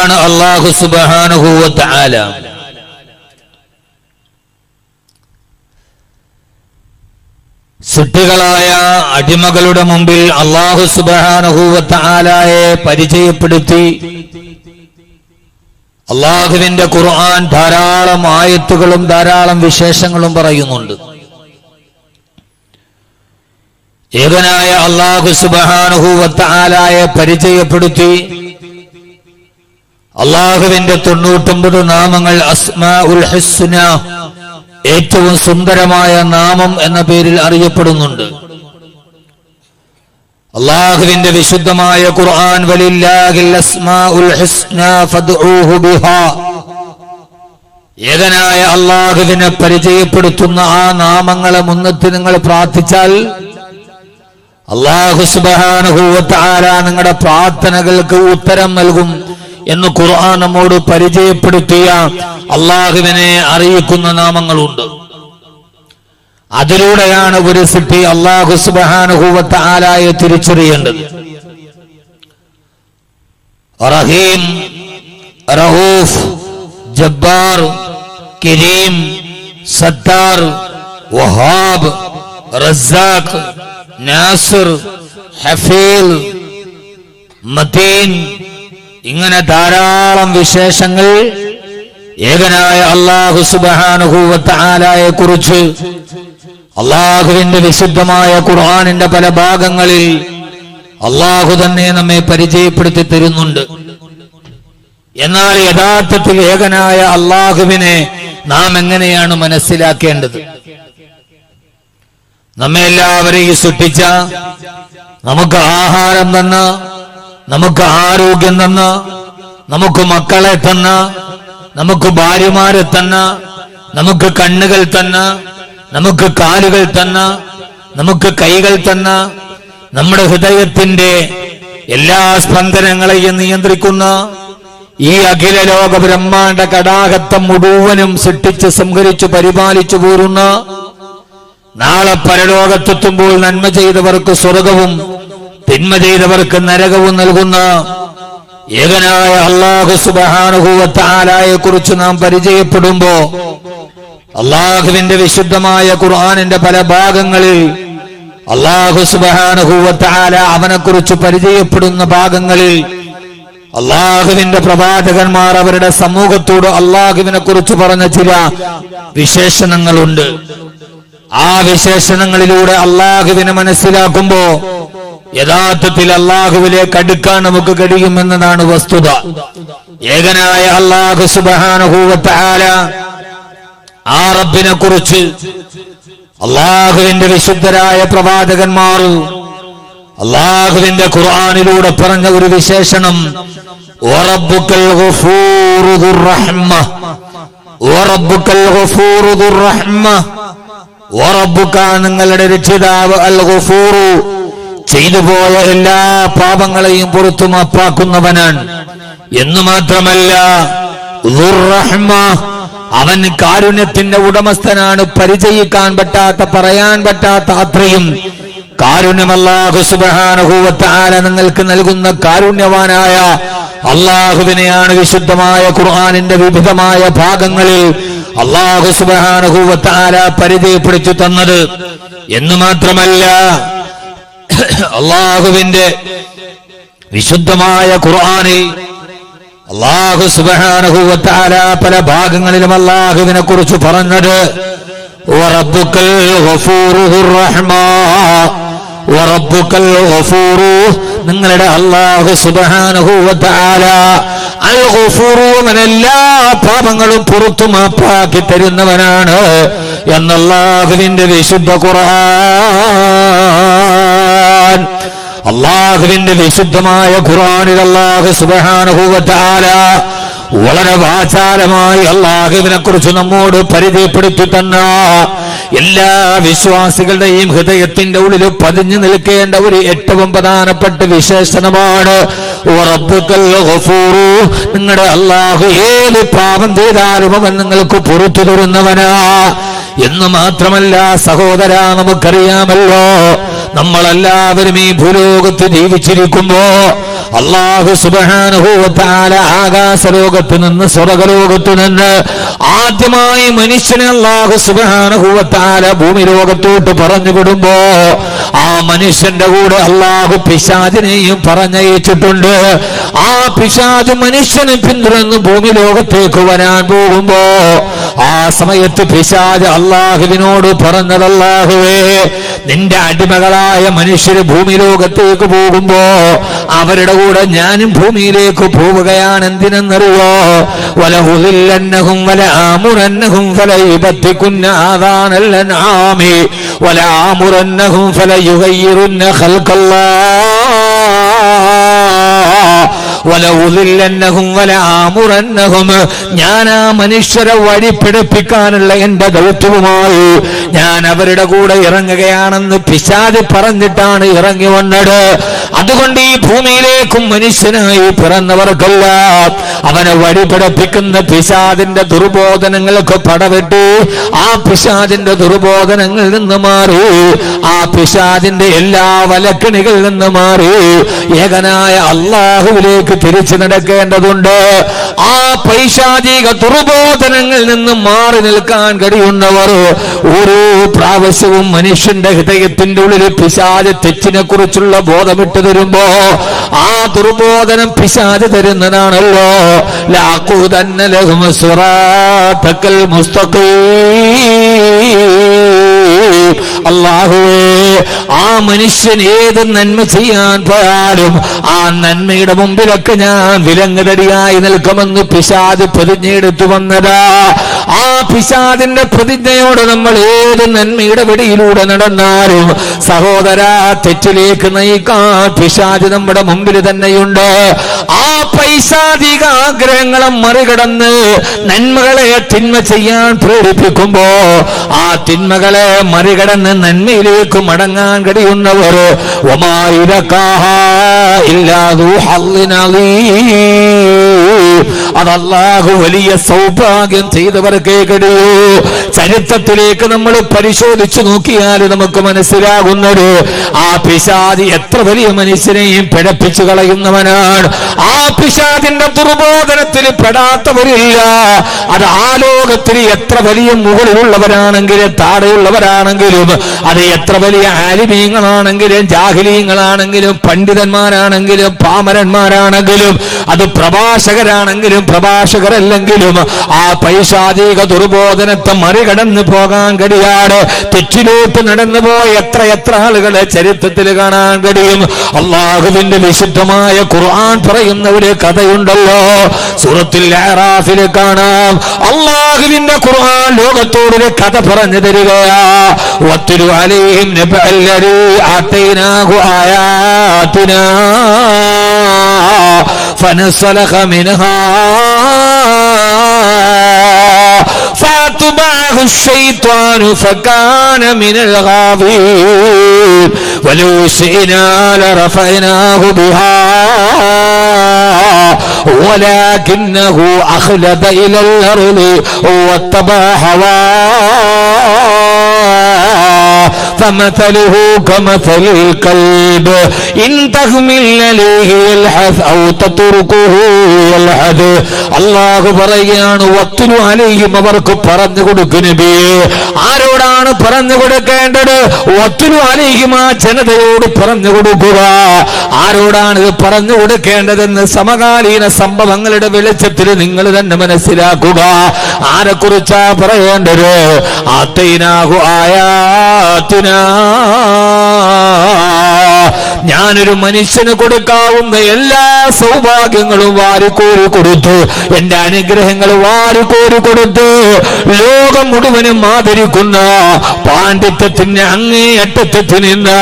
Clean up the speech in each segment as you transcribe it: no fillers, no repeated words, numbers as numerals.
പറയുകയാണ് അല്ലാഹു സുബ്ഹാനഹു വ തആല, സൃഷ്ടികളായ അടിമകളുടെ മുമ്പിൽ അല്ലാഹു സുബ്ഹാനഹു വ തആലയെ പരിചയപ്പെടുത്തി അല്ലാഹുവിന്റെ ഖുർആൻ ധാരാളം ആയത്തുകളും ധാരാളം വിശേഷങ്ങളും പറയുന്നുണ്ട്. ഏകനായ അല്ലാഹു സുബ്ഹാനഹു വ തആലയെ പരിചയപ്പെടുത്തി അല്ലാഹുവിന്റെ 99 നാമങ്ങൾ അസ്മാഉൽ ഹുസ്ന, ഏറ്റവും സുന്ദരമായ നാമം എന്ന പേരിൽ അറിയപ്പെടുന്നുണ്ട്. അല്ലാഹുവിന്റെ വിശുദ്ധമായ ഖുർആൻ വലില്ലാഹിൽ അസ്മാഉൽ ഹുസ്ന ഫദ്ഊഹു ബിഹാ, ഏകനായ അല്ലാഹുവിനെ പരിചയപ്പെടുത്തുന്ന ആ നാമങ്ങളെ മുൻനിർത്തി നിങ്ങൾ പ്രാർത്ഥിച്ചാൽ അല്ലാഹു സുബ്ഹാനഹു വ തആല നിങ്ങളുടെ പ്രാർത്ഥനകൾക്ക് ഉത്തരം നൽകും എന്ന് ഖുർആൻ നമ്മോട് പരിചയപ്പെടുത്തിയ അല്ലാഹുവിനെ അറിയിക്കുന്ന നാമങ്ങളുണ്ട്. അതിലൂടെയാണ് ഒരു സൃഷ്ടി അല്ലാഹു സുബ്ഹാനഹു വ തആലയെ തിരിച്ചറിയേണ്ടത്. റഹീം, റഊഫ്, ജബ്ബാർ, കരീം, സത്താർ, വഹാബ്, റസാഖ്, നാസിർ, ഹഫീൽ, മതീൻ, ഇങ്ങനെ ധാരാളം വിശേഷങ്ങൾ ഏകനായ അല്ലാഹു സുബ്ഹാനഹു വ തആലയെ കുറിച്ച് അല്ലാഹുവിന്റെ വിശുദ്ധമായ ഖുർആനിന്റെ പല ഭാഗങ്ങളിൽ അല്ലാഹു തന്നെ നമ്മെ പരിചയപ്പെടുത്തി തരുന്നുണ്ട്. എന്നാൽ യഥാർത്ഥത്തിൽ ഏകനായ അല്ലാഹുവിനെ നാം എങ്ങനെയാണ് മനസ്സിലാക്കേണ്ടത്? നമ്മെ എല്ലാവരെയും സൃഷ്ടിച്ച, നമുക്ക് ആഹാരം തന്ന, നമുക്ക് ആരോഗ്യം തന്ന, നമുക്ക് മക്കളെ തന്ന, നമുക്ക് ഭാര്യമാരെ തന്ന, നമുക്ക് കണ്ണുകൾ തന്ന, നമുക്ക് കാലുകൾ തന്ന, നമുക്ക് കൈകൾ തന്ന, നമ്മുടെ ഹൃദയത്തിന്റെ എല്ലാ സ്പന്ദനങ്ങളെയും നിയന്ത്രിക്കുന്ന ഈ അഖില ലോക ബ്രഹ്മാണ്ഡ കടാകത്തെ മുഴുവനും സൃഷ്ടിച്ച് സംഹരിച്ചു പരിപാലിച്ചു പോരുന്ന, നാളെ പരലോകത്തെത്തുമ്പോൾ നന്മ ചെയ്തവർക്ക് സ്വർഗവും തിന്മ ചെയ്തവർക്ക് നരകവും നൽകുന്ന ഏകനായ അല്ലാഹു സുബ്ഹാനഹു വ തആലയെ കുറിച്ച് നാം പരിചയപ്പെടുമ്പോ അല്ലാഹുവിന്റെ വിശുദ്ധമായ ഖുർആനിന്റെ പല ഭാഗങ്ങളിൽ അല്ലാഹു സുബ്ഹാനഹു വ തആല അവനെ കുറിച്ച് പരിചയപ്പെടുന്ന ഭാഗങ്ങളിൽ അല്ലാഹുവിന്റെ പ്രവാചകന്മാർ അവരുടെ സമൂഹത്തോട് അല്ലാഹുവിനെ കുറിച്ച് പറഞ്ഞ ചില വിശേഷണങ്ങളുണ്ട്. ആ വിശേഷണങ്ങളിലൂടെ അല്ലാഹുവിനെ മനസ്സിലാക്കുമ്പോ യഥാർത്ഥത്തിൽ അല്ലാഹുവിലേക്ക് അടുക്കാൻ നമുക്ക് കഴിയുമെന്നതാണ് വസ്തുത. ഏകനായ അല്ലാഹു സുബ്ഹാനഹു വ തആല ആ റബ്ബിനെ കുറിച്ച് അല്ലാഹുവിന്റെ വിശുദ്ധരായ പ്രവാചകന്മാർ അല്ലാഹുവിന്റെ ഖുർആനിലൂടെ പറഞ്ഞ ഒരു വിശേഷണം വറബ്ബുക്കൽ ഗഫൂറു ദുർ റഹ്മ, വറബ്ബുക്കൽ ഗഫൂറു ദുർ റഹ്മ, വറബ്ബുക നിങ്ങളുടെ രക്ഷിതാവ് അൽ ഗഫൂറു ചെയ്തുപോയ എല്ലാ പാപങ്ങളെയും പുറത്തു മാപ്പാക്കുന്നവനാണ് എന്ന് മാത്രമല്ല ദുർ റഹ്മ, അവൻ കാരുണ്യത്തിന്റെ ഉടമസ്ഥനാണ്. പരിചയിക്കാൻ പറ്റാത്ത, പറയാൻ പറ്റാത്ത അത്രയും കാരുണ്യം അല്ലാഹു സുബ്ഹാനഹു വ തആല നിങ്ങൾക്ക് നൽകുന്ന കാരുണ്യവാനായ അല്ലാഹുവിനെയാണ് വിശുദ്ധമായ ഖുർആനിന്റെ വിവിധമായ ഭാഗങ്ങളിൽ അല്ലാഹു സുബ്ഹാനഹു വ തആല പരിചയപ്പെടുത്തി തന്നത് എന്ന് മാത്രമല്ല അല്ലാഹുവിന്റെ വിശുദ്ധമായ ഖുർആനിൽ അല്ലാഹു സുബ്ഹാനഹു വ തആല പല ഭാഗങ്ങളിലും അല്ലാഹുവിനെ കുറിച്ച് പറഞ്ഞത് വറബ്ബുക്കൽ ഗഫൂറു ദുർ റഹ്മ, വറബ്ബുക്കൽ ഗഫൂറു നിങ്ങളുടെ അല്ലാഹു സുബ്ഹാനഹു വ തആല അൽ ഗഫൂറു എല്ലാ പാപങ്ങളും പുറത്തു മാപ്പാക്കി തരുന്നവനാണ് എന്ന് അല്ലാഹുവിന്റെ വിശുദ്ധ ഖുർആൻ. അല്ലാഹുവിന്റെ വിശുദ്ധമായ ഖുർആനിൽ അല്ലാഹു സുബ്ഹാനഹു വ തആല വളരെ വാചാലമായി അല്ലാഹുവിനെ കുറിച്ച് നമ്മോട് പരിചയപ്പെടുത്തി തന്ന എല്ലാ വിശ്വാസികളുടെയും ഹൃദയത്തിന്റെ ഉള്ളിൽ പതിഞ്ഞു നിൽക്കേണ്ട ഒരു ഏറ്റവും പ്രധാനപ്പെട്ട വിശേഷണമാണ് റബ്ബുക്കൽ ഗഫൂറു, നിങ്ങളുടെ അല്ലാഹു ഏത് പാപം ചെയ്താലും അവൻ നിങ്ങൾക്ക് പുറത്തു തരുന്നവനാ എന്ന് മാത്രമല്ല സഹോദരാ, നമുക്കറിയാമല്ലോ നമ്മളെല്ലാവരും ഈ ഭൂലോകത്ത് ജീവിച്ചിരിക്കുമ്പോ അല്ലാഹു സുബ്ഹാനഹു വ തആല ആകാശലോകത്ത് നിന്ന് സ്വർഗ്ഗലോകത്ത് നിന്ന് ആദ്യമായി മനുഷ്യനെ അല്ലാഹു സുബ്ഹാനഹു വ തആല ഭൂമി ലോകത്തോട്ട് പറഞ്ഞു വിടുമ്പോ ആ മനുഷ്യന്റെ കൂടെ അല്ലാഹു പിശാചിനെയും പറഞ്ഞയച്ചിട്ടുണ്ട്. ആ പിശാച് മനുഷ്യനെ പിന്തുടർന്ന് ഭൂമി ലോകത്തേക്ക് വരാൻ പോകുമ്പോ ആ സമയത്ത് പിശാച് അല്ലാഹുവിനോട് പറഞ്ഞത്, അല്ലാഹുവേ, നിന്റെ അടിമകളായ മനുഷ്യര് ഭൂമി ലോകത്തേക്ക് പോകുമ്പോ അവരുടെ കൂടെ ഞാനും ഭൂമിയിലേക്ക് പോവുകയാണ്. എന്തിനെന്നറിയോ? വലഉദില്ലന്നഹും വലആമുറന്നഹും ഫലയുബത്തികുന്ന ആദാനൽ അൻആമി വലആമുറന്നഹും ഫലയുഗയ്യിറുന്ന ഖൽഖല്ലാഹ് വലഉദില്ലന്നഹും വലആമുറന്നഹും. ഞാൻ ആ മനുഷ്യരെ വഴിപിഴപ്പിക്കാനുള്ള എന്റെ ദൗത്യവുമായി ഞാൻ അവരുടെ കൂടെ ഇറങ്ങുകയാണെന്ന് പിശാച് പറഞ്ഞിട്ടാണ് ഇറങ്ങി വന്നത്. അതുകൊണ്ട് ഈ ഭൂമിയിലേക്കും മനുഷ്യനായി പിറന്നവർക്കെല്ലാം അവനെ വഴിപിഴപ്പിക്കുന്ന പിശാചിന്റെ ദുർബോധനങ്ങൾക്ക് പടവെട്ടി ആ പിശാചിന്റെ ദുർബോധനങ്ങളിൽ നിന്ന് മാറി, ആ പിശാചിന്റെ എല്ലാ വലക്കിണികളിൽ നിന്ന് മാറി ഏകനായ അല്ലാഹുവിലേക്ക് തിരിച്ചു നടക്കേണ്ടതുണ്ട്. ആ പൈശാചിക ദുർബോധനങ്ങളിൽ നിന്ന് മാറി നിൽക്കാൻ കഴിയുന്നവർ ഓരോ പ്രാവശ്യവും മനുഷ്യന്റെ ഹൃദയത്തിന്റെ ഉള്ളിൽ പിശാച് തെറ്റിനെ കുറിച്ചുള്ള ബോധമിട്ട് തരുമ്പോ ആ ദുർബോധനം പിശാച് തരുന്നതാണല്ലോ. ലഅഖൂദന്ന ലഹും സിറാത്തക്കൽ മുസ്തഖീം. അല്ലാഹുവേ, ആ മനുഷ്യൻ ഏത് നന്മ ചെയ്യാൻ പോയാലും ആ നന്മയുടെ മുമ്പിലൊക്കെ ഞാൻ വിലങ്ങുതടിയായി നിൽക്കുമെന്ന് പിശാച് പ്രതിജ്ഞയെടുത്തു വന്നതാ. ആ പിശാചിന്റെ പ്രതിജ്ഞയോട് നമ്മൾ ഏത് നന്മയുടെ വെടിയിലൂടെ നടന്നാലും സഹോദരാ, തെറ്റിലേക്ക് നയിക്കാൻ പിശാച് നമ്മുടെ മുമ്പിൽ തന്നെയുണ്ട്. ആ പൈശാചിക ആഗ്രഹങ്ങളെ മറികടന്ന് നന്മകളെ തിന്മ ചെയ്യാൻ പ്രേരിപ്പിക്കുമ്പോ ആ തിന്മകളെ മറികടന്ന് നന്മയിലേക്ക് മടങ്ങാൻ കഴിയുന്നവർ അതല്ലാഹു വലിയ സൗഭാഗ്യം ചെയ്തവർക്കേ കഴിയൂ. ചരിത്രത്തിലേക്ക് നമ്മൾ പരിശോധിച്ചു നോക്കിയാൽ നമുക്ക് മനസ്സിലാകുന്നത് ആ പിശാച് എത്ര വലിയ മനുഷ്യനെയും പിഴപ്പിച്ചു കളയുന്നവനാണ്. ആ പിശാചിന്റെ ദുർബോധനത്തിൽ പെടാത്തവരില്ല. അത് ആ ലോകത്തിൽ എത്ര വലിയ മുകളിലുള്ളവരാണെങ്കിലും താഴെയുള്ളവരാണെങ്കിലും, അത് എത്ര വലിയ ആലിമീങ്ങളാണെങ്കിലും ജാഹിലീങ്ങളാണെങ്കിലും പണ്ഡിതന്മാരാണെങ്കിലും പാമരന്മാരാണെങ്കിലും, അത് പ്രഭാഷകരാണെങ്കിലും പ്രഭാഷകരല്ലെങ്കിലും, ആ പൈശാചിക ദുർബോധനത്തെ മറികടന്ന് പോകാൻ കഴിയാതെ തെറ്റിലോട്ട് നടന്നുപോയ എത്ര ആളുകളെ ചരിത്രത്തിൽ കാണാൻ കഴിയും. അല്ലാഹുവിന്റെ വിശുദ്ധമായ ഖുർആൻ പറയുന്ന ഒരു കഥയുണ്ടല്ലോ, സൂറത്തുൽ അറാഫിൽ കാണാം. അല്ലാഹുവിന്റെ ഖുർആൻ ലോകത്തോടൊരു കഥ പറഞ്ഞു തരികയാ. വത്തുലു അലൈഹിം നബഅല്ലദീ ആതൈനാഹു ആയാതിനാ ഫനസലഖ മിൻഹാ فأتبعه الشيطان فكان من الغاوين ولو شئنا لرفعناه بها ولكنه أخلد إلى الأرض واتبع هواه فمثله كمثل الكلب إن تحمل عليه يلحث أو تتركه يلحث. അല്ലാഹു പറയാണ്, വത്തുലു അലൈഹിം, അവർക്ക് പറഞ്ഞു കൊടുക്കു നബിയേ. ആരോടാണ് പറഞ്ഞു കൊടുക്കേണ്ടത്? വത്തുലു അലൈഹിം, ആ ജനതയോട് പറഞ്ഞു കൊടുക്കുക. ആരോടാണ് ഇത് പറഞ്ഞു കൊടുക്കേണ്ടതെന്ന് സമകാലീന സംഭവങ്ങളുടെ വെളിച്ചത്തിൽ നിങ്ങൾ തന്നെ മനസ്സിലാക്കുക. ആരെക്കുറിച്ചാ പറയേണ്ടത്? ആതൈനാഹു ആയാതിനാ, ഞാനൊരു മനുഷ്യന് കൊടുക്കാവുന്ന എല്ലാ സൗഭാഗ്യങ്ങളും വാരിക്കോരി കൊടുത്തു, എന്റെ അനുഗ്രഹങ്ങൾ വാരിക്കോരി കൊടുത്തു. ലോകം മുഴുവനും ആദരിക്കുന്ന പാണ്ഡിത്യത്തിന്റെ അങ്ങേയറ്റത്ത് നിന്ന്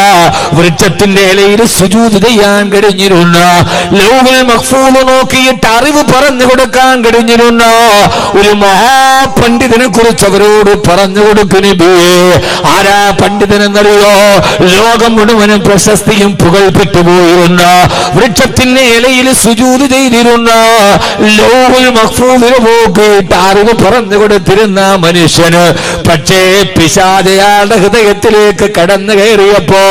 വൃക്ഷത്തിന്റെ ഇലയിൽ സുജൂദ് ചെയ്യാൻ കഴിഞ്ഞിരുന്ന, ലൗഹുൽ മഹ്ഫൂദ് നോക്കിയിട്ട് അറിവ് പറഞ്ഞു കൊടുക്കാൻ കഴിഞ്ഞിരുന്ന ഒരു മഹാപണ്ഡിതനെ കുറിച്ച് അവരോട് പറഞ്ഞു കൊടുക്കുന്ന നബിയേ. ആരാ പണ്ഡിതനെന്നറിയോ? ലോകം മുഴുവനും പ്രശസ്തിയും പുകഴ്പ്പെട്ടുപോയിരുന്ന, വൃക്ഷത്തിന്റെ ഇലയിൽ സുജൂദ് ചെയ്തിരുന്ന, ലൗഹുൽ മഹ്ഫൂദിൽ നോക്കിയിട്ട് അറിവ് പറഞ്ഞു കൊടുത്തിരുന്ന മനുഷ്യന്. പക്ഷേ പിശാച് അയാളുടെ ഹൃദയത്തിലേക്ക് കടന്നു കയറിയപ്പോ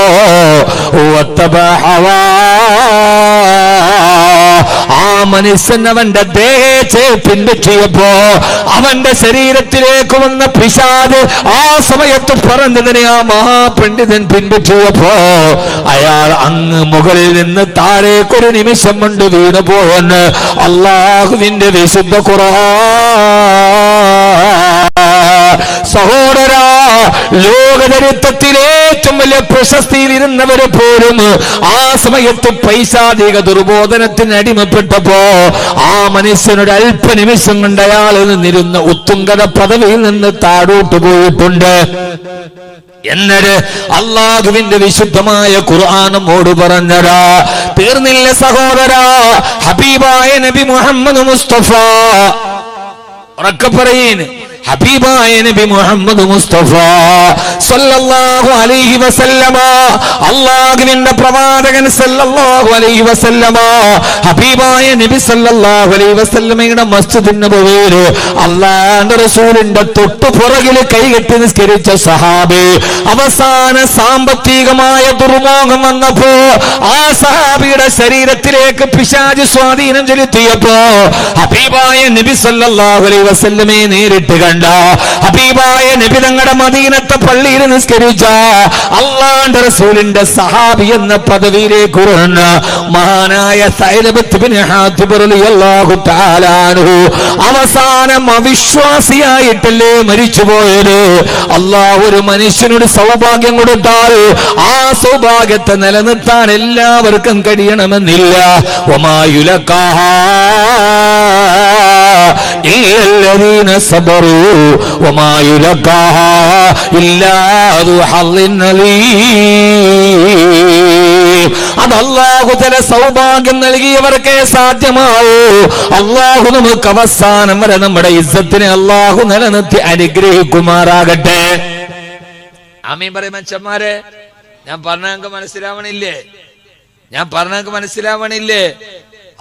ആ മനുഷ്യൻ അവന്റെ ദേഹത്തെ പിൻപറ്റിയപ്പോ അവന്റെ ശരീരത്തിലേക്ക് വന്ന പിശാച് ആ സമയത്ത് പറഞ്ഞതിനെ ആ മഹാപണ്ഡിതൻ പിൻപറ്റിയപ്പോ അയാൾ അങ്ങ് മുകളിൽ നിന്ന് താഴേക്കൊരു നിമിഷം കൊണ്ട് വീണുപോയെന്ന് അല്ലാഹുവിന്റെ വിശുദ്ധ ഖുർആൻ. സഹോദരാ, ലോകചരിത്രത്തിലെ ഏറ്റവും വലിയ പ്രശസ്തിയിലിരുന്നവര് പോലും ആ സമയത്ത് പൈശാചിക ദുർബോധനത്തിന് അടിമപ്പെട്ടപ്പോ ആ മനുഷ്യനൊരു അല്പനിമിഷം കൊണ്ട് അയാളിൽ നിന്നിരുന്ന ഉത്തുംഗത പദവിയിൽ നിന്ന് താഴോട്ട് പോയിട്ടുണ്ട്. എന്നിട്ട് അല്ലാഹുവിന്റെ വിശുദ്ധമായ ഖുർആൻ നമ്മോട് പറഞ്ഞതാ. തീർന്നില്ല സഹോദരാ, ഹബീബായ നബി മുഹമ്മദ് മുസ്തഫ, ഉറക്കെ പറയീന്, ഹബീബായ നബി മുഹമ്മദ് മുസ്തഫ സല്ലല്ലാഹു അലൈഹി വസല്ലമ, അല്ലാഹുവിന്റെ പ്രവാചകൻ സല്ലല്ലാഹു അലൈഹി വസല്ലമ, ഹബീബായ നബി സല്ലല്ലാഹു അലൈഹി വസല്ലമയുടെ മസ്ജിദുൻ നബവിയിൽ അല്ലാഹുവിന്റെ റസൂലിന്റെ തൊട്ടു പുറകിൽ കൈകെട്ടി നിസ്കരിച്ച സഹാബി അവസാന സാമ്പത്തികമായ ദുർമോഹം വന്നപ്പോ ആ സഹാബിയുടെ ശരീരത്തിലേക്ക് പിശാച് സ്വാധീനം ചെലുത്തിയപ്പോ ഹബീബായ നബി സല്ലല്ലാഹു അലൈഹി വസല്ലമയെ നേരിട്ട് കണ്ട ഹബീബായ നബി തങ്ങളുടെ മദീനത്തെ പള്ളിയിൽ നിസ്കരിച്ച അല്ലാഹുവിന്റെ റസൂലിന്റെ സഹാബി എന്ന പദവിയിലേക്ക് ഉയർന്ന മഹാനായ സഅലബത്ത് ബിൻ ഹാത്തിബ് റളിയല്ലാഹു തആല അൻഹു അവസാനം അവിശ്വാസിയായിട്ടല്ലേ മരിച്ചുപോയത്. അല്ലാഹു ഒരു മനുഷ്യനോട് സൗഭാഗ്യം കൊടുത്താൽ ആ സൗഭാഗ്യത്തെ നിലനിർത്താൻ എല്ലാവർക്കും കഴിയണമെന്നില്ല. വമാ യുലഖാഹാ ഇല്ലല്ലദീന സബറൂ വമാ യുലഖാഹാ ഇല്ലാ ദു ഹള്ളിൻ അലീം. അത് അല്ലാഹു തആല സൗഭാഗ്യം നൽകിയവർക്കേ സാധ്യമാവൂ. അല്ലാഹു നമുക്ക് അവസാനം വരെ നമ്മുടെ ഇസ്സത്തിനെ അല്ലാഹു നിലനിർത്തി അനുഗ്രഹിക്കുമാറാകട്ടെ. ആമീൻ പറയും മനുഷ്യന്മാരെ. ഞാൻ പറഞ്ഞ മനസ്സിലാവണില്ലേ?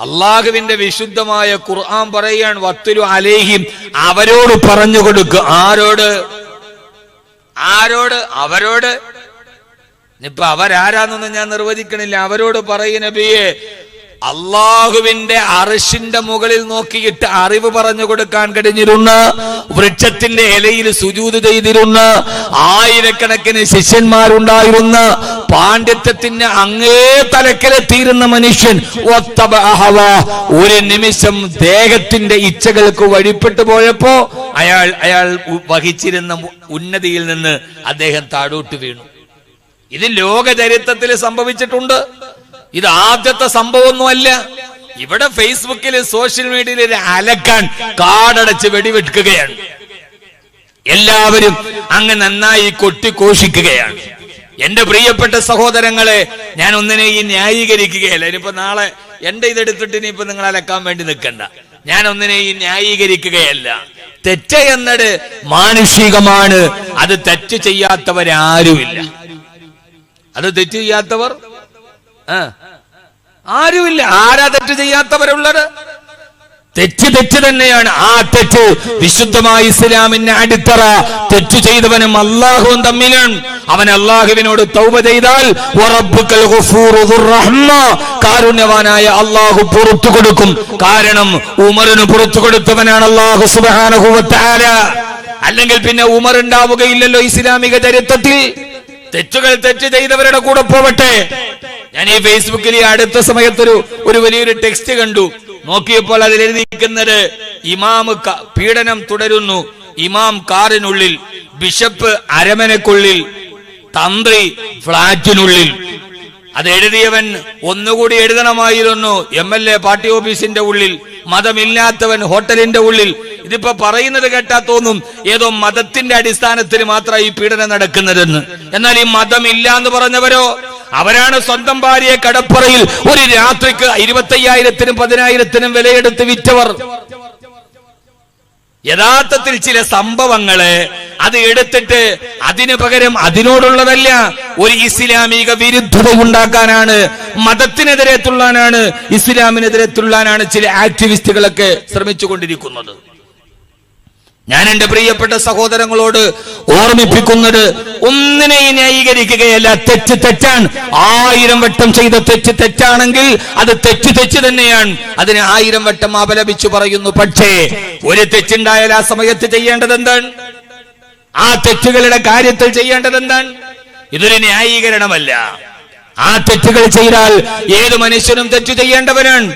അള്ളാഹുവിന്റെ വിശുദ്ധമായ ഖുർആൻ പറയാൻ വത്തുലു അലൈഹിം, അവരോട് പറഞ്ഞു കൊടുക്കുക. അവരോട് ഇപ്പൊ അവരാരാന്നൊന്നും ഞാൻ നിർവചിക്കണില്ല. അവരോട് പറയുന്ന നബിയെ, അള്ളാഹുവിന്റെ അർശിന്റെ മുകളിൽ നോക്കിയിട്ട് അറിവ് പറഞ്ഞു കൊടുക്കാൻ കഴിഞ്ഞിരുന്ന, വൃക്ഷത്തിന്റെ ഇലയിൽ സുജൂദ് ചെയ്തിരുന്ന, ആയിരക്കണക്കിന് ശിഷ്യന്മാരുണ്ടായിരുന്ന, പാണ്ഡിത്യത്തിന് അങ്ങേ തലക്കലെത്തിയിരുന്ന മനുഷ്യൻ ഒരു നിമിഷം ദേഹത്തിന്റെ ഇച്ഛകൾക്ക് വഴിപ്പെട്ടു പോയപ്പോ അയാൾ വഹിച്ചിരുന്ന ഉന്നതിയിൽ നിന്ന് അദ്ദേഹം താഴോട്ട് വീണു. ഇത് ലോക ചരിത്രത്തിൽ സംഭവിച്ചിട്ടുണ്ട്. ഇത് ആദ്യത്തെ സംഭവമൊന്നുമല്ല. ഇവിടെ ഫേസ്ബുക്കിൽ സോഷ്യൽ മീഡിയയിൽ അലക്കാൻ കാടടച്ച് വെടിവെക്കുകയാണ്. എല്ലാവരും അങ്ങ് നന്നായി കൊട്ടിഘോഷിക്കുകയാണ്. എന്റെ പ്രിയപ്പെട്ട സഹോദരങ്ങളെ, ഞാൻ ഒന്നിനെയും ന്യായീകരിക്കുകയല്ല. ഇനിയിപ്പോ നാളെ എന്റെ ഇതെടുത്തിട്ട് ഇനിയിപ്പോ നിങ്ങൾ അലക്കാൻ വേണ്ടി നിൽക്കണ്ട. ഞാൻ ഒന്നിനെയും ന്യായീകരിക്കുകയല്ല. തെറ്റ് എന്നത് മാനുഷികമാണ്. അത് തെറ്റ് ചെയ്യാത്തവരാരുമില്ല. അത് തെറ്റ് ചെയ്യാത്തവർ ആരുമില്ല. ആരാ തെറ്റ് ചെയ്യാത്തവരുള്ളത്? തെറ്റ് തന്നെയാണ്. ആ തെറ്റ് വിശുദ്ധമായ ഇസ്ലാമിന്റെ അടിത്തറ. തെറ്റ് ചെയ്തവനും അള്ളാഹുവും തമ്മിലാണ്. അവൻ അള്ളാഹുവിനോട് തൗബ ചെയ്താൽ വറബ്ബുക്കൽ ഗഫൂറു ദുർ റഹ്മ, കാരുണ്യവാനായ അള്ളാഹു പുറത്തു കൊടുക്കും. കാരണം ഉമറിന് പുറത്തു കൊടുത്തവനാണ് അള്ളാഹു സുബ്ഹാനഹു വ തആല. അല്ലെങ്കിൽ പിന്നെ ഉമർ ഉണ്ടാവുകയില്ലല്ലോ ഇസ്ലാമിക ചരിത്രത്തിൽ. തെറ്റ് ചെയ്തവരുടെ കൂടെ പോവട്ടെ. ഞാൻ ഈ ഫേസ്ബുക്കിൽ ഈ അടുത്ത സമയത്തൊരു വലിയൊരു ടെക്സ്റ്റ് കണ്ടു. നോക്കിയപ്പോൾ അതിൽ എഴുതിയിരിക്കുന്നത്, ഇമാം പീഡനം തുടരുന്നു, ഇമാം കാറിനുള്ളിൽ, ബിഷപ്പ് അരമനക്കുള്ളിൽ, തന്ത്രി ഫ്ളാറ്റിനുള്ളിൽ. അത് എഴുതിയവൻ ഒന്നുകൂടി എഴുതണമായിരുന്നു, MLA പാർട്ടി ഓഫീസിന്റെ ഉള്ളിൽ, മതമില്ലാത്തവൻ ഹോട്ടലിന്റെ ഉള്ളിൽ. ഇതിപ്പോ പറയുന്നത് കേട്ടാ തോന്നും ഏതോ മതത്തിന്റെ അടിസ്ഥാനത്തിൽ മാത്രമായി ഈ പീഡനം നടക്കുന്നതെന്ന്. എന്നാൽ ഈ മതമില്ല എന്ന് പറഞ്ഞവരോ, അവരാണ് സ്വന്തം ഭാര്യയെ കടപ്പുറയിൽ ഒരു രാത്രിക്ക് 25,000-നും 10,000-നും വിലയെടുത്ത് വിറ്റവർ. യഥാർത്ഥത്തിൽ ചില സംഭവങ്ങളെ അത് എടുത്തിട്ട് അതിനു പകരം അതിനോടുള്ളതല്ല, ഒരു ഇസ്ലാമിക വിരുദ്ധത ഉണ്ടാക്കാനാണ്, മതത്തിനെതിരെ തുള്ളാനാണ്, ഇസ്ലാമിനെതിരെ തുള്ളാനാണ് ചില ആക്ടിവിസ്റ്റുകളൊക്കെ ശ്രമിച്ചുകൊണ്ടിരിക്കുന്നത്. ഞാൻ എന്റെ പ്രിയപ്പെട്ട സഹോദരങ്ങളോട് ഓർമ്മിപ്പിക്കുന്നത് ഒന്നിനെയും ന്യായീകരിക്കുകയല്ല. തെറ്റ് തെറ്റാണ്. 1000 വട്ടം ചെയ്ത തെറ്റ് തെറ്റാണെങ്കിൽ അത് തെറ്റ് തന്നെയാണ്. അതിനെ 1000 വട്ടം അപലപിച്ചു പറയുന്നു. പക്ഷേ ഒരു തെറ്റുണ്ടായാൽ ആ സമയത്ത് ചെയ്യേണ്ടത് എന്താണ്? ആ തെറ്റുകളുടെ കാര്യത്തിൽ ചെയ്യേണ്ടത് എന്താണ്? ഇതൊരു ന്യായീകരണമല്ല. ആ തെറ്റുകൾ ചെയ്താൽ ഏത് മനുഷ്യനും തെറ്റ് ചെയ്യേണ്ടവനാണ്.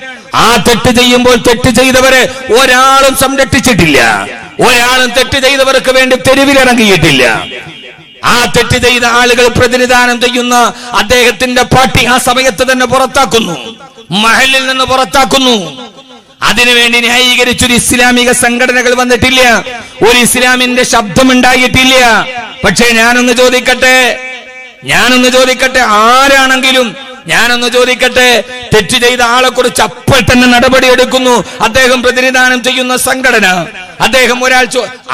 ആ തെറ്റ് ചെയ്യുമ്പോൾ തെറ്റ് ചെയ്തവരെ ഒരാളും സംരക്ഷിച്ചിട്ടില്ല. ഒരാളും തെറ്റ് ചെയ്തവർക്ക് വേണ്ടി തെരുവിലിറങ്ങിയിട്ടില്ല. ആ തെറ്റ് ചെയ്ത ആളുകൾ പ്രതിനിധാനം ചെയ്യുന്ന അദ്ദേഹത്തിന്റെ പാർട്ടി ആ സമയത്ത് തന്നെ പുറത്താക്കുന്നു, മഹലിൽ നിന്ന് പുറത്താക്കുന്നു. അതിനുവേണ്ടി ന്യായീകരിച്ചൊരു ഇസ്ലാമിക സംഘടനകൾ വന്നിട്ടില്ല, ഒരു ഇസ്ലാമിന്റെ ശബ്ദമുണ്ടായിട്ടില്ല. പക്ഷേ ഞാനൊന്ന് ചോദിക്കട്ടെ, ആരാണെങ്കിലും ഞാനൊന്ന് ചോദിക്കട്ടെ, തെറ്റ് ചെയ്ത ആളെ കുറിച്ച് അപ്പോൾ തന്നെ നടപടിയെടുക്കുന്നു അദ്ദേഹം പ്രതിനിധാനം ചെയ്യുന്ന സംഘടന. അദ്ദേഹം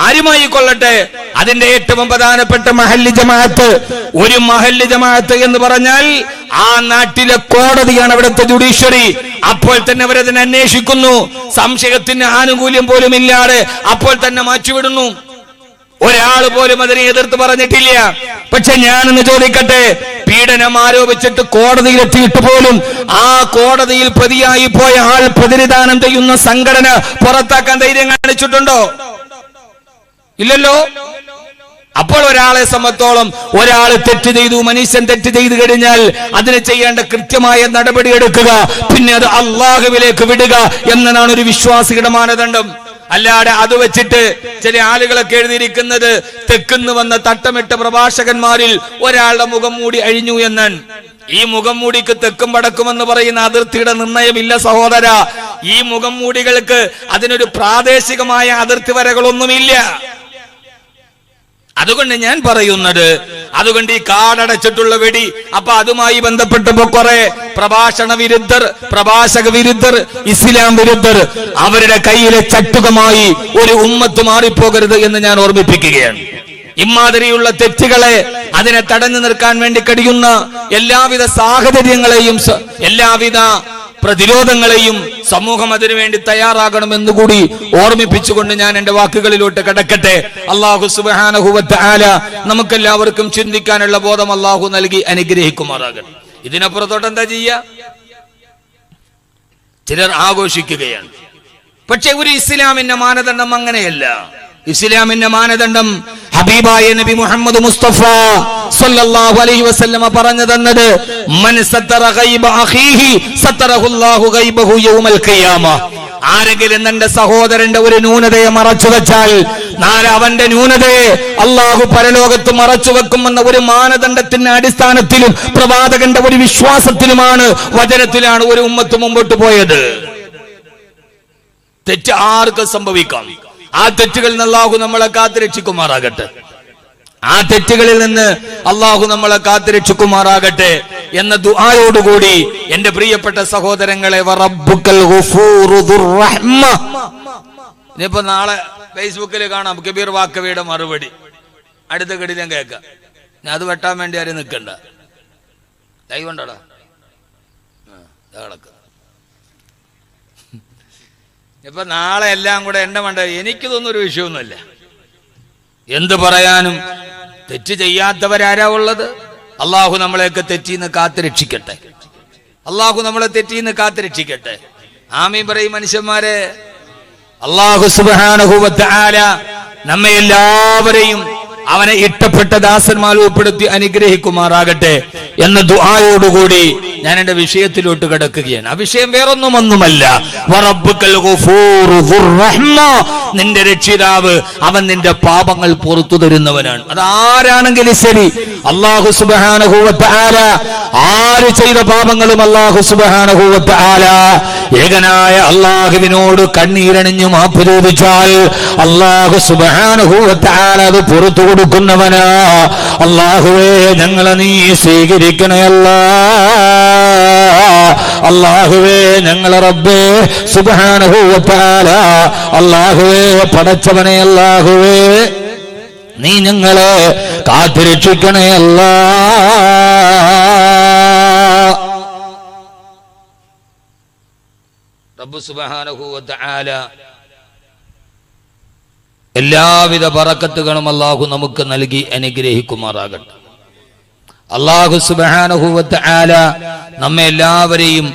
ആരുമായി കൊള്ളട്ടെ, അതിന്റെ ഏറ്റവും പ്രധാനപ്പെട്ട മഹല്ല് ജമാഅത്ത്. ഒരു മഹല്ല് ജമാഅത്ത് എന്ന് പറഞ്ഞാൽ ആ നാട്ടിലെ കോടതിയാണ് അവിടുത്തെ ജുഡീഷ്യറി. അപ്പോൾ തന്നെ അവരതിനെ അന്വേഷിക്കുന്നു. സംശയത്തിന് ആനുകൂല്യം പോലും ഇല്ലാതെ അപ്പോൾ തന്നെ മാറ്റിവിടുന്നു. ഒരാൾ പോലും അതിനെ എതിർത്ത് പറഞ്ഞിട്ടില്ല. പക്ഷെ ഞാനൊന്ന് ചോദിക്കട്ടെ, പീഡനം ആരോപിച്ചിട്ട് കോടതിയിലെത്തിയിട്ട് പോലും ആ കോടതിയിൽ പ്രതിയായി പോയ ആൾ പ്രതിനിധാനം ചെയ്യുന്ന സംഘടന പുറത്താക്കാൻ ധൈര്യം കാണിച്ചിട്ടുണ്ടോ? ഇല്ലല്ലോ. അപ്പോൾ ഒരാളെ സംബന്ധിച്ചോളം ഒരാൾ തെറ്റ് ചെയ്തു, മനുഷ്യൻ തെറ്റ് ചെയ്തു കഴിഞ്ഞാൽ അതിന് ചെയ്യേണ്ട കൃത്യമായ നടപടി എടുക്കുക, പിന്നെ അത് അള്ളാഹുവിലേക്ക് വിടുക എന്നതാണ് ഒരു വിശ്വാസിയുടെ മാനദണ്ഡം. അല്ലാതെ അത് വെച്ചിട്ട് ചില ആളുകളൊക്കെ എഴുതിയിരിക്കുന്നത് തെക്കുന്ന് വന്ന തട്ടമിട്ട പ്രഭാഷകന്മാരിൽ ഒരാളുടെ മുഖം മൂടി അഴിഞ്ഞു എന്നാണ്. ഈ മുഖം മൂടിക്ക് തെക്കും വടക്കുമെന്ന് പറയുന്ന അതിർത്തിയുടെ നിർണയമില്ല സഹോദര. ഈ മുഖം മൂടികൾക്ക് അതിനൊരു പ്രാദേശികമായ അതിർത്തി വരകളൊന്നുമില്ല. അതുകൊണ്ട് ഞാൻ പറയുന്നത്, അതുകൊണ്ട് ഈ കാടടച്ചിട്ടുള്ള വെടി, അപ്പൊ അതുമായി ബന്ധപ്പെട്ടപ്പോ കുറെ പ്രഭാഷക വിരുദ്ധർ, ഇസ്ലാം വിരുദ്ധർ, അവരുടെ കയ്യിലെ ചട്ടുകമായി ഒരു ഉമ്മത്ത് മാറിപ്പോകരുത് എന്ന് ഞാൻ ഓർമ്മിപ്പിക്കുകയാണ്. ഇമാതിരിയുള്ള തെറ്റുകളെ അതിനെ തടഞ്ഞു നിർത്താൻ വേണ്ടി കഴിയുന്ന എല്ലാവിധ സാഹചര്യങ്ങളെയും എല്ലാവിധ പ്രതിരോധങ്ങളെയും സമൂഹം അതിനുവേണ്ടി തയ്യാറാകണമെന്ന് കൂടി ഓർമ്മിപ്പിച്ചുകൊണ്ട് ഞാൻ എന്റെ വാക്കുകളിലോട്ട് കടക്കട്ടെ. അല്ലാഹു സുബ്ഹാനഹു വ തആല നമുക്കെല്ലാവർക്കും ചിന്തിക്കാനുള്ള ബോധം അല്ലാഹു നൽകി അനുഗ്രഹിക്കുമാറാകട്ടെ. ഇതിനപ്പുറത്തോട്ട് എന്താ ചെയ്യുക? ചിലർ ആഘോഷിക്കുകയാണ്. പക്ഷെ ഒരു ഇസ്ലാമിന്റെ മാനദണ്ഡം അങ്ങനെയല്ല. ഇസ്ലാമിന്റെ മാനദണ്ഡം ഹബീബായ നബി മുഹമ്മദ് മുസ്തഫ സല്ലല്ലാഹു അലൈഹി വസല്ലമ പറഞ്ഞു തന്നത്, മൻ സത്തറ ഗൈബ അഖീഹി സത്തറഹുല്ലാഹു ഗൈബഹു യൗമൽ ഖിയാമ. ആരെങ്കിലും തന്റെ സഹോദരന്റെ ഒരു ന്യൂനതയെ മറച്ചു വെച്ചാൽ നാളെ അവന്റെ ന്യൂനതയെ അള്ളാഹു പരലോകത്ത് മറച്ചു വെക്കുമെന്ന ഒരു മാനദണ്ഡത്തിന്റെ അടിസ്ഥാനത്തിലും പ്രവാചകന്റെ ഒരു വിശ്വാസത്തിലുമാണ്, വചനത്തിലാണ് ഒരു ഉമ്മത്ത് മുമ്പോട്ട് പോയത്. തെറ്റ് ആർക്ക് സംഭവിക്കാം. ആ തെറ്റുകളിൽ നിന്ന് അള്ളാഹു നമ്മളെ കാത്തുരക്ഷിക്കുമാറാകട്ടെ. ആ തെറ്റുകളിൽ നിന്ന് അള്ളാഹു നമ്മളെ കാത്തുരക്ഷിക്കുമാറാകട്ടെ എന്ന ദുആയോടുകൂടി എന്റെ പ്രിയപ്പെട്ട സഹോദരങ്ങളെ, വറബ്ബുക്കൽ ഗഫൂറു ദുർ റഹ്മ. ഇനിയിപ്പോ നാളെ ഫേസ്ബുക്കിൽ കാണാം കബീർ വാക്കവിയുടെ മറുപടി. അടുത്ത കടിലും കേൾക്കാം. ഞാൻ അത് വെട്ടാൻ വേണ്ടി ആരും നിൽക്കണ്ട. ലൈവ് ഉണ്ടോടാ? ഇപ്പൊ നാളെ എല്ലാം കൂടെ എന്നെ വേണ്ട. എനിക്കിതൊന്നും ഒരു വിഷയമൊന്നുമില്ല. എന്ത് പറയാനും തെറ്റ് ചെയ്യാത്തവരാരാ ഉള്ളത്? അള്ളാഹു നമ്മളെയൊക്കെ തെറ്റിന്ന് കാത്തുരക്ഷിക്കട്ടെ. അള്ളാഹു നമ്മളെ തെറ്റിന്ന് കാത്തുരക്ഷിക്കട്ടെ. ആമീൻ പറയും മനുഷ്യന്മാരെ. അള്ളാഹു സുബ്ഹാനഹു വ തആല നമ്മെ എല്ലാവരെയും അവനെ ഇഷ്ടപ്പെട്ട ദാസന്മാർ ഉൾപ്പെടുത്തി അനുഗ്രഹിക്കുമാറാകട്ടെ എന്ന ദുആയോടുകൂടി ഞാൻ എന്റെ വിഷയത്തിലോട്ട് കിടക്കുകയാണ്. ആ വിഷയം വേറൊന്നുമൊന്നുമല്ല. വറബ്ബുക്കൽ ഗഫൂറു ദുർ റഹ്മ. നിന്റെ രക്ഷിതാവ് അവൻ നിന്റെ പാപങ്ങൾ പുറത്തു തരുന്നവനാണ്. അതാരാണെങ്കിലും ശരി, അല്ലാഹു സുബ്ഹാനഹു വ തആല ആര് ചെയ്ത പാപങ്ങളും അല്ലാഹു സുബ്ഹാനഹു വ തആല ഏകനായ അല്ലാഹുവിനോട് കണ്ണീരണിഞ്ഞു മാപ്പ് ചോദിച്ചാൽ അല്ലാഹു സുബ്ഹാനഹു വ തആല അത് പുറത്തു കൊടുക്കുന്നവനാ. അല്ലാഹുവേ, ഞങ്ങളെ നീ സ്വീകരിക്കണേ അല്ലാഹുവേ, ഞങ്ങളെ റബ്ബേ സുബ്ഹാനഹു വ തആല. അല്ലാഹുവേ, പടച്ചവനെ അല്ലാഹുവേ, നീ ഞങ്ങളെ കാത്തുരക്ഷിക്കണേ അല്ലാ. റബ്ബ് സുബ്ഹാനഹു വ തആല എല്ലാവിധ ബറക്കത്തുകളും അല്ലാഹു നമുക്ക് നൽകി അനുഗ്രഹിക്കുമാറാകട്ടെ. അല്ലാഹു സുബ്ഹാനഹു വ തആല നമ്മെ എല്ലാവരെയും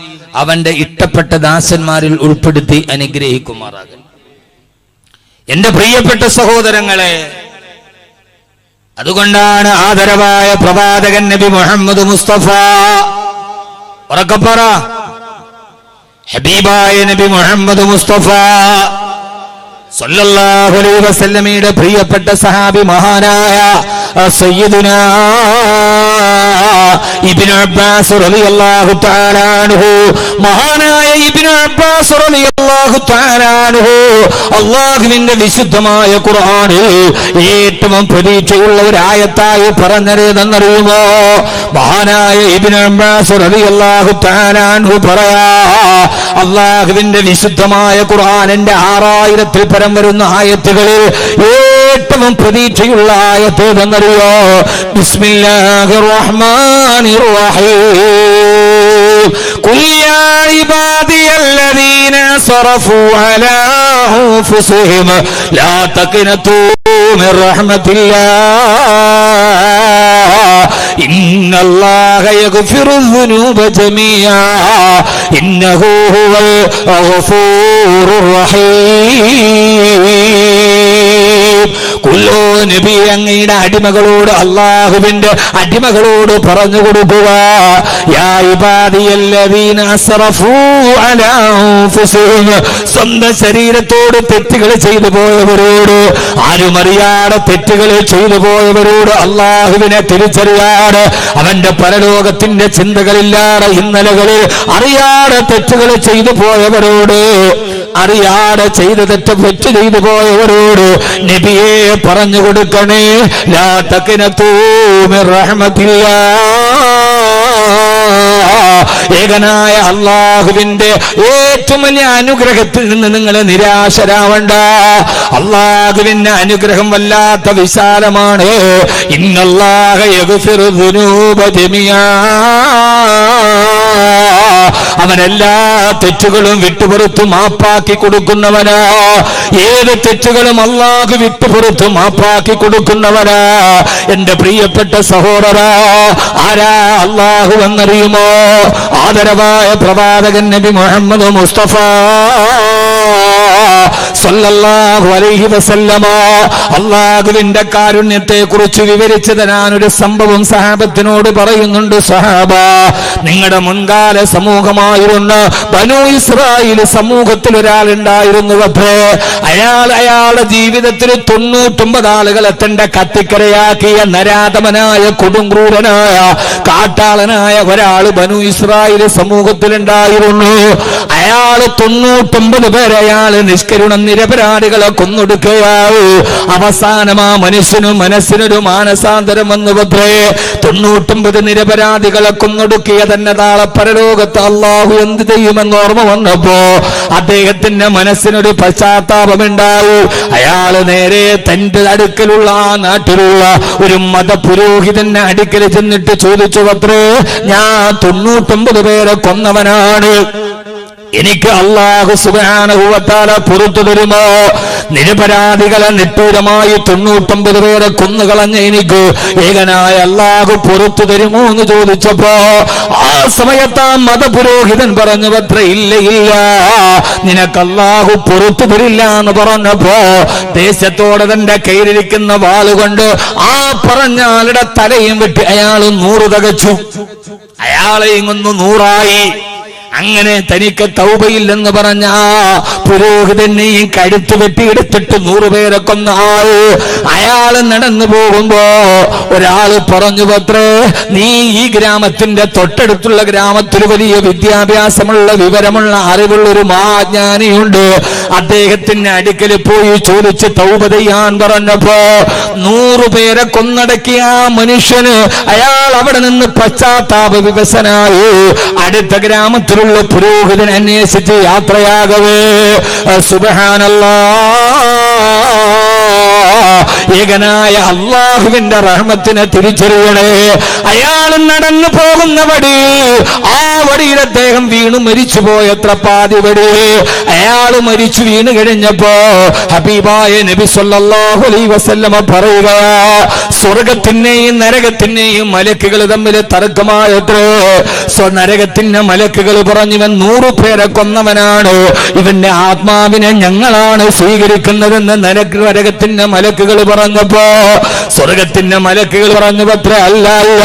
അവന്റെ ഇഷ്ടപ്പെട്ട ദാസന്മാരിൽ ഉൾപ്പെടുത്തി അനുഗ്രഹിക്കുമാറാകട്ടെ. എന്റെ പ്രിയപ്പെട്ട സഹോദരങ്ങളെ, അതുകൊണ്ടാണ് ആദരവായ പ്രവാചകൻ നബി മുഹമ്മദ് മുസ്തഫ, ഉറക്കപ്പറ, ഹബീബായ നബി മുഹമ്മദ് മുസ്തഫ സല്ലല്ലാഹു അലൈഹി വസല്ലമയുടെ പ്രിയപ്പെട്ട സഹാബി മഹാനായ സയ്യിദുനാ ഇബ്നു അബ്ബാസ് റളിയല്ലാഹു തആല അൻഹു, മഹാനായ ഇബ്നു അബ്ബാസ് റളിയല്ലാഹു തആല അൻഹു അല്ലാഹുവിന്റെ വിശുദ്ധമായ ഖുർആനിൽ ഏറ്റവും പ്രതീക്ഷയുള്ള ഒരു ആയത്തായി പറഞ്ഞതെന്നറിയുമോ? മഹാനായ ഇബ്നു അബ്ബാസ് റളിയല്ലാഹു തആല അൻഹു പറയാ, അല്ലാഹുവിന്റെ വിശുദ്ധമായ ഖുർആനിന്റെ 6000-ൽ പരം വരുന്ന ആയത്തുകളിൽ ഏറ്റവും പ്രതീക്ഷയുള്ള ആയത്ത് എന്നറിയോ? ബിസ്മില്ലാഹിർ റഹ്മാനിർ റഹീം. ഖുൽ യാ ഇബാദിയല്ലദീന അസ്റഫൂ അലാ അൻഫുസിഹിം ലാ തഖ്നതൂ മിർ റഹ്മത്തില്ലാഹ് ഇന്നല്ലാഹ യഗ്ഫിറുദ്ദുനൂബ ജമീഅ ഇന്നഹു ഹുവൽ ഗഫൂറുർ റഹീം. കുല്ലോ നബി, അങ്ങയുടെ അടിമകളോട്, അല്ലാഹുവിന്റെ അടിമകളോട് പറഞ്ഞു കൊടുക്കുക, യാ ഇബാദിയല്ലദീന അസ്റഫൂ അലാ അൻഫുസിഹിം, സ്വന്തം ശരീരത്തോട് തെറ്റുകൾ ചെയ്തു പോയവരോട്, ആരുമറിയാതെ തെറ്റുകൾ ചെയ്തു പോയവരോട്, അല്ലാഹുവിനെ തിരിച്ചറിയാതെ അവന്റെ പരലോകത്തിന്റെ ചിന്തകളില്ലാതെ ഇന്നലകളിൽ അറിയാതെ തെറ്റുകൾ ചെയ്തു പോയവരോട്, അറിയാതെ ചെയ്ത് തെറ്റ് ചെയ്തു പോയവരോട് നബിയെ പറഞ്ഞു കൊടുക്കണേ, ലാ തഖ്നതൂ മിർ റഹ്മത്തില്ലാഹ്, ഏകനായ അല്ലാഹുവിന്റെ ഏറ്റവും വലിയ അനുഗ്രഹത്തിൽ നിന്ന് നിങ്ങൾ നിരാശരാവണ്ട. അല്ലാഹുവിന്റെ അനുഗ്രഹം വല്ലാത്ത വിശാലമാണ്. ഇന്നല്ലാഹ യഗ്ഫിറുദ്ദുനൂബ ജമീഅ, അവനെല്ലാ തെറ്റുകളും വിട്ടുപുറത്തു മാപ്പാക്കി കൊടുക്കുന്നവനാ. ഏത് തെറ്റുകളും അല്ലാഹു വിട്ടുപുറത്തു മാപ്പാക്കി കൊടുക്കുന്നവനാ. എന്റെ പ്രിയപ്പെട്ട സഹോദരാ, ആരാ അല്ലാഹു എന്നറിയുമോ? ആദരവായ പ്രവാചകൻ നബി മുഹമ്മദ് മുസ്തഫ സല്ലല്ലാഹു അലൈഹി വസല്ലമ അല്ലാഹുവിന്റെ കാരുണ്യത്തെ കുറിച്ച് വിവരിച്ചു തരാനൊരു സംഭവം സഹാബത്തിനോട് പറയുന്നുണ്ട്. സഹാബ, നിങ്ങളുടെ മുൻകാല സമൂഹമായിരുന്ന ബനൂ ഇസ്രായേൽ സമൂഹത്തിൽ ഒരാളുണ്ടായിരുന്നു. അയാളുടെ ജീവിതത്തിൽ 99 ആളുകളെ തന്റെ കത്തിക്കരയാക്കിയ നരാധമനായ കൊടുങ്ക്രൂരനായ കാട്ടാളനായ ഒരാള് ബനൂ ഇസ്രായേൽ സമൂഹത്തിലുണ്ടായിരുന്നു. അയാള് 99 പേരെ അയാള് നിഷ്കരുണം നിരപരാധികളെ കൊന്നൊടുക്കുകയായി. അവസാനം ആ മനസ്സിനൊരു മാനസാന്തരം വന്നു. 99 നിരപരാധികളെ കൊന്നൊടുക്കിയ തന്നെ നാളെ പരലോകത്ത് അല്ലാഹു എന്ത് ചെയ്യുമെന്ന് ഓർമ്മ വന്നപ്പോ അദ്ദേഹത്തിന്റെ മനസ്സിനൊരു പശ്ചാത്താപമുണ്ടായി. അയാള് നേരെ തന്റെ അടുക്കലുള്ള ആ നാട്ടിലുള്ള ഒരു മതപുരോഹിതന്റെ അടുക്കൽ ചെന്നിട്ട് ചോദിച്ചു, ഞാൻ 99 പേരെ കൊന്നവനാണ്, എനിക്ക് അല്ലാഹു സുബ്ഹാനഹു വ തആല പുറത്തു തരുമോ? നിരപരാധികളെ നിഷ്ഠൂരമായി 99 പേരെ കൊന്നുകളഞ്ഞ എനിക്ക് ഏകനായ അല്ലാഹു പുറത്തു തരുമോ എന്ന് ചോദിച്ചപ്പോ ആ സമയത്ത് ആ മതപുരോഹിതൻ പറഞ്ഞു, ഇല്ല ഇല്ല, നിനക്ക് അല്ലാഹു പുറത്തു തരില്ല എന്ന് പറഞ്ഞപ്പോ ദേശത്തോടെ തന്റെ കയ്യിലിരിക്കുന്ന വാളുകൊണ്ട് ആ പറഞ്ഞ ആളുടെ തലയും വെട്ടി അയാൾ 100 തികച്ചു. അയാളെ ഇങ്ങൊന്ന് 100ആയി. അങ്ങനെ തനിക്ക് തൗബയില്ലെന്ന് പറഞ്ഞ പുരോഹിതനെയും കഴുത്ത് വെട്ടിയെടുത്തിട്ട് 100 പേരെ കൊന്ന അയാള് നടന്നു പോകുമ്പോ ഒരാള് പറഞ്ഞു, നീ ഈ ഗ്രാമത്തിന്റെ തൊട്ടടുത്തുള്ള ഗ്രാമത്തിൽ വലിയ വിദ്യാഭ്യാസമുള്ള വിവരമുള്ള അറിവുള്ള ഒരു മഹാജ്ഞാനിയുണ്ട്, അദ്ദേഹത്തിന്റെ അടുക്കൽ പോയി ചോദിച്ച് തൗബ ചെയ്യാൻ പറഞ്ഞപ്പോ 100 പേരെ കൊന്നടക്കിയ ആ മനുഷ്യന് അയാൾ അവിടെ നിന്ന് പശ്ചാത്താപ വിവശനായി അടുത്ത ഗ്രാമത്തിലുള്ള പുരോഹിതൻ അന്വേഷിച്ച് യാത്രയാകവേ സുബ്ഹാനല്ലാഹ് ഏകനായ അള്ളാഹുവിന്റെ റഹ്മത്തിനെ തിരിച്ചറിയണേ. അയാൾ നടന്നു പോകുന്ന വടി, ആ വടിയിൽ അദ്ദേഹം വീണു മരിച്ചുപോയത്ര പാതി വടി. അയാൾ മരിച്ചു വീണ് കഴിഞ്ഞപ്പോ ഹബീബായ നബി സല്ലല്ലാഹു അലൈഹി വസല്ലമ പറയുക, സ്വർഗത്തിന്റെയും നരകത്തിന്റെയും മലക്കുകൾ തമ്മിൽ തർക്കമായത്രേ. നരകത്തിന്റെ മലക്കുകൾ പറഞ്ഞു, ഇവൻ 100 പേരെ കൊന്നവനാണ്, ഇവന്റെ ആത്മാവിനെ ഞങ്ങളാണ് സ്വീകരിക്കുന്നതെന്ന് നരകത്തിന്റെ മലക്കുകൾ പറഞ്ഞപ്പോ സ്വർഗത്തിന്റെ മലക്കുകൾ പറഞ്ഞു, പത്ര അല്ല അല്ല,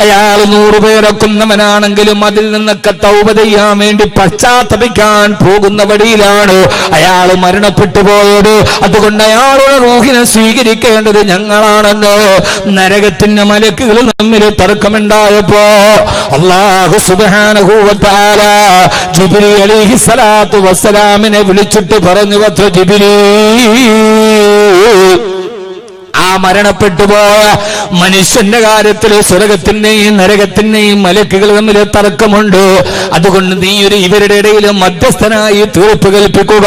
അയാൾ 100 പേരെ കൊന്നവനാണെങ്കിലും അതിൽ നിന്നൊക്കെ തൗബ ചെയ്യാൻ വേണ്ടി പശ്ചാത്തപിക്കാൻ പോകുന്ന വഴിയിലാണ് അയാൾ മരണപ്പെട്ടു പോയത്. അതുകൊണ്ട് അയാളുടെ റൂഹിനെ സ്വീകരിക്കേണ്ടത് ഞങ്ങളാണെന്ന് നരകത്തിന്റെ മലക്കുകൾ തമ്മിൽ തർക്കമുണ്ടായപ്പോ അല്ലാഹു സുബ്ഹാനഹു വ തആല ജിബ്രീൽ അലൈഹിസ്സലാത്തു വസ്സലാമിനെ വിളിച്ചിട്ട് പറഞ്ഞു, പത്ര ജിബ്രീൽ, ആ മരണപ്പെട്ടു പോയ മനുഷ്യന്റെ കാര്യത്തിൽ സ്വർഗത്തിന്റെയും നരകത്തിന്റെയും മലക്കുകൾ തമ്മിൽ തർക്കമുണ്ട്. അതുകൊണ്ട് നീ ഇവരുടെ ഇടയിൽ മധ്യസ്ഥനായി തീർപ്പ് കൽപ്പിക്കുക.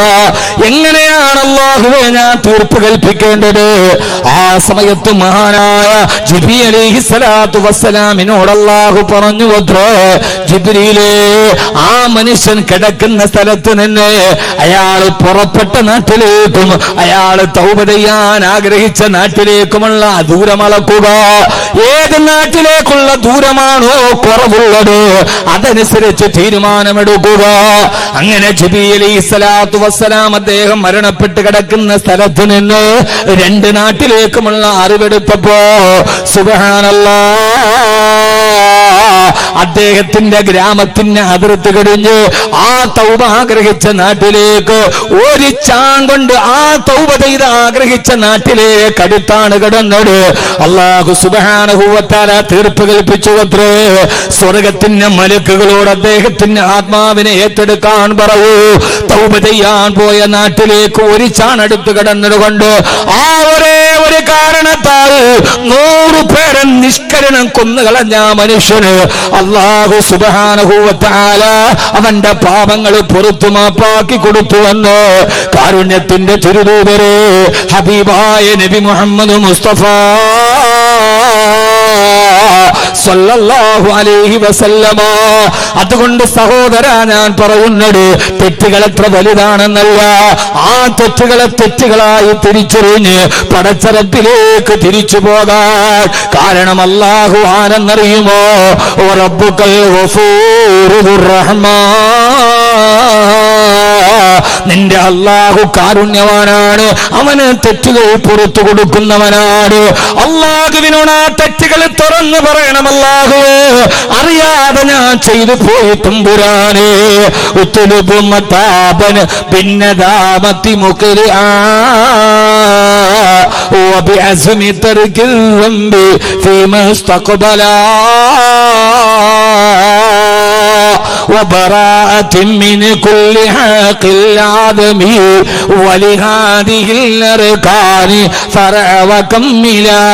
എങ്ങനെയാണ് അല്ലാഹുവേ ഞാൻ തീർപ്പ് കൽപ്പിക്കേണ്ടത്? ആ സമയത്ത് മഹാനായ ജിബ്രീൽ അലൈഹിസ്സലാത്തു വസ്സലാമിനോട് അല്ലാഹു പറഞ്ഞു, ജിബ്രീലേ, ആ മനുഷ്യൻ കിടക്കുന്ന സ്ഥലത്ത് നിന്ന് അയാൾ പുറപ്പെട്ട നാട്ടിലേക്കും അയാൾ തൗബ ചെയ്യാൻ ആഗ്രഹിച്ച നാട്ടിലേക്കുമുള്ള ദൂരം അളക്കുക. ഏത് നാട്ടിലേക്കുള്ള ദൂരമാണോ കുറവുള്ളത് അതനുസരിച്ച് തീരുമാനമെടുക്കുക. അങ്ങനെ ജിബ്രീൽ അലൈഹിസ്സലാത്തു വസ്സലാം അദ്ദേഹം മരണപ്പെട്ട് കിടക്കുന്ന സ്ഥലത്ത് നിന്ന് 2 നാട്ടിലേക്കുമുള്ള അറിവെടുത്തപ്പോ സുബ്ഹാനല്ലാഹ്, അദ്ദേഹത്തിന്റെ ഗ്രാമത്തിന്റെ അതിർത്തി കഴിഞ്ഞ് ആ തൗബ ആഗ്രഹിച്ച നാട്ടിലേക്ക് ഒരു ചാൺ കൊണ്ട് ആ തൗബ ചെയ്ത് ആഗ്രഹിച്ച നാട്ടിലേക്ക് അടുത്താണ് കിടന്നത്. അല്ലാഹു സുബ്ഹാനഹു വ തആല തീർപ്പ് കൽപ്പിച്ചു അത്രേ, സ്വർഗത്തിന്റെ മലക്കുകളോട് അദ്ദേഹത്തിന്റെ ആത്മാവിനെ ഏറ്റെടുക്കാൻ പറയൂ. തൗബ ചെയ്യാൻ പോയ നാട്ടിലേക്ക് ഒരു ചാൺ അടുത്ത് കിടന്നതുകൊണ്ട് ആ ഒരേ ഒരു കാരണത്താൽ 100 പേരെ നിഷ്കരണം കൊന്നുകളഞ്ഞ മനുഷ്യന് അല്ലാഹു സുബ്ഹാനഹു വ തആല അവന്റെ പാപങ്ങൾ പുറത്തു മാപ്പാക്കി കൊടുത്തുവെന്ന് കാരുണ്യത്തിന്റെ തിരുദൂതരെ ഹബീബായ നബി മുഹമ്മദ് മുസ്തഫ സല്ലല്ലാഹു അലൈഹി വസല്ലമ. അതുകൊണ്ട് സഹോദരാ, ഞാൻ പറയുന്നത് തെറ്റുകൾ എത്ര വലുതാണെന്നല്ല, ആ തെറ്റുകളെ തെറ്റുകളായി തിരിച്ചറിഞ്ഞ് പടച്ചറപ്പിലേക്ക് തിരിച്ചു പോകാൻ. കാരണം അല്ലാഹു ആരെന്നറിയുമോ? റബ്ബുക്കൽ ഗഫൂറുർ റഹ്മാൻ. നിന്റെ അല്ലാഹു കാരുണ്യവാനാണ്, അവന് തെറ്റുകൾ പുറത്തു കൊടുക്കുന്നവനാണ്. അല്ലാഹുവിനോട് ആ തെറ്റുകൾ തുറന്നു പറയണം. അല്ലാഹുവേ, അറിയാതെ ഞാൻ ചെയ്തു പോയി തമ്പുരാനെ. ഉത്തുലുബു മതാബൻ ബിന്നദാമത്തി മുഖരിആ വബിഅസ്മി തർകിൽ ദംബി ഫീമാ ഇസ്തഖബലാ وبراءة من كل حق العظمي ولهذه الأركان فرع وكملا.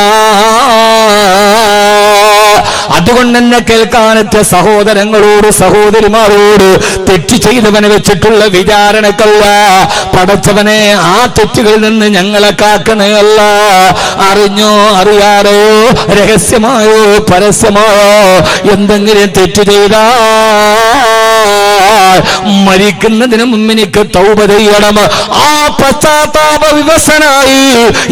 അതുകൊണ്ട് എന്നെ കേൾക്കാനെത്തിയ സഹോദരങ്ങളോട് സഹോദരിമാരോട് തെറ്റ് ചെയ്തവനെ വെച്ചിട്ടുള്ള വിചാരണക്കല്ല, പടച്ചവനെ ആ തെറ്റുകളിൽ നിന്ന് ഞങ്ങളെ കാക്കണയല്ല. അറിഞ്ഞോ അറിയാതെയോ രഹസ്യമായോ പരസ്യമായോ എന്തെങ്കിലും തെറ്റ് ചെയ്താ മരിക്കുന്നതിന് മുമ്പ് എനിക്ക് തൗബ ചെയ്യണം. ആ പശ്ചാത്താപ വിവശനായി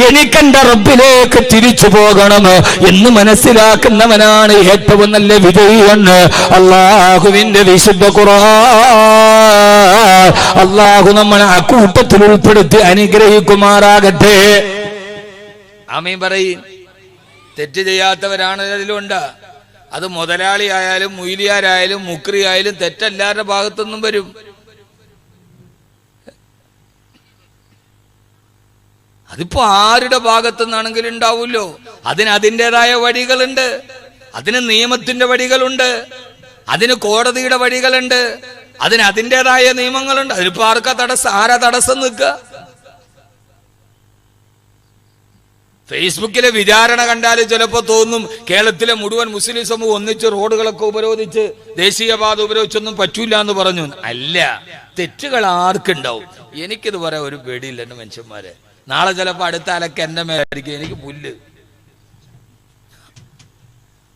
എനിക്കെന്റെ റബ്ബിലേക്ക് തിരിച്ചു പോകണം എന്ന് മനസ്സിലാക്കുന്നവനാണ് ഏറ്റവും നല്ല വിജയിയെന്ന് അല്ലാഹുവിന്റെ വിശുദ്ധ ഖുർആൻ. അല്ലാഹു നമ്മളെ അക്കൂട്ടത്തിൽ ഉൾപ്പെടുത്തി അനുഗ്രഹിക്കുമാറാകട്ടെ. ആമീൻ പറയും. തെറ്റ് ചെയ്യാത്തവരാണ് അതിലുണ്ട്. അത് മുതലാളി ആയാലും മൊയ്ലിയാരായാലും മുക്രിയായാലും തെറ്റെല്ലാവരുടെ ഭാഗത്തുനിന്നും വരും. അതിപ്പോ ആരുടെ ഭാഗത്തുനിന്നാണെങ്കിലും ഉണ്ടാവുമല്ലോ. അതിന് അതിൻ്റെതായ വഴികളുണ്ട്, അതിന് നിയമത്തിന്റെ വഴികളുണ്ട്, അതിന് കോടതിയുടെ വഴികളുണ്ട്, അതിന് അതിൻ്റെതായ നിയമങ്ങളുണ്ട്. അതിനിപ്പോ ആരാ തടസ്സം നിൽക്കുക? ഫേസ്ബുക്കിലെ വിചാരണ കണ്ടാൽ ചിലപ്പോൾ തോന്നും കേരളത്തിലെ മുഴുവൻ മുസ്ലിം സമൂഹം ഒന്നിച്ച് റോഡുകളൊക്കെ ഉപരോധിച്ച് ദേശീയപാത ഉപരോധിച്ചൊന്നും പറ്റൂല എന്ന് പറഞ്ഞു. അല്ല, തെറ്റുകൾ ആർക്കുണ്ടാവും. എനിക്കിത് പറയാൻ ഒരു പേടിയില്ല. എന്റെ മനുഷ്യന്മാരെ, നാളെ ചിലപ്പോൾ അടുത്ത അലക്ക് എന്റെ മേലായിരിക്കും, എനിക്ക് പുല്ല്.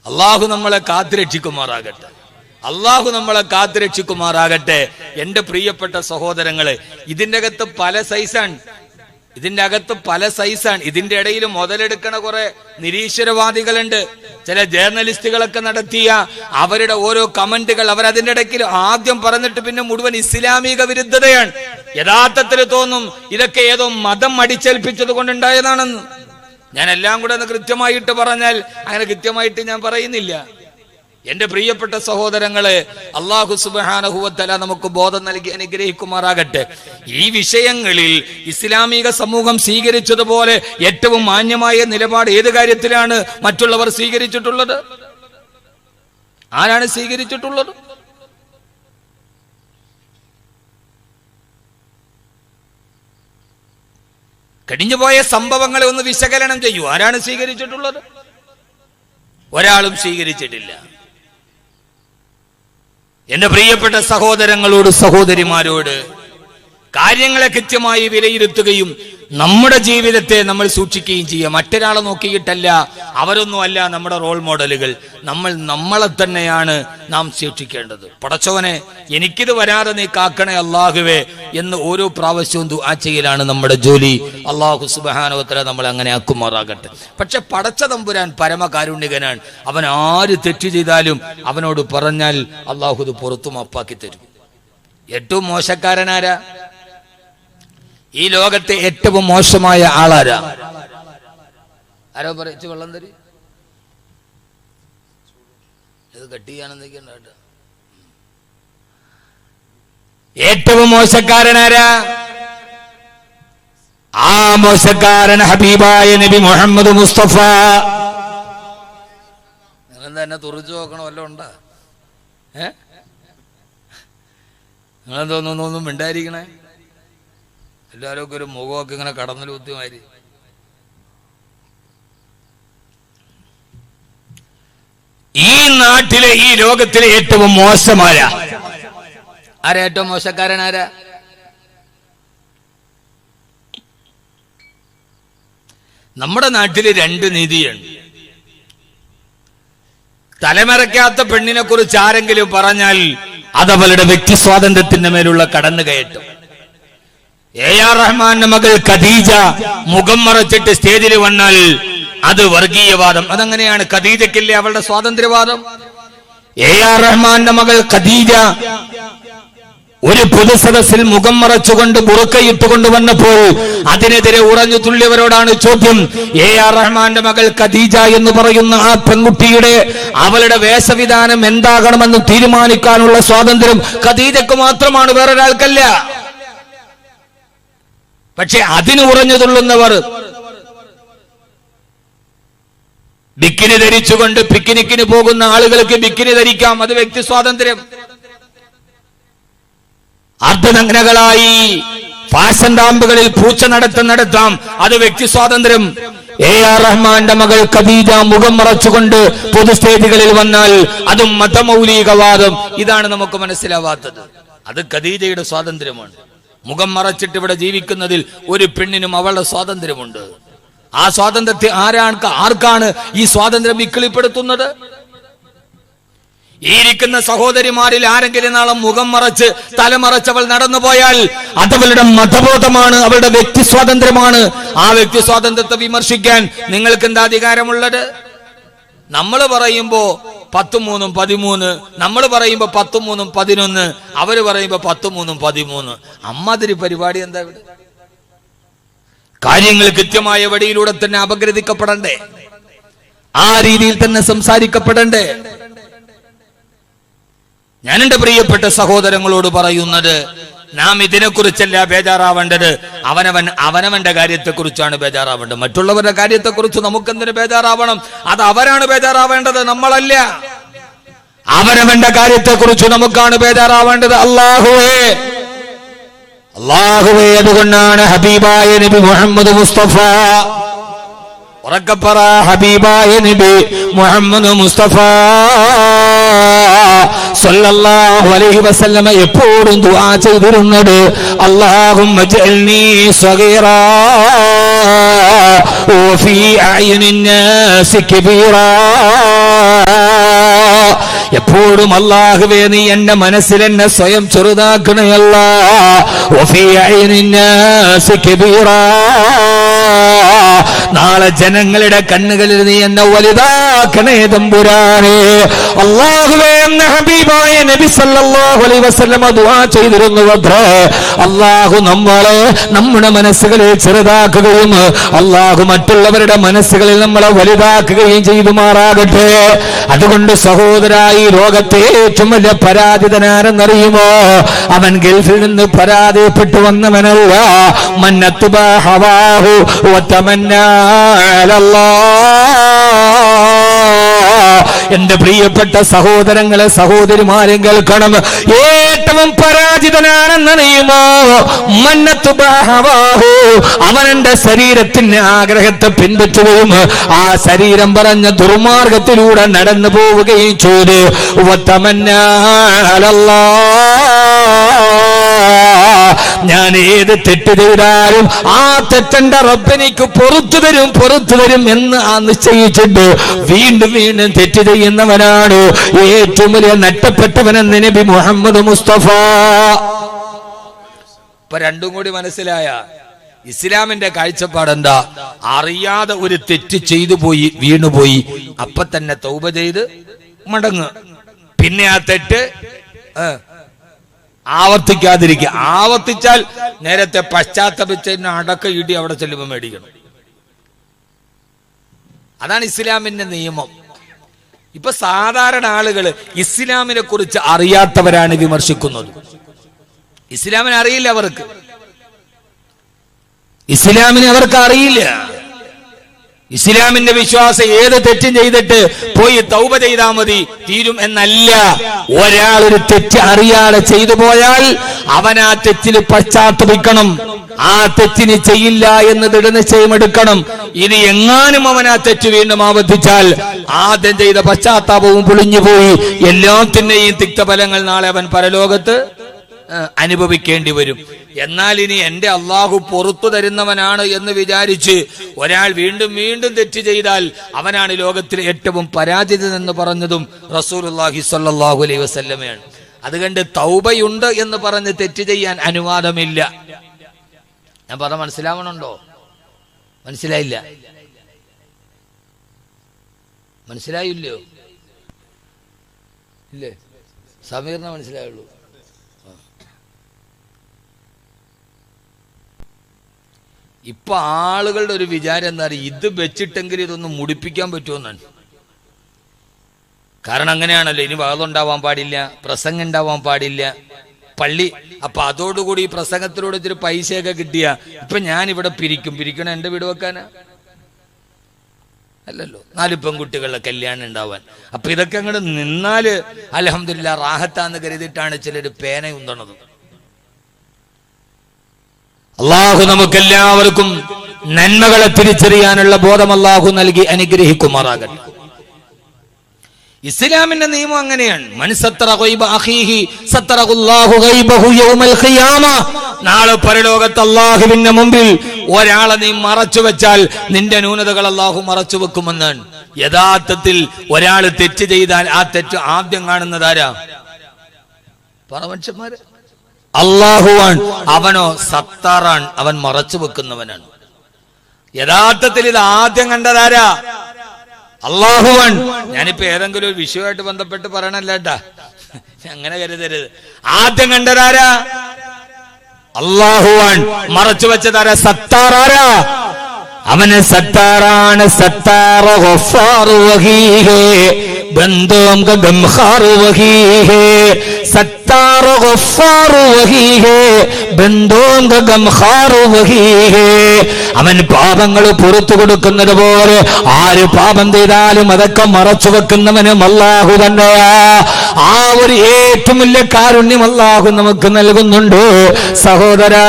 അള്ളാഹു നമ്മളെ കാത്തുരക്ഷിക്കുമാറാകട്ടെ. അള്ളാഹു നമ്മളെ കാത്തുരക്ഷിക്കുമാറാകട്ടെ. എന്റെ പ്രിയപ്പെട്ട സഹോദരങ്ങളെ, ഇതിന്റെ അകത്ത് പല സൈസാണ്. ഇതിന്റെ ഇടയിൽ മുതലെടുക്കണ കുറെ നിരീശ്വരവാദികളുണ്ട്. ചില ജേർണലിസ്റ്റുകളൊക്കെ നടത്തിയ അവരുടെ ഓരോ കമന്റുകൾ അവരതിന്റെ ഇടയ്ക്ക് ആദ്യം പറഞ്ഞിട്ട് പിന്നെ മുഴുവൻ ഇസ്ലാമിക വിരുദ്ധതയാണ്. യഥാർത്ഥത്തിൽ തോന്നും ഇതൊക്കെ ഏതോ മതം അടിച്ചേൽപ്പിച്ചത് കൊണ്ടുണ്ടായതാണെന്ന്. ഞാൻ എല്ലാം കൂടെ ഒന്ന് കൃത്യമായിട്ട് പറഞ്ഞാൽ അങ്ങനെ കൃത്യമായിട്ട് ഞാൻ പറയുന്നില്ല. എന്റെ പ്രിയപ്പെട്ട സഹോദരങ്ങളെ, അല്ലാഹു സുബ്ഹാനഹു വ തആല നമുക്ക് ബോധം നൽകി അനുഗ്രഹിക്കുമാറാകട്ടെ. ഈ വിഷയങ്ങളിൽ ഇസ്ലാമിക സമൂഹം സ്വീകരിച്ചതുപോലെ ഏറ്റവും മാന്യമായ നിലപാട് ഏത് കാര്യത്തിലാണ് മറ്റുള്ളവർ സ്വീകരിച്ചിട്ടുള്ളത്? ആരാണ് സ്വീകരിച്ചിട്ടുള്ളത്? കഴിഞ്ഞുപോയ സംഭവങ്ങളെ ഒന്ന് വിശകലനം ചെയ്യൂ. ആരാണ് സ്വീകരിച്ചിട്ടുള്ളത്? ഒരാളും സ്വീകരിച്ചിട്ടില്ല. എന്റെ പ്രിയപ്പെട്ട സഹോദരങ്ങളോട് സഹോദരിമാരോട് കാര്യങ്ങളെ കൃത്യമായി വിലയിരുത്തുകയും നമ്മുടെ ജീവിതത്തെ നമ്മൾ സൂക്ഷിക്കുകയും ചെയ്യുക. മറ്റൊരാളെ നോക്കിയിട്ടല്ല, അവരൊന്നുമല്ല നമ്മുടെ റോൾ മോഡലുകൾ. നമ്മളെ തന്നെയാണ് നാം സൂക്ഷിക്കേണ്ടത്. പടച്ചവനെ, എനിക്കിത് വരാതെ നീ കാക്കണേ അല്ലാഹുവേ എന്ന് ഓരോ പ്രാവശ്യവും ദുആ ചെയ്യലാണ് നമ്മുടെ ജോലി. അല്ലാഹു സുബ്ഹാനഹു വ തആല നമ്മളെ അങ്ങനെ ആക്കുമാറാകട്ടെ. പക്ഷെ പടച്ച തമ്പുരാൻ പരമകാരുണ്യകനാണ്. അവൻ ആര് തെറ്റ് ചെയ്താലും അവനോട് പറഞ്ഞാൽ അല്ലാഹു ഇത് പുറത്തു മാപ്പാക്കി തരും. ഏറ്റവും മോശക്കാരനാരാ? ഈ ലോകത്തെ ഏറ്റവും മോശമായ ആളാരാ? ആരോ പറയിച്ച് വെള്ളം തരി, ഇത് കട്ടിയാണെന്നൊക്കെ. ഏറ്റവും മോശക്കാരനാരാ? ആ മോശക്കാരൻ ഹബീബായ നബി മുഹമ്മദ് മുസ്തഫ. നിങ്ങൾ തന്നെ തുറച്ചു നോക്കണ വല്ലതും ഉണ്ടാ? നിങ്ങളെന്തോന്നൊന്നും മിണ്ടായിരിക്കണേ? എല്ലാവരും ഒക്കെ ഒരു മുഖമൊക്കെ ഇങ്ങനെ കടന്നൽ കുത്തിമാരി. ഈ നാട്ടിലെ ഈ ലോകത്തിലെ ഏറ്റവും മോശമാരാ? ആരാ ഏറ്റവും മോശക്കാരനാരാ? നമ്മുടെ നാട്ടില് രണ്ട് നീതിയാണ്. തലമറയ്ക്കാത്ത പെണ്ണിനെ കുറിച്ച് ആരെങ്കിലും പറഞ്ഞാൽ അതവളുടെ വ്യക്തി സ്വാതന്ത്ര്യത്തിന്റെ മേലുള്ള കടന്നുകയറ്റം. AR റഹ്മാന്റെ മകൾ ഖദീജ മുഖം മറച്ചിട്ട് സ്റ്റേജിൽ വന്നാൽ അത് വർഗീയവാദം. അതെങ്ങനെയാണ്? ഖദീജക്കില്ലേ അവളുടെ സ്വാതന്ത്ര്യവാദം? AR റഹ്മാന്റെ മകൾ ഖദീജ ഒരു പൊതുസദസ്സിൽ മുഖം മറച്ചുകൊണ്ട് ബുറക്കയിട്ടുകൊണ്ട് വന്നപ്പോൾ അതിനെതിരെ ഉറഞ്ഞു തുള്ളിയവരോടാണ് ചോദ്യം. AR റഹ്മാന്റെ മകൾ ഖദീജ എന്ന് പറയുന്ന ആ പെൺകുട്ടിയുടെ അവളുടെ വേഷവിധാനം എന്താകണമെന്ന് തീരുമാനിക്കാനുള്ള സ്വാതന്ത്ര്യം ഖദീജക്ക് മാത്രമാണ്, വേറൊരാൾക്കല്ല. പക്ഷെ അതിന് ഉറഞ്ഞു തുള്ളുന്നവർ ബിക്കിനി ധരിച്ചുകൊണ്ട് പിക്നിക്കിന് പോകുന്ന ആളുകൾക്ക് ബിക്കിനി ധരിക്കാം, അത് വ്യക്തി സ്വാതന്ത്ര്യം. അർദ്ധനഗ്നകളായി ഫാഷൻ ടാമ്പുകളിൽ പൂച്ച നടത്താം, അത് വ്യക്തി സ്വാതന്ത്ര്യം. AR റഹ്മാന്റെ മകൾ ഖദീജ മുഖം മറച്ചുകൊണ്ട് പൊതു സ്റ്റേജുകളിൽ വന്നാൽ അതും മതമൗലികവാദം. ഇതാണ് നമുക്ക് മനസ്സിലാവാത്തത്. അത് ഖദീജയുടെ സ്വാതന്ത്ര്യമാണ്. മുഖം മറച്ചിട്ട് ഇവിടെ ജീവിക്കുന്നതിൽ ഒരു പെണ്ണിനും അവളുടെ സ്വാതന്ത്ര്യമുണ്ട്. ആ സ്വാതന്ത്ര്യത്തെ ആർക്കാണ് ഈ സ്വാതന്ത്ര്യം വിക്കിളിപ്പെടുത്തുന്നത്? ഈ ഇരിക്കുന്ന സഹോദരിമാരിൽ ആരെങ്കിലും നാളെ മുഖം മറച്ച് തലമറച്ചവൾ നടന്നുപോയാൽ അതവളുടെ മതബോധമാണ്, അവളുടെ വ്യക്തി സ്വാതന്ത്ര്യമാണ്. ആ വ്യക്തി സ്വാതന്ത്ര്യത്തെ വിമർശിക്കാൻ നിങ്ങൾക്ക് എന്താ അധികാരമുള്ളത്? നമ്മൾ പറയുമ്പോ 10 3 13, നമ്മൾ പറയുമ്പോ 10 3 11, അവര് പറയുമ്പോ 10 3 13. അമ്മാതിരി പരിപാടി എന്താ ഇവിടെ? കാര്യങ്ങൾ കൃത്യമായ വഴിയിലൂടെ തന്നെ അപഗ്രഥിക്കപ്പെടണ്ടേ? ആ രീതിയിൽ തന്നെ സംസാരിക്കപ്പെടണ്ടേ? ഞാൻ എന്റെ പ്രിയപ്പെട്ട സഹോദരങ്ങളോട് പറയുന്നത്, നാം ഇതിനെക്കുറിച്ചല്ല ബേജാറാവേണ്ടത്. അവനവന്റെ കാര്യത്തെക്കുറിച്ചാണ് ബേജാറാവേണ്ടത്. മറ്റുള്ളവരുടെ കാര്യത്തെക്കുറിച്ച് നമുക്കെന്തിനു ബേജാറാവണം? അത് അവരാണ് ബേജാറാവേണ്ടത്, നമ്മളല്ല. അവനവന്റെ കാര്യത്തെക്കുറിച്ച് നമുക്കാണ് ബേജാറാവേണ്ടത്. അല്ലാഹുവേ, അതുകൊണ്ടാണ് ഹബീബായ നബി മുഹമ്മദ് മുസ്തഫ, ഉറക്കപ്പറ, ഹബീബായ നബി മുഹമ്മദ് മുസ്തഫ സല്ലല്ലാഹു അലൈഹി വസല്ലമ എപ്പോഴും ദുആ ചെയ്തിരുന്നത്, അല്ലാഹുമ്മ ജഅൽനീ സഗീറാ വഫീ അഅ്യുനിന്നാസി കബീറാ. എപ്പോഴും അല്ലാഹുവേ നീ എന്റെ മനസ്സിൽ എന്നെ സ്വയം ചെറുതാക്കണയല്ല. വഫീ അഅ്യുനിന്നാസി കബീറാ. നാളെ ജനങ്ങളുടെ കണ്ണുകളിൽ നീ എന്നെ വലുതാക്കണേ തമ്പുരാനേ. അല്ലാഹുവേ എന്ന് ഹബീബായ നബി സല്ലല്ലാഹു അലൈഹി വസല്ലം ദുആ ചെയ്തിരുന്നു. അല്ലാഹു നമ്മളെ നമ്മുടെ മനസ്സുകളിൽ ചെറുതാക്കുകയും അല്ലാഹു മറ്റുള്ളവരുടെ മനസ്സുകളിൽ നമ്മളെ വലുതാക്കുകയും ചെയ്തുമാറാകട്ടെ. അതുകൊണ്ട് സഹോദരായി ലോകത്തെ ഏറ്റവും വലിയ പരാജിതനാരെന്നറിയുമോ? അവൻ ഗൾഫിൽ നിന്ന് പരാജയപ്പെട്ടു വന്നവനല്ല. മന്നത്തുബാ ഹവാഹു വതമന്നാ എന്റെ പ്രിയപ്പെട്ട സഹോദരങ്ങളെ സഹോദരിമാരെ കേൾക്കണം. ഏറ്റവും പരാജിതനാണെന്നറിയുമോ? മന്നത്തുബാഹവാഹു, അവൻ എന്റെ ശരീരത്തിന്റെ ആഗ്രഹത്തെ പിൻപറ്റുകയും ആ ശരീരം പറഞ്ഞ ദുർമാർഗത്തിലൂടെ നടന്നു പോവുകയും ചെയ്തു. വതമന്നാ ഞാൻ ഏത് തെറ്റ് ചെയ്താലും ആ തെറ്റെന്റെ റബ്ബെനിക്ക് പുറത്തു തരും എന്ന് ആ നിശ്ചയിച്ചിട്ട് വീണ്ടും വീണ്ടും തെറ്റ് ചെയ്യുന്നവനാണ് ഏറ്റവും വലിയ നഷ്ടപ്പെട്ടവനെന്ന് നബി മുഹമ്മദ് മുസ്തഫ. ഇപ്പൊ രണ്ടും കൂടി മനസ്സിലായ ഇസ്ലാമിന്റെ കാഴ്ചപ്പാടെന്താ? അറിയാതെ ഒരു തെറ്റ് ചെയ്തു പോയി, വീണുപോയി, അപ്പൊ തന്നെ തൗബ ചെയ്ത് മടങ്ങ്. പിന്നെ ആ തെറ്റ് ആവർത്തിക്കാതിരിക്കുക. ആവർത്തിച്ചാൽ നേരത്തെ പശ്ചാത്തപിച്ചതിന് അടക്ക ഇടി അവിടെ ചെല്ലുമ്പോൾ മേടിക്കണം. അതാണ് ഇസ്ലാമിന്റെ നിയമം. ഇപ്പൊ സാധാരണ ആളുകൾ ഇസ്ലാമിനെ കുറിച്ച് അറിയാത്തവരാണ് വിമർശിക്കുന്നത്. ഇസ്ലാമിനെ അറിയില്ല, ഇസ്ലാമിനെ അവർക്ക് അറിയില്ല. ഇസ്ലാമിന്റെ വിശ്വാസം ഏത് തെറ്റും ചെയ്തിട്ട് പോയി തൗബ ചെയ്താൽ മതി, തീരും എന്നല്ല. ഒരാൾ ഒരു തെറ്റ് അറിയാതെ ചെയ്തു പോയാൽ അവൻ ആ തെറ്റിന് പശ്ചാത്തപിക്കണം. ആ തെറ്റിന് ചെയ്യില്ല എന്ന് ദൃഢനിശ്ചയമെടുക്കണം. ഇനി എങ്ങാനും അവൻ ആ തെറ്റ് വീണ്ടും ആവർത്തിച്ചാൽ ആദ്യം ചെയ്ത പശ്ചാത്താപവും പൊളിഞ്ഞുപോയി. എല്ലാത്തിന്റെയും തിക്തഫലങ്ങൾ നാളെ അവൻ പരലോകത്ത് അനുഭവിക്കേണ്ടി വരും. എന്നാൽ ഇനി എന്റെ അള്ളാഹു പുറത്തു തരുന്നവനാണ് എന്ന് വിചാരിച്ച് ഒരാൾ വീണ്ടും വീണ്ടും തെറ്റ് ചെയ്താൽ അവനാണ് ലോകത്തിലെ ഏറ്റവും പരാജിതനെന്ന് പറഞ്ഞതും റസൂലുള്ളാഹി സ്വല്ലല്ലാഹു അലൈഹി വസല്ലമയാണ്. അതുകൊണ്ട് തൗബയുണ്ട് എന്ന് പറഞ്ഞ് തെറ്റ് ചെയ്യാൻ അനുവാദമില്ല. ഞാൻ പറഞ്ഞ മനസ്സിലാവണുണ്ടോ? മനസ്സിലായില്ല? മനസ്സിലായില്ലയോ? ഇല്ലേ? സമീറിനെ മനസ്സിലായുള്ളൂ. ഇപ്പൊ ആളുകളുടെ ഒരു വിചാരം എന്താ പറയുക, ഇത് വെച്ചിട്ടെങ്കിൽ ഇതൊന്നും മുടിപ്പിക്കാൻ പറ്റുമെന്നാണ്. കാരണം അങ്ങനെയാണല്ലോ. ഇനി വാദമുണ്ടാവാൻ പാടില്ല, പ്രസംഗം ഉണ്ടാവാൻ പാടില്ല, പള്ളി. അപ്പൊ അതോടുകൂടി ഈ പ്രസംഗത്തിലൂടെ ഇത്തിരി പൈസയൊക്കെ കിട്ടിയ ഇപ്പൊ ഞാൻ ഇവിടെ പിരിക്കണ എന്റെ വീട് വെക്കാനാ അല്ലല്ലോ, 4 പെൺകുട്ടികളുടെ കല്യാണം ഉണ്ടാവാൻ. അപ്പൊ ഇതൊക്കെ അങ്ങോട്ട് നിന്നാല് അൽഹംദുലില്ലാ റാഹത്താന്ന് കരുതിയിട്ടാണ് ചിലര് പേന ഉന്തണത്. അള്ളാഹു നമുക്കെല്ലാവർക്കും നന്മകളെ തിരിച്ചറിയാനുള്ള ബോധം അള്ളാഹു നൽകി അനുഗ്രഹിക്കുമാറാകട്ടെ. ഇസ്ലാമിന്റെ നിയമം അങ്ങനെയാണ്. നാളെ പരലോകത്ത് അള്ളാഹുവിന്റെ മുമ്പിൽ ഒരാളെ നീ മറച്ചു വെച്ചാൽ നിന്റെ ന്യൂനതകൾ അള്ളാഹു മറച്ചു വെക്കുമെന്നാണ്. യഥാർത്ഥത്തിൽ ഒരാൾ തെറ്റ് ചെയ്താൽ ആ തെറ്റ് ആദ്യം കാണുന്നതാരാ? മനുഷ്യന്മാര്. അള്ളാഹുവാൻ. അവനോ സത്താറാൻ, അവൻ മറച്ചു വെക്കുന്നവനാണ്. യഥാർത്ഥത്തിൽ ഇത് ആദ്യം കണ്ടതാരാ? അള്ളാഹുവാൻ. ഞാനിപ്പോ ഏതെങ്കിലും ഒരു വിഷയമായിട്ട് ബന്ധപ്പെട്ട് പറയണല്ലേട്ടാ, അങ്ങനെ കരുതരുത്. ആദ്യം കണ്ടതാരാ? അള്ളാഹുവാൻ. മറച്ചു വെച്ചതാരാ? സത്താറാരാ? അവന് സത്താറാണ്. സത്താറ ഗഫാറു വഹീഹേ ബന്ദോം ക ഗംഖാറു വഹീഹേ. സത്താറ ഗഫാറു വഹീഹേ ബന്ദോം ക ഗംഖാറു വഹീഹേ. അവൻ പാപങ്ങൾ പുറത്തു കൊടുക്കുന്നത് പോലെ ആര് പാപം ചെയ്താലും അതൊക്കെ മറച്ചു വെക്കുന്നവനും അല്ലാഹു തന്നെയാ. ആ ഒരു ഏറ്റവും വലിയ കാരുണ്യം അല്ലാഹു നമുക്ക് നൽകുന്നുണ്ട് സഹോദരാ.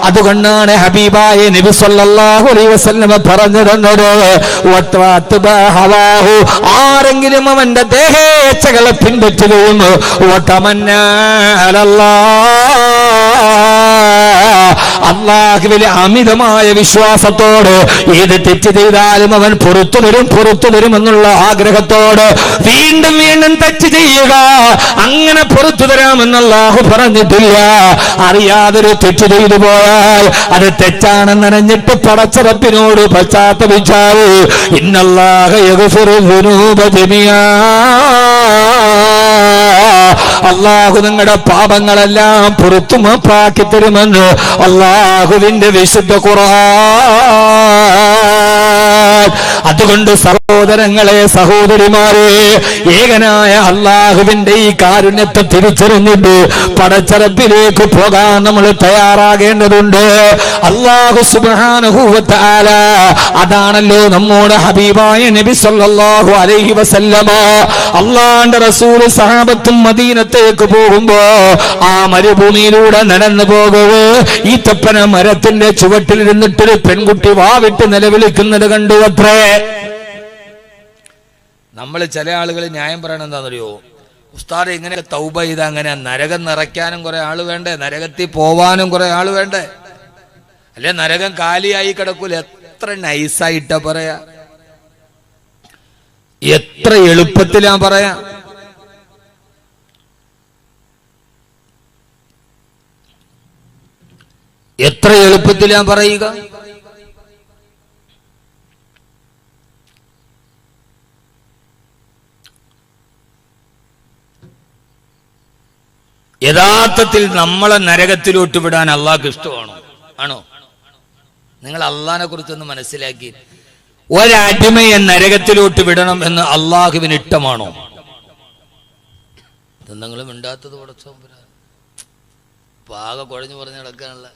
അതുകൊണ്ടാണ് ഹബീബായ നബി സല്ലല്ലാഹു അലൈഹി വസല്ലം പറഞ്ഞു തന്നത്, ആരെങ്കിലും അവന്റെ ദേഹേച്ഛകളെ പിൻപറ്റുകയും അള്ളാഹുവിലെ അമിതമായ വിശ്വാസത്തോട് ഏത് തെറ്റ് ചെയ്താലും അവൻ പുറത്തു വരുമെന്നുള്ള ആഗ്രഹത്തോട് വീണ്ടും വീണ്ടും തെറ്റ് ചെയ്യുക. അങ്ങനെ പുറത്തു തരാമെന്ന് അല്ലാഹു പറഞ്ഞിട്ടില്ല. അറിയാതൊരു തെറ്റ് ചെയ്തു പോയാൽ അത് തെറ്റാണെന്നറിഞ്ഞിട്ട് പടച്ച റബ്ബിനോട് പശ്ചാത്തപിച്ചാൽ ഇന്നല്ലാഹ യഗ്ഫിറു ദുനൂബ ജമിആ, അല്ലാഹു നിങ്ങളുടെ പാപങ്ങളെല്ലാം പുറത്തു മാപ്പാക്കി തരുമെന്ന് അല്ലാഹുവിന്റെ വിശുദ്ധ ഖുർആൻ. അതുകൊണ്ട് സഹോദരങ്ങളെ, സഹോദരിമാരെ, ഏകനായ അല്ലാഹുവിന്റെ ഈ കാരുണ്യത്തെ തിരിച്ചറിഞ്ഞിട്ട് പടച്ച റബ്ബിലേക്ക് പോകാൻ നമ്മൾ തയ്യാറാകേണ്ടതുണ്ട്. അല്ലാഹു സുബ്ഹാനഹു വ തആല അതാണല്ലോ നമ്മോട് ഹബീബായ നബി സല്ലല്ലാഹു അലൈഹി വസല്ലമ അല്ലാഹുവിന്റെ റസൂൽ സഹാബത്തും മദീനത്തേക്ക് പോകുമ്പോ ആ മരുഭൂമിയിലൂടെ നടന്നു പോകവേ ഈ തപ്പന മരത്തിന്റെ ചുവട്ടിൽ ഇരുന്നിട്ടൊരു പെൺകുട്ടി വാവിട്ട് നിലവിളിക്കുന്നത് കണ്ടു അത്രേ. നമ്മൾ ചില ആളുകൾ ന്യായം പറയണ എന്താണെന്നറിയോ? ഉസ്താദ് ഇങ്ങനെ തൗബ ചെയ്ത അങ്ങനെ നരകം നിറയ്ക്കാനും കുറെ ആള് വേണ്ടേ, നരകത്തിൽ പോവാനും കുറെ ആള് വേണ്ടേ, അല്ലെ നരകം കാലിയായി കിടക്കൂല. എത്ര നൈസായിട്ടാ പറയാ, എത്ര എളുപ്പത്തിലാ പറയാ. എത്ര എളുപ്പത്തിലാ പറയുക. യഥാർത്ഥത്തിൽ നമ്മളെ നരകത്തിലോട്ട് വിടാൻ അള്ളാഹ്ക്ക് ഇഷ്ടമാണോ? ആണോ? നിങ്ങൾ അള്ളാഹിനെ കുറിച്ചൊന്ന് മനസ്സിലാക്കി. ഒരടിമയെ നരകത്തിലോട്ട് വിടണം എന്ന് അള്ളാഹുവിന് ഇഷ്ടമാണോ? എന്തെങ്കിലും മിണ്ടാത്തത് പാകെ കുഴഞ്ഞു പറഞ്ഞ് നടക്കാനുള്ള.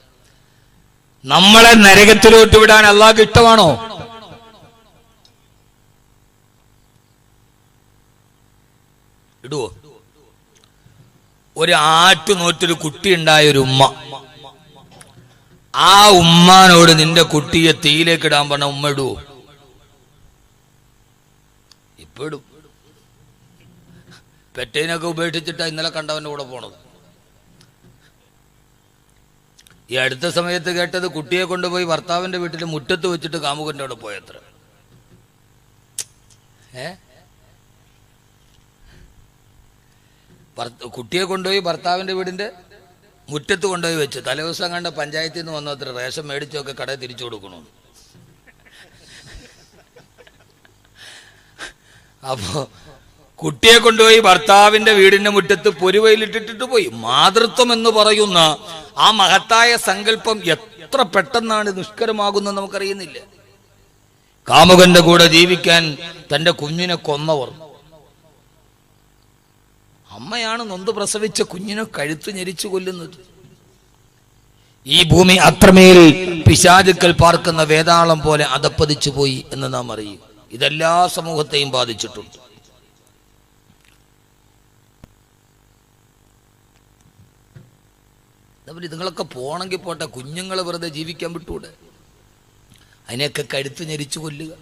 നമ്മളെ നരകത്തിലോട്ട് വിടാൻ അള്ളാഹ്ക്ക് ഇഷ്ടമാണോ? ഇടുവോ? ഒരു ആറ്റുനോറ്റൊരു കുട്ടി ഉണ്ടായ ഒരു ഉമ്മ, ആ ഉമ്മാനോട് നിന്റെ കുട്ടിയെ തീയിലേക്ക് ഇടാൻ പറഞ്ഞ ഉമ്മ ഇടുവോ? ഇപ്പൊ ഇടും. പെറ്റേനൊക്കെ ഉപേക്ഷിച്ചിട്ടാ ഇന്നലെ കണ്ടവന്റെ കൂടെ പോണത്. ഈ അടുത്ത സമയത്ത് കേട്ടത് കുട്ടിയെ കൊണ്ടുപോയി ഭർത്താവിന്റെ വീട്ടിൽ മുറ്റത്ത് വെച്ചിട്ട് കാമുകന്റെ അവിടെ പോയത്ര. കുട്ടിയെ കൊണ്ടുപോയി ഭർത്താവിന്റെ വീടിന്റെ മുറ്റത്ത് കൊണ്ടുപോയി വെച്ച് തലേദിവസം കണ്ട പഞ്ചായത്തിൽ നിന്ന് വന്നു അത്ര റേഷൻ മേടിച്ചൊക്കെ കടയിൽ തിരിച്ചു കൊടുക്കണു. അപ്പോ കുട്ടിയെ കൊണ്ടുപോയി ഭർത്താവിന്റെ വീടിന്റെ മുറ്റത്ത് പൊരുവയിലിട്ടിട്ട് പോയി. മാതൃത്വം എന്ന് പറയുന്ന ആ മഹത്തായ സങ്കല്പം എത്ര പെട്ടെന്നാണ് നിഷ്കരമാകുന്നത് നമുക്കറിയുന്നില്ല. കാമുകന്റെ കൂടെ ജീവിക്കാൻ തന്റെ കുഞ്ഞിനെ കൊന്നവർ, അമ്മയാണ് നൊന്ത് പ്രസവിച്ച കുഞ്ഞിനെ കഴുത്ത് ഞെരിച്ചു കൊല്ലുന്നത്. ഈ ഭൂമി അത്രമേൽ പിശാചുക്കൾ പാർക്കുന്ന വേതാളം പോലെ അധപ്പതിച്ചു പോയി എന്ന് നാം അറിയും. ഇതെല്ലാ സമൂഹത്തെയും ബാധിച്ചിട്ടുണ്ട്. ഇതുങ്ങളൊക്കെ പോണെങ്കിൽ പോട്ടെ, കുഞ്ഞുങ്ങളെ വെറുതെ ജീവിക്കാൻ വിട്ടൂടെ? അതിനെയൊക്കെ കഴുത്ത് ഞെരിച്ചു കൊല്ലുക.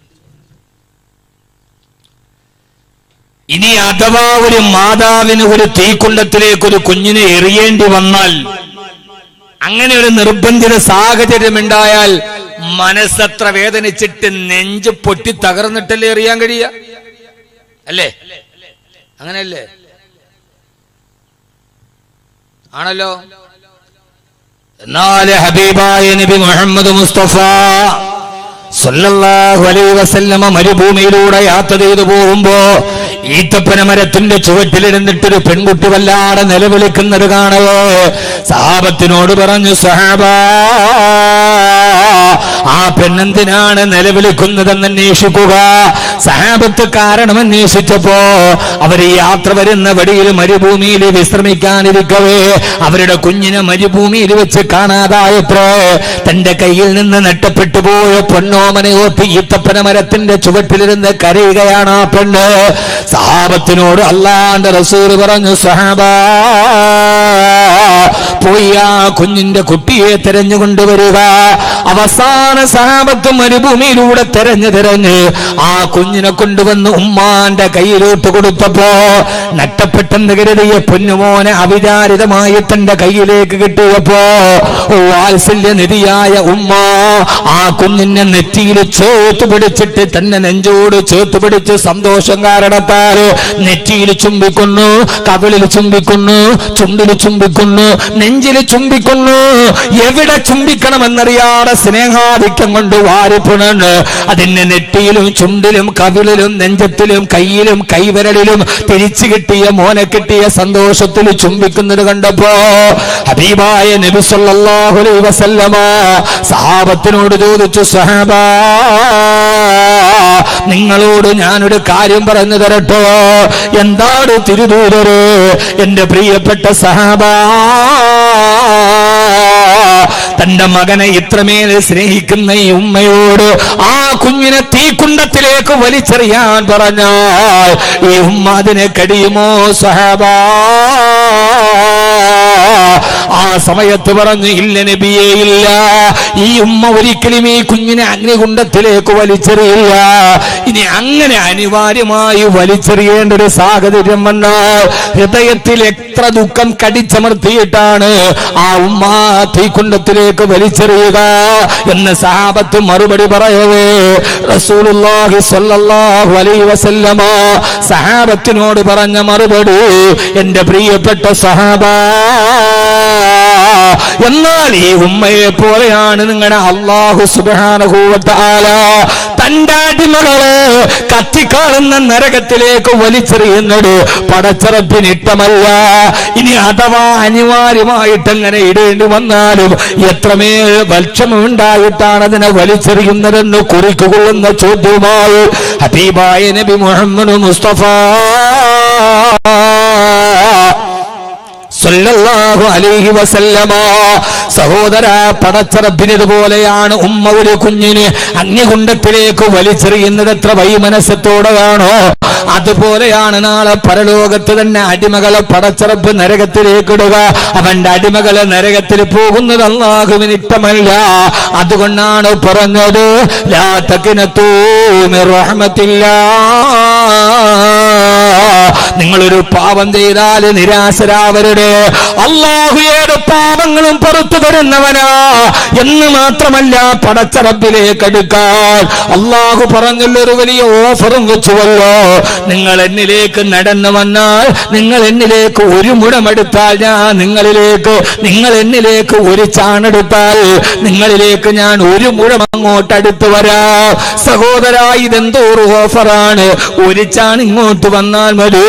ഇനി അഥവാ ഒരു മാതാവിന് ഒരു തീക്കുണ്ടത്തിലേക്ക് ഒരു കുഞ്ഞിനെ എറിയേണ്ടി വന്നാൽ, അങ്ങനെ ഒരു നിർബന്ധിത സാഹചര്യം ഉണ്ടായാൽ മനസ്സത്ര വേദനിച്ചിട്ട് നെഞ്ച് പൊട്ടി തകർന്നിട്ടല്ലേ എറിയാൻ കഴിയുക? അല്ലേ? അങ്ങനെയല്ലേ? ആണല്ലോ. എന്നാൽ ഹബീബായ നബി മുഹമ്മദ് മുസ്തഫ സല്ലല്ലാഹു അലൈഹി വസല്ലമ മരുഭൂമിയിലൂടെ യാത്ര ചെയ്തു പോകുമ്പോ ഈത്തപ്പന മരത്തിന്റെ ചുവട്ടിലിരുന്നിട്ടൊരു പെൺകുട്ടി വല്ലാതെ നിലവിളിക്കുന്നത് കാണവോ സഹാബത്തിനോട് പറഞ്ഞു, സഹാബാ, ആ പെണ്ണെന്തിനാണ് നിലവിളിക്കുന്നതെന്ന് അന്വേഷിക്കുക. സഹാബത്ത് കാരണം അന്വേഷിച്ചപ്പോ അവര് യാത്ര വരുന്ന വഴിയിൽ മരുഭൂമിയിൽ വിശ്രമിക്കാനിരിക്കവേ അവരുടെ കുഞ്ഞിനെ മരുഭൂമിയിൽ വെച്ച് കാണാതായത്രേ. തന്റെ കയ്യിൽ നിന്ന് നഷ്ടപ്പെട്ടു പോയ പൊന്നോമനെ ഓർത്ത് ഈത്തപ്പന മരത്തിന്റെ ചുവട്ടിലിരുന്ന് കരയുകയാണ് ആ പെണ്ണ്. സഹാബത്തിനോട് അല്ലാഹുവിന്റെ റസൂൽ പറഞ്ഞു, സഹാബാ, പോയി ആ കുഞ്ഞിന്റെ കുട്ടിയെ തെരഞ്ഞുകൊണ്ടുവരിക. അവസാന സഹാബത്ത് മരുഭൂമിയിലൂടെ തെരഞ്ഞ് ആ കുഞ്ഞിനെ കൊണ്ടുവന്ന് ഉമ്മാന്റെ കയ്യിലോട്ട് കൊടുത്തപ്പോ നഷ്ടപ്പെട്ടെന്ന് കരുതിയ പൊന്നുമോനെ അവിചാരിതമായി തന്റെ കയ്യിലേക്ക് കിട്ടിയപ്പോ വാത്സല്യനിധിയായ ഉമ്മ ആ കുഞ്ഞിനെ നെറ്റിയിൽ ചേർത്ത് പിടിച്ചിട്ട് തന്നെ നെഞ്ചോട് ചേർത്ത് പിടിച്ച് സന്തോഷം കാരണത്താൽ നെറ്റിയിൽ ചുംബിക്കുന്നു, കവിളിൽ ചുംബിക്കുന്നു, ചുണ്ടിൽ ചുംബിക്കുന്നു, നെഞ്ചിൽ ചുംബിക്കുന്നു. എവിടെ ചുംബിക്കണമെന്നറിയാതെ സ്നേഹാധിക്യം കൊണ്ട് വാരിപ്പുണന്ന് അതിന്റെ നെറ്റിയിലും ചുണ്ടിലും കവിളിലും നെഞ്ചത്തിലും കയ്യിലും കൈവിരലിലും തിരിച്ചു കിട്ടിയ മോനെ കിട്ടിയ സന്തോഷത്തിൽ ചുംബിക്കുന്നത് കണ്ടപ്പോ ഹബീബായ നബി സല്ലല്ലാഹു അലൈഹി വസല്ലമ സഹാബത്തിനോട് ചോദിച്ചു, സഹാബാ നിങ്ങളോട് ഞാനൊരു കാര്യം പറഞ്ഞു തരട്ടോ? എന്താണ് തിരുദൂതരെ? എന്റെ പ്രിയപ്പെട്ട സഹാബാ, തന്റെ മകനെ ഇത്രമേൽ സ്നേഹിക്കുന്ന ഈ ഉമ്മയോട് ആ കുഞ്ഞിനെ തീക്കുണ്ടത്തിലേക്ക് വലിച്ചെറിയാൻ പറഞ്ഞാൽ ഈ ഉമ്മ അതിനെ കഴിയുമോ സഹാബാ? ആ സമയത്ത് പറഞ്ഞു, ഇല്ല നബിയേ, ഇല്ല. ഈ ഉമ്മ ഒരിക്കലും ഈ കുഞ്ഞിനെ അഗ്നികുണ്ഡത്തിലേക്ക് വലിച്ചെറിയില്ല. ഇനി അങ്ങനെ അനിവാര്യമായി വലിച്ചെറിയേണ്ട ഒരു സാഹചര്യം വന്നാൽ ഹൃദയത്തിൽ എത്ര ദുഃഖം കടിച്ചമർത്തിയിട്ടാണ് ആ ഉമ്മ തീക്കുണ്ഡത്തിലേക്ക് വലിച്ചെറിയുക എന്ന് സഹാബത്ത് മറുപടി പറയവേ റസൂലുള്ളാഹി സ്വല്ലല്ലാഹു അലൈഹി വസല്ലമ സഹാബത്തിനോട് പറഞ്ഞ മറുപടി, എന്റെ പ്രിയപ്പെട്ട സഹാബാ, എന്നാൽ ഈ ഉമ്മയെ പോലെയാണ് നിങ്ങളുടെ അല്ലാഹു സുബ്ഹാനഹു വ തആല തന്റെ അടിമകളെ കത്തിക്കാളുന്ന നരകത്തിലേക്ക് വലിച്ചെറിയുന്നത് പടച്ചറപ്പിന് ഇഷ്ടമല്ല. ഇനി അഥവാ അനിവാര്യമായിട്ട് അങ്ങനെ ഇടേണ്ടി വന്നാലും എത്രമേൽ ഭക്ഷമുണ്ടായിട്ടാണ് അതിനെ വലിച്ചെറിയുന്നതെന്ന് കുറിക്കുകൊള്ളുന്ന ചോദ്യവുമായി ഹബീബായ നബി മുഹമ്മദ് മുസ്തഫ സല്ലല്ലാഹു അലൈഹി വസല്ലമ. സഹോദര, പടച്ചറബിനതുപോലെയാണ് ഉമ്മ ഒരു കുഞ്ഞിന് അഗ്നികുണ്ഡത്തിലേക്ക് വലിച്ചെറിയുന്നത് എത്ര വൈമനസ്യത്തോടെയാണോ അതുപോലെയാണ് നാളെ പരലോകത്ത് തന്നെ അടിമകളെ പടച്ചറബ് നരകത്തിലേക്ക് ഇടുക. അവന്റെ അടിമകളെ നരകത്തിൽ പോകുന്നത് അല്ലാഹുവിന് ഇഷ്ടമല്ല. അതുകൊണ്ടാണ് പറഞ്ഞത്, ലാ തഖ്നതൂ മിർ റഹ്മത്തില്ലാഹ്. നിങ്ങളൊരു പാപം ചെയ്താൽ നിരാശരാവരുടെ. അല്ലാഹു ഏത് പാപങ്ങളും പുറത്തു തരുന്നവനാ എന്ന് മാത്രമല്ല, പടച്ചറബിലേക്ക് അടുക്കാൻ അല്ലാഹു പറഞ്ഞുള്ള ഒരു വലിയ ഓഫറും വെച്ചുവല്ലോ. നിങ്ങൾ എന്നിലേക്ക് നടന്നു വന്നാൽ, നിങ്ങൾ എന്നിലേക്ക് ഒരു മുഴമെടുത്താൽ ഞാൻ നിങ്ങളിലേക്ക്, നിങ്ങൾ എന്നിലേക്ക് ഒരു ചാണെടുത്താൽ നിങ്ങളിലേക്ക് ഞാൻ ഒരു മുഴം അങ്ങോട്ട് അടുത്ത് വരാം. സഹോദര, ഇതെന്തോ ഒരു ഓഫറാണ്. ഒരു ചാൺ ഇങ്ങോട്ട് വന്നാൽ മതി,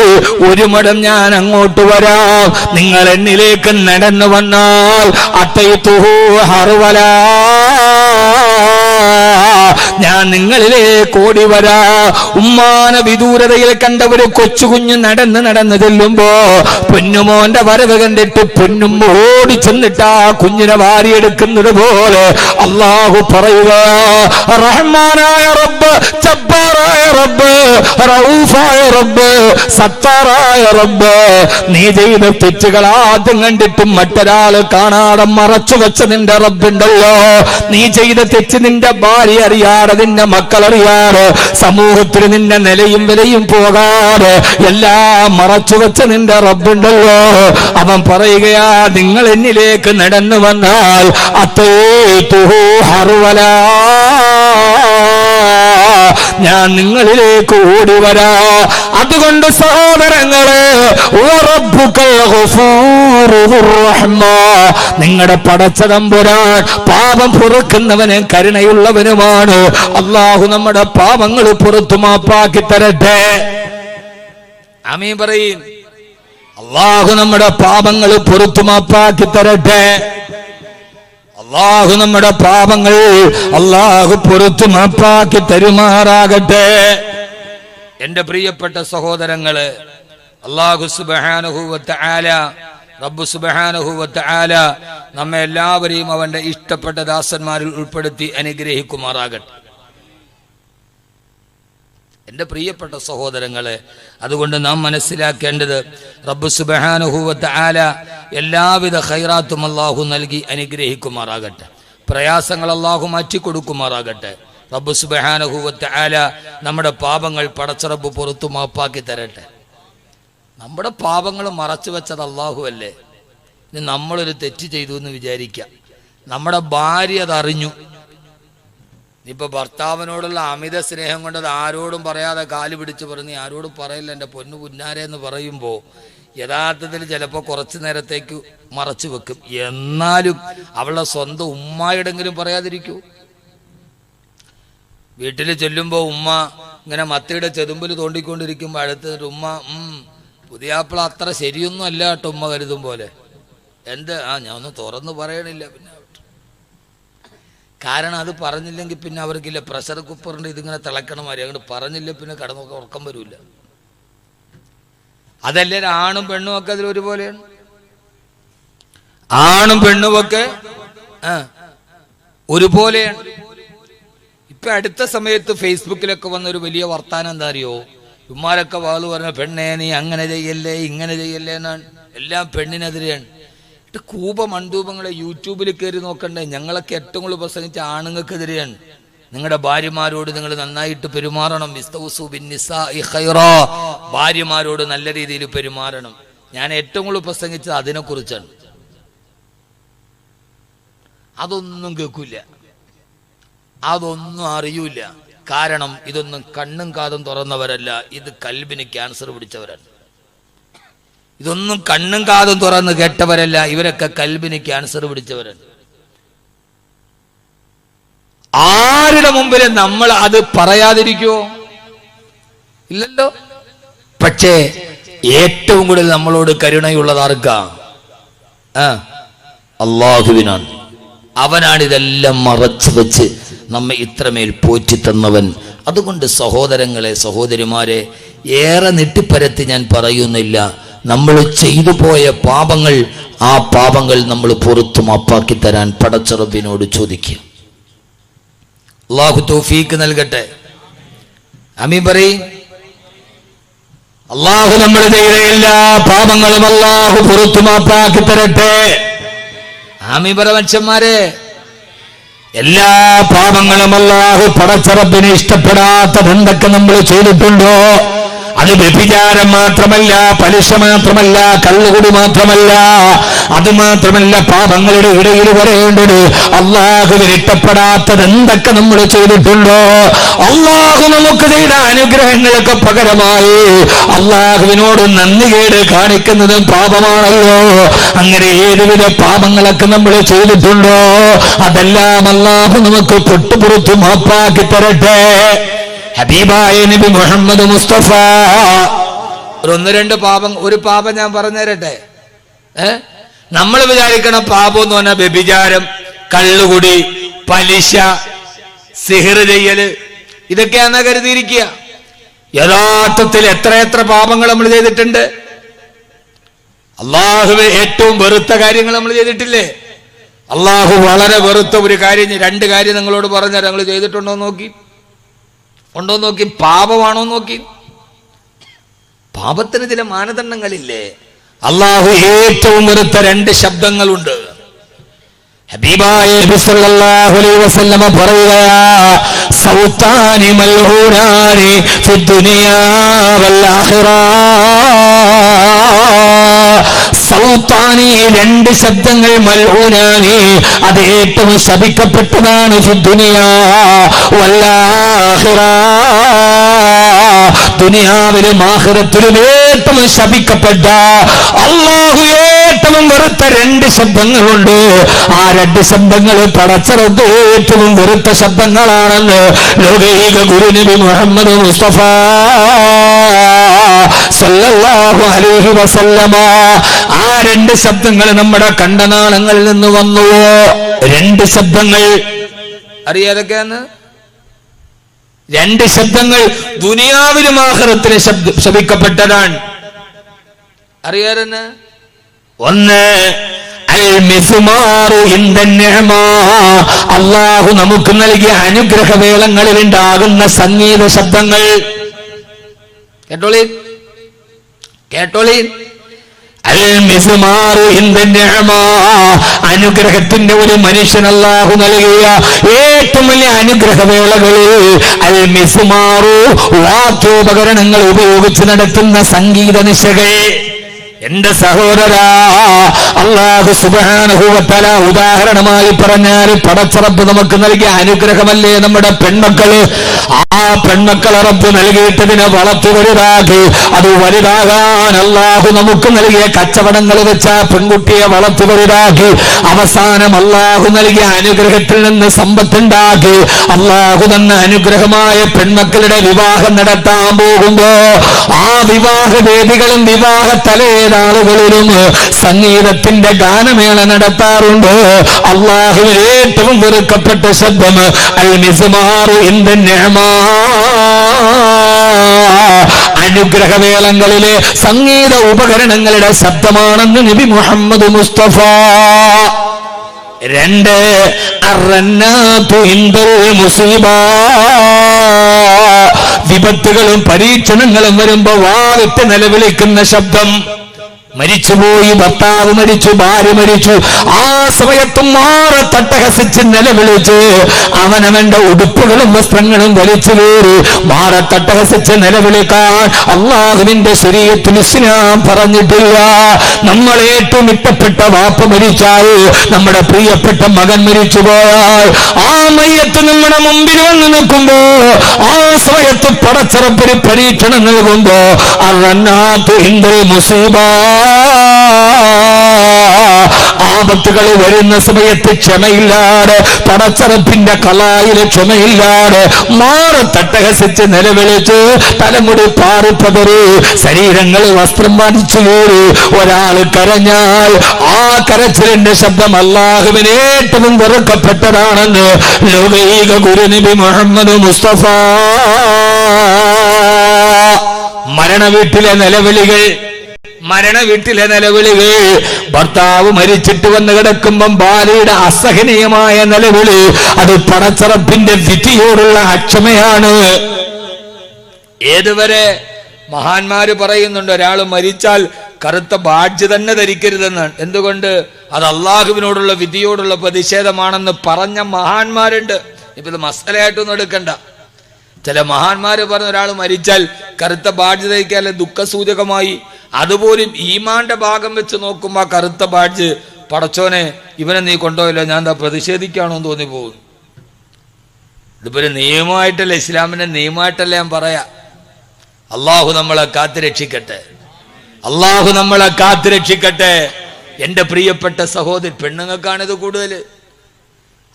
ഒരു മുഴം ഞാൻ അങ്ങോട്ട് വരാം. നിങ്ങൾ എന്നിലേക്ക് നടന്നു വന്നാൽ അത്തയ്തുഹു ഹർവലാ, ഞാൻ നിങ്ങളിലേക്ക് ഓടി വരാ. ഉമ്മാന വിദൂരതയിൽ കണ്ട ഒരു കൊച്ചുകുഞ്ഞ് നടന്ന് ചെല്ലുമ്പോ പൊന്നുമോന്റെ വരവ് കണ്ടിട്ട് പൊന്നും ഓടി ചെന്നിട്ട് ആ കുഞ്ഞിനെ വാരിയെടുക്കുന്നത് പോലെ അല്ലാഹു പറയുക, റഹ്മാനായ റബ്ബ്, ജബ്ബാറായ റബ്ബ്, റഊഫായ റബ്ബ്, സത്താറായ റബ്ബ്, നീ ചെയ്ത തെറ്റുകൾ ആദ്യം കണ്ടിട്ടും മറ്റൊരാള് കാണാതെ മറച്ചു വെച്ച നിന്റെ റബ്ബുണ്ടല്ലോ. നീ ചെയ്ത തെറ്റ് നിന്റെ ഭാര്യ അറിയാതെ, നിന്റെ മക്കൾ അറിയാതെ, സമൂഹത്തിൽ നിന്റെ നിലയും വിലയും പോകാതെ എല്ലാം മറച്ചു വെച്ച നിന്റെ റബ്ബുണ്ടല്ലോ. അവൻ പറയുകയാ, നിങ്ങൾ എന്നിലേക്ക് നടന്നു വന്നാൽ അത്തയ്തുഹു ഹർവലാ, ഞാൻ നിങ്ങളിലേക്ക് ഓടി വരാ. അതുകൊണ്ട് സഹോദരങ്ങളെ, നിങ്ങളുടെ പടച്ചതമ്പുരാൻ പാപം പൊറുക്കുന്നവനും കരുണയുള്ളവനുമാണ്. അല്ലാഹു നമ്മുടെ പാപങ്ങൾ പുറത്തു മാപ്പാക്കി തരട്ടെ. ആമീൻ പറയും. അല്ലാഹു നമ്മുടെ പാപങ്ങൾ പുറത്തു മാപ്പാക്കി തരട്ടെ. അല്ലാഹു നമ്മുടെ പാപങ്ങൾ അല്ലാഹു പുറത്തു മാപ്പാക്കി തരുമാറാകട്ടെ. എന്റെ പ്രിയപ്പെട്ട സഹോദരങ്ങളെ, അല്ലാഹു സുബ്ഹാനഹു വ തആല, റബ്ബ് സുബ്ഹാനഹു വ തആല നമ്മെ എല്ലാവരെയും അവന്റെ ഇഷ്ടപ്പെട്ട ദാസന്മാരിൽ ഉൾപ്പെടുത്തി അനുഗ്രഹിക്കുമാറാകട്ടെ. എൻ്റെ പ്രിയപ്പെട്ട സഹോദരങ്ങളെ, അതുകൊണ്ട് നാം മനസ്സിലാക്കേണ്ടത് റബ്ബ് സുബ്ഹാനഹു വ തആല എല്ലാവിധ ഖൈറാത്തും അല്ലാഹു നൽകി അനുഗ്രഹിക്കുമാറാകട്ടെ. പ്രയാസങ്ങൾ അല്ലാഹു മാറ്റിക്കൊടുക്കുമാറാകട്ടെ. റബ്ബ് സുബ്ഹാനഹു വ തആല നമ്മുടെ പാപങ്ങൾ പടച്ച റബ്ബ് പുറത്തു മാപ്പാക്കി തരട്ടെ. നമ്മുടെ പാപങ്ങൾ മറച്ചു വെച്ചത് അല്ലാഹു അല്ലേ. ഇനി നമ്മളൊരു തെറ്റ് ചെയ്തു എന്ന് വിചാരിക്കാം, നമ്മുടെ ഭാര്യ അതറിഞ്ഞു. ഇനിയിപ്പോൾ ഭർത്താവിനോടുള്ള അമിത സ്നേഹം കൊണ്ട് അത് ആരോടും പറയാതെ കാല് പിടിച്ച് പറഞ്ഞ് ആരോടും പറയില്ല എൻ്റെ പൊന്നു പുന്നാരെ എന്ന് പറയുമ്പോൾ യഥാർത്ഥത്തിൽ ചിലപ്പോൾ കുറച്ച് നേരത്തേക്ക് മറച്ചു വെക്കും. എന്നാലും അവളുടെ സ്വന്തം ഉമ്മായിടെങ്കിലും പറയാതിരിക്കൂ. വീട്ടിൽ ചെല്ലുമ്പോൾ ഉമ്മ ഇങ്ങനെ മത്തിയുടെ ചെതുമ്പിൽ തോണ്ടിക്കൊണ്ടിരിക്കുമ്പോൾ അടുത്ത് ഉമ്മ പുതിയാപ്പിള അത്ര ശരിയൊന്നും അല്ല കേട്ടോ ഉമ്മ കരുതും പോലെ. എന്ത് ഞാൻ ഒന്നും തുറന്നു പറയണില്ല. പിന്നെ കാരണം അത് പറഞ്ഞില്ലെങ്കിൽ പിന്നെ അവർക്കില്ല പ്രഷർ കുക്കറിൻ്റെ ഇതിങ്ങനെ തിളക്കണമാതിരി അങ്ങോട്ട് പറഞ്ഞില്ല പിന്നെ കടന്നൊക്കെ ഉറക്കം വരില്ല. അതല്ലേ ആണും പെണ്ണും ഒക്കെ അതിൽ ഒരുപോലെയാണ്. ആണും പെണ്ണുമൊക്കെ ഒരുപോലെയാണ്. ഇപ്പൊ അടുത്ത സമയത്ത് ഫേസ്ബുക്കിലൊക്കെ വന്നൊരു വലിയ വർത്താനം എന്താ അറിയോ, ഉമ്മാരൊക്കെ വാള് പറഞ്ഞ പെണ്ണേ നീ അങ്ങനെ ചെയ്യല്ലേ ഇങ്ങനെ ചെയ്യല്ലേ എന്നാണ്. എല്ലാം പെണ്ണിനെതിരെയാണ്. കൂപ മണ്ടൂപങ്ങളെ യൂട്യൂബിൽ കയറി നോക്കണ്ടേ. ഞങ്ങളൊക്കെ ഏറ്റവും കൂടുതൽ പ്രസംഗിച്ച ആണുങ്ങൾക്കെതിരെയാണ്. നിങ്ങളുടെ ഭാര്യമാരോട് നിങ്ങൾ നന്നായിട്ട് പെരുമാറണം. ഭാര്യമാരോട് നല്ല രീതിയിൽ പെരുമാറണം. ഞാൻ ഏറ്റവും കൂടുതൽ പ്രസംഗിച്ചത് അതിനെക്കുറിച്ചാണ്. അതൊന്നും കേൾക്കൂല, അതൊന്നും അറിയൂല. കാരണം ഇതൊന്നും കണ്ണും കാതും തുറന്നവരല്ല, ഇത് കൽബിന് ക്യാൻസർ പിടിച്ചവരാണ്. ഇതൊന്നും കണ്ണും കാതും തുറന്ന് കേട്ടവരല്ല, ഇവരൊക്കെ കൽബിന് ക്യാൻസർ പിടിച്ചവരാണ്. ആരുടെ മുമ്പിൽ നമ്മൾ അത് പറയാതിരിക്കുവോ? ഇല്ലല്ലോ. പക്ഷേ ഏറ്റവും കൂടുതൽ നമ്മളോട് കരുണയുള്ളത് ആർക്കാ? അല്ലാഹുവിനാണ്. അവനാണ് ഇതെല്ലാം മറച്ചു വെച്ച് നമ്മെ ഇത്രമേൽ പോറ്റി തന്നവൻ. അതുകൊണ്ട് സഹോദരങ്ങളെ സഹോദരിമാരെ, ഏറെ നെട്ടിപ്പരത്തി ഞാൻ പറയുന്നില്ല. നമ്മൾ ചെയ്തു പോയ പാപങ്ങൾ, ആ പാപങ്ങൾ നമ്മൾ പുറത്തു മാപ്പാക്കി തരാൻ പടച്ച റബ്ബിനോട് ചോദിക്കുക. അല്ലാഹു തൗഫീക്ക് നൽകട്ടെ. ആമീൻ പറയും. അല്ലാഹു നമ്മൾ ചെയ്ത എല്ലാ പാപങ്ങളും അല്ലാഹു പുറത്തു മാപ്പാക്കി തരട്ടെ. ആമീൻ പറ മനുഷ്യന്മാരെ. എല്ലാ പാപങ്ങളും അല്ലാഹു പടച്ച റബ്ബിനെ ഇഷ്ടപ്പെടാത്തത് എന്തൊക്കെ നമ്മൾ ചെയ്തിട്ടുണ്ടോ, അത് വ്യഭിചാരം മാത്രമല്ല, പലിശ മാത്രമല്ല, കള്ളുകുടി മാത്രമല്ല, അത് മാത്രമല്ല, പാപങ്ങളുടെ ഇടയിൽ പറയേണ്ടത് അല്ലാഹുവിന് ഇഷ്ടപ്പെടാത്തത് എന്തൊക്കെ നമ്മൾ ചെയ്തിട്ടുണ്ടോ, അല്ലാഹു നമുക്ക് ചെയ്ത അനുഗ്രഹങ്ങൾക്ക് പകരമായി അല്ലാഹുവിനോട് നന്ദികേട് കാണിക്കുന്നതും പാപമാണല്ലോ. അങ്ങനെ ഏതുവിധ പാപങ്ങളൊക്കെ നമ്മൾ ചെയ്തിട്ടുണ്ടോ അതെല്ലാം അല്ലാഹു നമുക്ക് പൊട്ടുപുറത്തു മാപ്പാക്കി തരട്ടെ. ഹബീബായ നബി മുഹമ്മദ് മുസ്തഫ ഒന്ന് രണ്ട് പാപം, ഒരു പാപം ഞാൻ പറഞ്ഞു തരട്ടെ. നമ്മൾ വിചാരിക്കണ പാപം എന്ന് പറഞ്ഞാൽ വ്യഭിചാരം, കള്ളുകുടി, പലിശ, സിഹിർ ചെയ്യല്, ഇതൊക്കെയാണെന്നാ കരുതിയിരിക്കുക. യഥാർത്ഥത്തിൽ എത്ര പാപങ്ങൾ നമ്മൾ ചെയ്തിട്ടുണ്ട്. അള്ളാഹുവെ ഏറ്റവും വെറുത്ത കാര്യങ്ങൾ നമ്മൾ ചെയ്തിട്ടില്ലേ? അള്ളാഹു വളരെ വെറുത്ത ഒരു കാര്യം, രണ്ട് കാര്യം നിങ്ങളോട് പറഞ്ഞാൽ ഞങ്ങൾ ചെയ്തിട്ടുണ്ടോ നോക്കി, ഉണ്ടോ നോക്കി, പാപമാണോ നോക്കി. പാപത്തിന് ചില മാനദണ്ഡങ്ങളില്ലേ? അള്ളാഹു ഏറ്റവും വെറുത്ത രണ്ട് ശബ്ദങ്ങളുണ്ട്. ഹബീബായ നബി സല്ലല്ലാഹു അലൈഹി വസല്ലമ പറയുകയാ, സൗതാനി മൽഊനാനി ഫിദ്ദുനിയാ വൽ ആഖിറ. സൗതാനി രണ്ട് ശബ്ദങ്ങൾ, മൽഊനാനി അത് ഏറ്റവും ശപിക്കപ്പെട്ടതാണ്, ഫിദ്ദുനിയാ വൽ ആഖിറ ദുനിയാവിലും ആഖിറത്തിലും ഏറ്റവും ശപിക്കപ്പെട്ട, അല്ലാഹു ഏറ്റവും വെറുത്ത രണ്ട് ശബ്ദങ്ങളുണ്ട്. ആ രണ്ട് ശബ്ദങ്ങൾ പടച്ച റബ്ബ് ഏറ്റവും വെറുത്ത ശബ്ദങ്ങളാണെന്ന് ലോകൈക ഗുരുനബി മുഹമ്മദ് മുസ്തഫ സല്ലല്ലാഹു അലൈഹി വസല്ലമ. ആ രണ്ട് ശബ്ദങ്ങൾ നമ്മുടെ കണ്ടനാളങ്ങളിൽ നിന്ന് വന്നുവോ? രണ്ട് ശബ്ദങ്ങൾ അറിയാതൊക്കെയാണ്. രണ്ട് ശബ്ദങ്ങൾ ദുനിയാവിലും ആഖിറത്തിലും ശപിക്കപ്പെട്ടതാണ്. അറിയാതെന്ന്. ഒന്ന് അല്ലാഹു നമുക്ക് നൽകിയ അനുഗ്രഹവേളങ്ങളിൽ ഉണ്ടാകുന്ന സംഗീത ശബ്ദങ്ങൾ. കേട്ടോളീൻ കേട്ടോളീൻ. അനുഗ്രഹത്തിന്റെ ഒരു മനുഷ്യൻ അല്ലാഹു നൽകിയ ഏറ്റവും വലിയ അനുഗ്രഹവേളകളിൽ അൽ മിസ്മാറു വാദ്യോപകരണങ്ങൾ ഉപയോഗിച്ച് നടത്തുന്ന സംഗീത നിശകൾ. എന്റെ സഹോദരാ, അല്ലാഹു സുബ്ഹാനഹു വ തആല ഉദാഹരണമായി പറഞ്ഞാൽ പടച്ചറപ്പ് നമുക്ക് നൽകിയ അനുഗ്രഹമല്ലേ നമ്മുടെ പെൺമക്കള്. ആ പെൺമക്കളെ റബ്ബ് നൽകിയിട്ടതിനെ വളർത്തു വലുതാക്കി, അത് വലുതാകാൻ അല്ലാഹു നമുക്ക് നൽകിയ കച്ചവടങ്ങൾ വെച്ച പെൺകുട്ടിയെ വളർത്തു വലുതാക്കി, അവസാനം അല്ലാഹു നൽകിയ അനുഗ്രഹത്തിൽ നിന്ന് സമ്പത്തുണ്ടാക്കി അല്ലാഹു തന്ന അനുഗ്രഹമായ പെൺമക്കളുടെ വിവാഹം നടത്താൻ പോകുമ്പോ ആ വിവാഹ വേദികളും വിവാഹ തലേനാളുകളിലും സംഗീതത്തിന്റെ ഗാനമേള നടത്താറുണ്ട്. അല്ലാഹുവിന് ഏറ്റവും വെറുക്കപ്പെട്ട ശബ്ദം അൽ മിസ്മാറു ഇൻദ നിഅമ, അനുഗ്രഹവേളങ്ങളിലെ സംഗീത ഉപകരണങ്ങളുടെ ശബ്ദമാണെന്ന് നബി മുഹമ്മദ് മുസ്തഫ. 2 അർറന്നാതു ഇൻദൽ മുസീബ, വിപത്തുകളും പരീക്ഷണങ്ങളും വരുമ്പോ വാവിട്ട് നിലവിളിക്കുന്ന ശബ്ദം. മരിച്ചുപോയി, ഭർത്താവ് മരിച്ചു, ഭാര്യ മരിച്ചു, ആ സമയത്തും മാറെ തട്ടഹസിച്ച് നിലവിളിച്ച് അവനവന്റെ ഉടുപ്പുകളും വസ്ത്രങ്ങളും വലിച്ചു കയറി മാറെ തട്ടഹസിച്ച് നിലവിളിക്കാൻ അല്ലാഹുവിന്റെ ശരീഅത്തുൽ ഇസ്ലാം പറഞ്ഞിട്ടില്ല. നമ്മൾ ഏറ്റവും ഇഷ്ടപ്പെട്ട വാപ്പ മരിച്ചാൽ, നമ്മുടെ പ്രിയപ്പെട്ട മകൻ മരിച്ചു പോയാൽ, ആ മയ്യത്ത് നമ്മുടെ മുമ്പിൽ വന്ന് നിൽക്കുമ്പോ ആ സമയത്ത് പടച്ചറപ്പിന് പരീക്ഷണം നൽകുമ്പോ അർറന്നാതു ഇൻദൽ മുസീബ, ആപത്തുകൾ വരുന്ന സമയത്ത് ക്ഷമയില്ലാതെ, പടച്ചറപ്പിന്റെ കളായില് ക്ഷമയില്ലാതെ മാറെ തട്ടഹസിച്ച് നിലവിളിച്ച് തലമുടി പാറിപ്പതറി ശരീരങ്ങൾ വസ്ത്രം വലിച്ചു കയറി ഒരാൾ കരഞ്ഞാൽ ആ കരച്ചിലിന്റെ ശബ്ദം അല്ലാഹുവിന് ഏറ്റവും വെറുക്കപ്പെട്ടതാണെന്ന് ലോകൈക ഗുരുനബി മുഹമ്മദ് മുസ്തഫ. മരണവീട്ടിലെ നിലവിളികൾ, മരണവീട്ടിലെ നിലവിളികൾ, ഭർത്താവ് മരിച്ചിട്ട് വന്ന് കിടക്കുമ്പം ഭാര്യയുടെ അസഹനീയമായ നിലവിളി, അത് പടച്ചറപ്പിന്റെ വിധിയോടുള്ള അക്ഷമയാണ്. ഏതുവരെ മഹാന്മാര് പറയുന്നുണ്ട് ഒരാൾ മരിച്ചാൽ കറുത്ത ബാഡ്ജ് തന്നെ ധരിക്കരുതെന്നാണ്. എന്തുകൊണ്ട്? അത് അള്ളാഹുവിനോടുള്ള വിധിയോടുള്ള പ്രതിഷേധമാണെന്ന് പറഞ്ഞ മഹാന്മാരുണ്ട്. ഇപ്പൊ ഇത് മസലയായിട്ടൊന്നും എടുക്കണ്ട. ചില മഹാന്മാര് പറഞ്ഞ ഒരാൾ മരിച്ചാൽ കറുത്ത ബാഡ്ജ് ധരിക്കാതെ ദുഃഖസൂചകമായി, അതുപോലും ഈമാന്റെ ഭാഗം വെച്ച് നോക്കുമ്പോ കറുത്ത ബാഡ്ജ്, പടച്ചോനെ ഇവനെ നീ കൊണ്ടുപോയില്ല, ഞാൻ എന്താ പ്രതിഷേധിക്കാണോന്ന് തോന്നി പോകുന്നു. ഇതിപ്പോ ഒരു നിയമമായിട്ടല്ല, ഇസ്ലാമിന്റെ നിയമമായിട്ടല്ല ഞാൻ പറയാ. അള്ളാഹു നമ്മളെ കാത്തുരക്ഷിക്കട്ടെ, അള്ളാഹു നമ്മളെ കാത്തുരക്ഷിക്കട്ടെ. എന്റെ പ്രിയപ്പെട്ട സഹോദരി, പെണ്ണുങ്ങൾക്കാണിത് കൂടുതൽ.